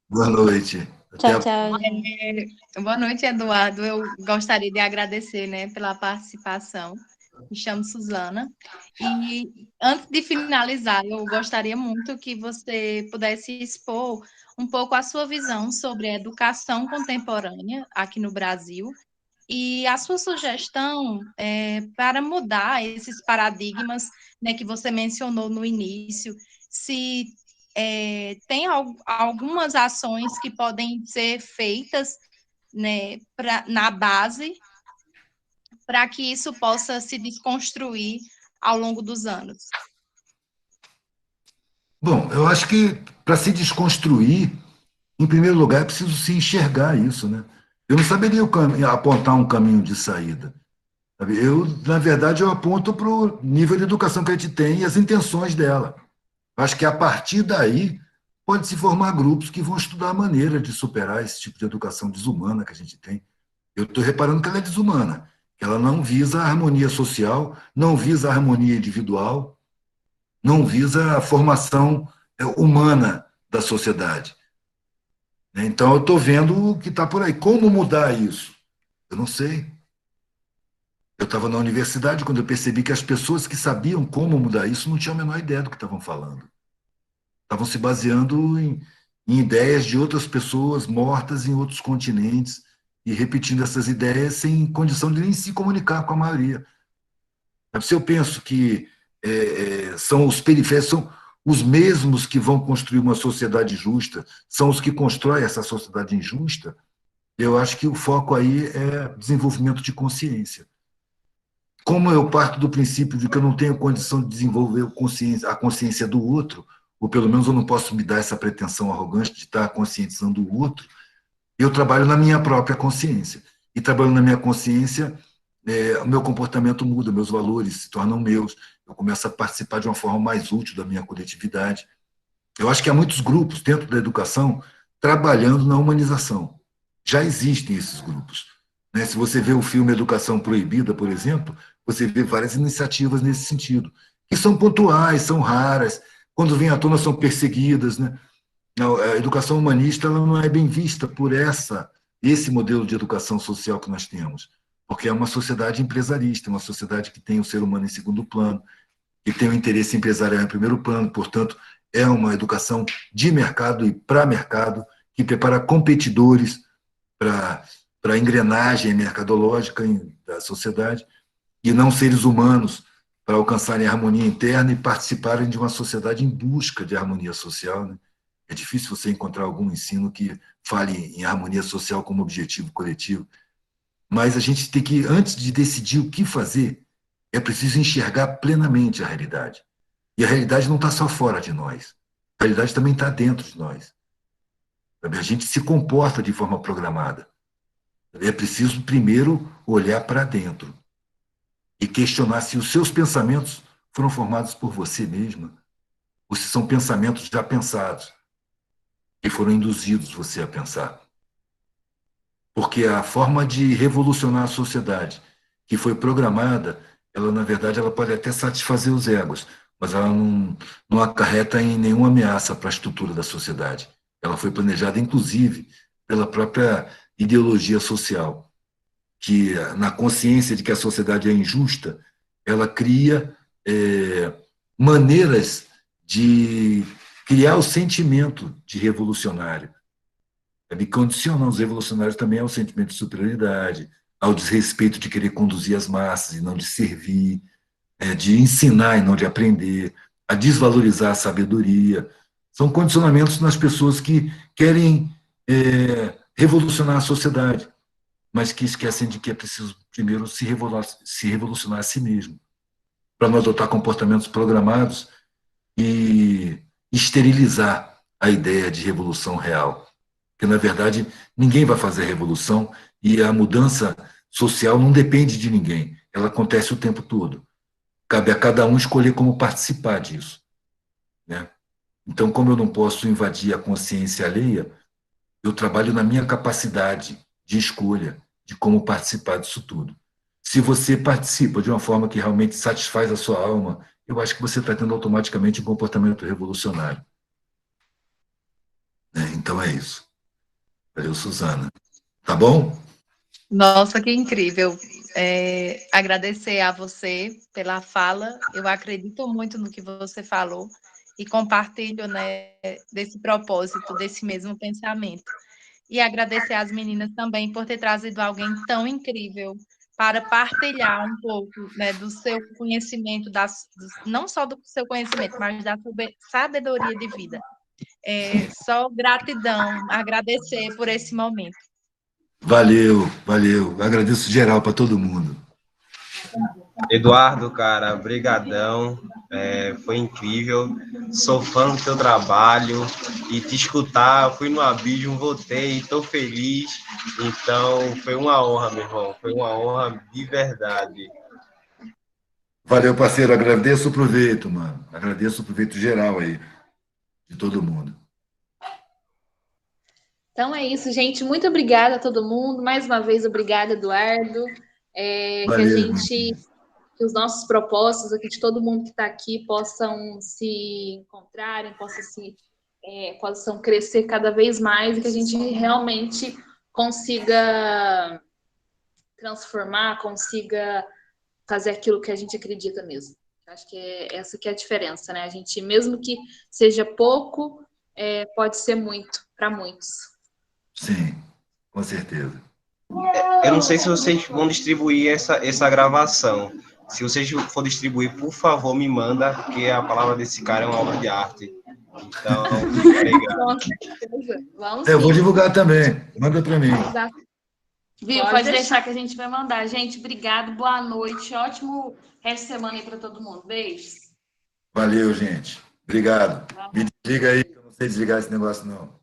Boa noite. Até tchau, a tchau, gente. Boa noite, Eduardo. Eu gostaria de agradecer, né, pela participação. Me chamo Suzana. E antes de finalizar, eu gostaria muito que você pudesse expor um pouco a sua visão sobre a educação contemporânea aqui no Brasil e a sua sugestão para mudar esses paradigmas, né, que você mencionou no início, se tem algumas ações que podem ser feitas, né, na base para que isso possa se desconstruir ao longo dos anos. Bom, eu acho que para se desconstruir, em primeiro lugar, é preciso se enxergar isso, né? Eu não saberia apontar um caminho de saída. Sabe? Na verdade, eu aponto para o nível de educação que a gente tem e as intenções dela. Eu acho que a partir daí pode se formar grupos que vão estudar a maneira de superar esse tipo de educação desumana que a gente tem. Eu estou reparando que ela é desumana, que ela não visa a harmonia social, não visa a harmonia individual, não visa a formação humana da sociedade. Então, eu estou vendo o que está por aí. Como mudar isso? Eu não sei. Eu estava na universidade quando eu percebi que as pessoas que sabiam como mudar isso não tinham a menor ideia do que estavam falando. Estavam se baseando em ideias de outras pessoas mortas em outros continentes e repetindo essas ideias sem condição de nem se comunicar com a maioria. Se eu penso que são os periféricos, são os mesmos que vão construir uma sociedade justa, são os que constroem essa sociedade injusta, eu acho que o foco aí é desenvolvimento de consciência. Como eu parto do princípio de que eu não tenho condição de desenvolver a consciência do outro, ou pelo menos eu não posso me dar essa pretensão arrogante de estar conscientizando o outro, eu trabalho na minha própria consciência. E trabalhando na minha consciência, o meu comportamento muda, meus valores se tornam meus, eu começo a participar de uma forma mais útil da minha coletividade. Eu acho que há muitos grupos dentro da educação trabalhando na humanização. Já existem esses grupos. Né? Se você vê o filme Educação Proibida, por exemplo, você vê várias iniciativas nesse sentido, que são pontuais, são raras, quando vêm à tona são perseguidas. Né? A educação humanista ela não é bem vista por esse modelo de educação social que nós temos, porque é uma sociedade empresarista, uma sociedade que tem o ser humano em segundo plano, que tem o interesse empresarial em primeiro plano, portanto, é uma educação de mercado e para mercado, que prepara competidores para a engrenagem mercadológica da sociedade, e não seres humanos para alcançarem a harmonia interna e participarem de uma sociedade em busca de harmonia social. Né? É difícil você encontrar algum ensino que fale em harmonia social como objetivo coletivo. Mas a gente tem que, antes de decidir o que fazer, é preciso enxergar plenamente a realidade. E a realidade não está só fora de nós. A realidade também está dentro de nós. sabe? A gente se comporta de forma programada. É preciso primeiro olhar para dentro e questionar se os seus pensamentos foram formados por você mesma ou se são pensamentos já pensados que foram induzidos você a pensar. Porque a forma de revolucionar a sociedade que foi programada, ela, na verdade, ela pode até satisfazer os egos, mas ela não acarreta em nenhuma ameaça para a estrutura da sociedade. Ela foi planejada, inclusive, pela própria ideologia social, que, na consciência de que a sociedade é injusta, ela cria maneiras de criar o sentimento de revolucionário. Me condiciona os revolucionários também ao sentimento de superioridade, ao desrespeito de querer conduzir as massas e não de servir, de ensinar e não de aprender, a desvalorizar a sabedoria. São condicionamentos nas pessoas que querem revolucionar a sociedade, mas que esquecem de que é preciso primeiro se revolucionar a si mesmo, para não adotar comportamentos programados e esterilizar a ideia de revolução real. Porque, na verdade, ninguém vai fazer a revolução e a mudança social não depende de ninguém. Ela acontece o tempo todo. Cabe a cada um escolher como participar disso, né? Então, como eu não posso invadir a consciência alheia, eu trabalho na minha capacidade de escolha de como participar disso tudo. Se você participa de uma forma que realmente satisfaz a sua alma, eu acho que você está tendo automaticamente um comportamento revolucionário. Então é isso. Valeu, Suzana. Tá bom? Nossa, que incrível. Agradecer a você pela fala. Eu acredito muito no que você falou e compartilho, né, desse propósito, desse mesmo pensamento. E agradecer às meninas também por ter trazido alguém tão incrível para partilhar um pouco, né, do seu conhecimento, não só do seu conhecimento, mas da sabedoria de vida. Só gratidão, agradecer por esse momento. Valeu, valeu. Agradeço geral para todo mundo. Eduardo, cara, brigadão, foi incrível, sou fã do teu trabalho e te escutar, fui no Abismo, voltei, estou feliz, então foi uma honra, meu irmão, foi uma honra de verdade. Valeu, parceiro, agradeço o proveito, mano, agradeço o proveito geral aí, de todo mundo. Então é isso, gente. Muito obrigada a todo mundo. Mais uma vez, obrigada, Eduardo. Valeu, Que os nossos propósitos aqui, de todo mundo que está aqui, possam se encontrarem, possam crescer cada vez mais e que a gente realmente consiga transformar, consiga fazer aquilo que a gente acredita mesmo. Acho que essa que é a diferença, né? A gente, mesmo que seja pouco, pode ser muito para muitos. Sim, com certeza. Eu não sei se vocês vão distribuir essa gravação. Se vocês for distribuir, por favor, me manda, porque a palavra desse cara é uma obra de arte. Então, obrigado. Vamos Eu vou divulgar também. Manda para mim. Viu? Pode deixar que a gente vai mandar. Gente, obrigado, boa noite. Ótimo resto de semana aí para todo mundo. Beijos. Valeu, gente. Obrigado. Me desliga aí, que eu não sei desligar esse negócio, não.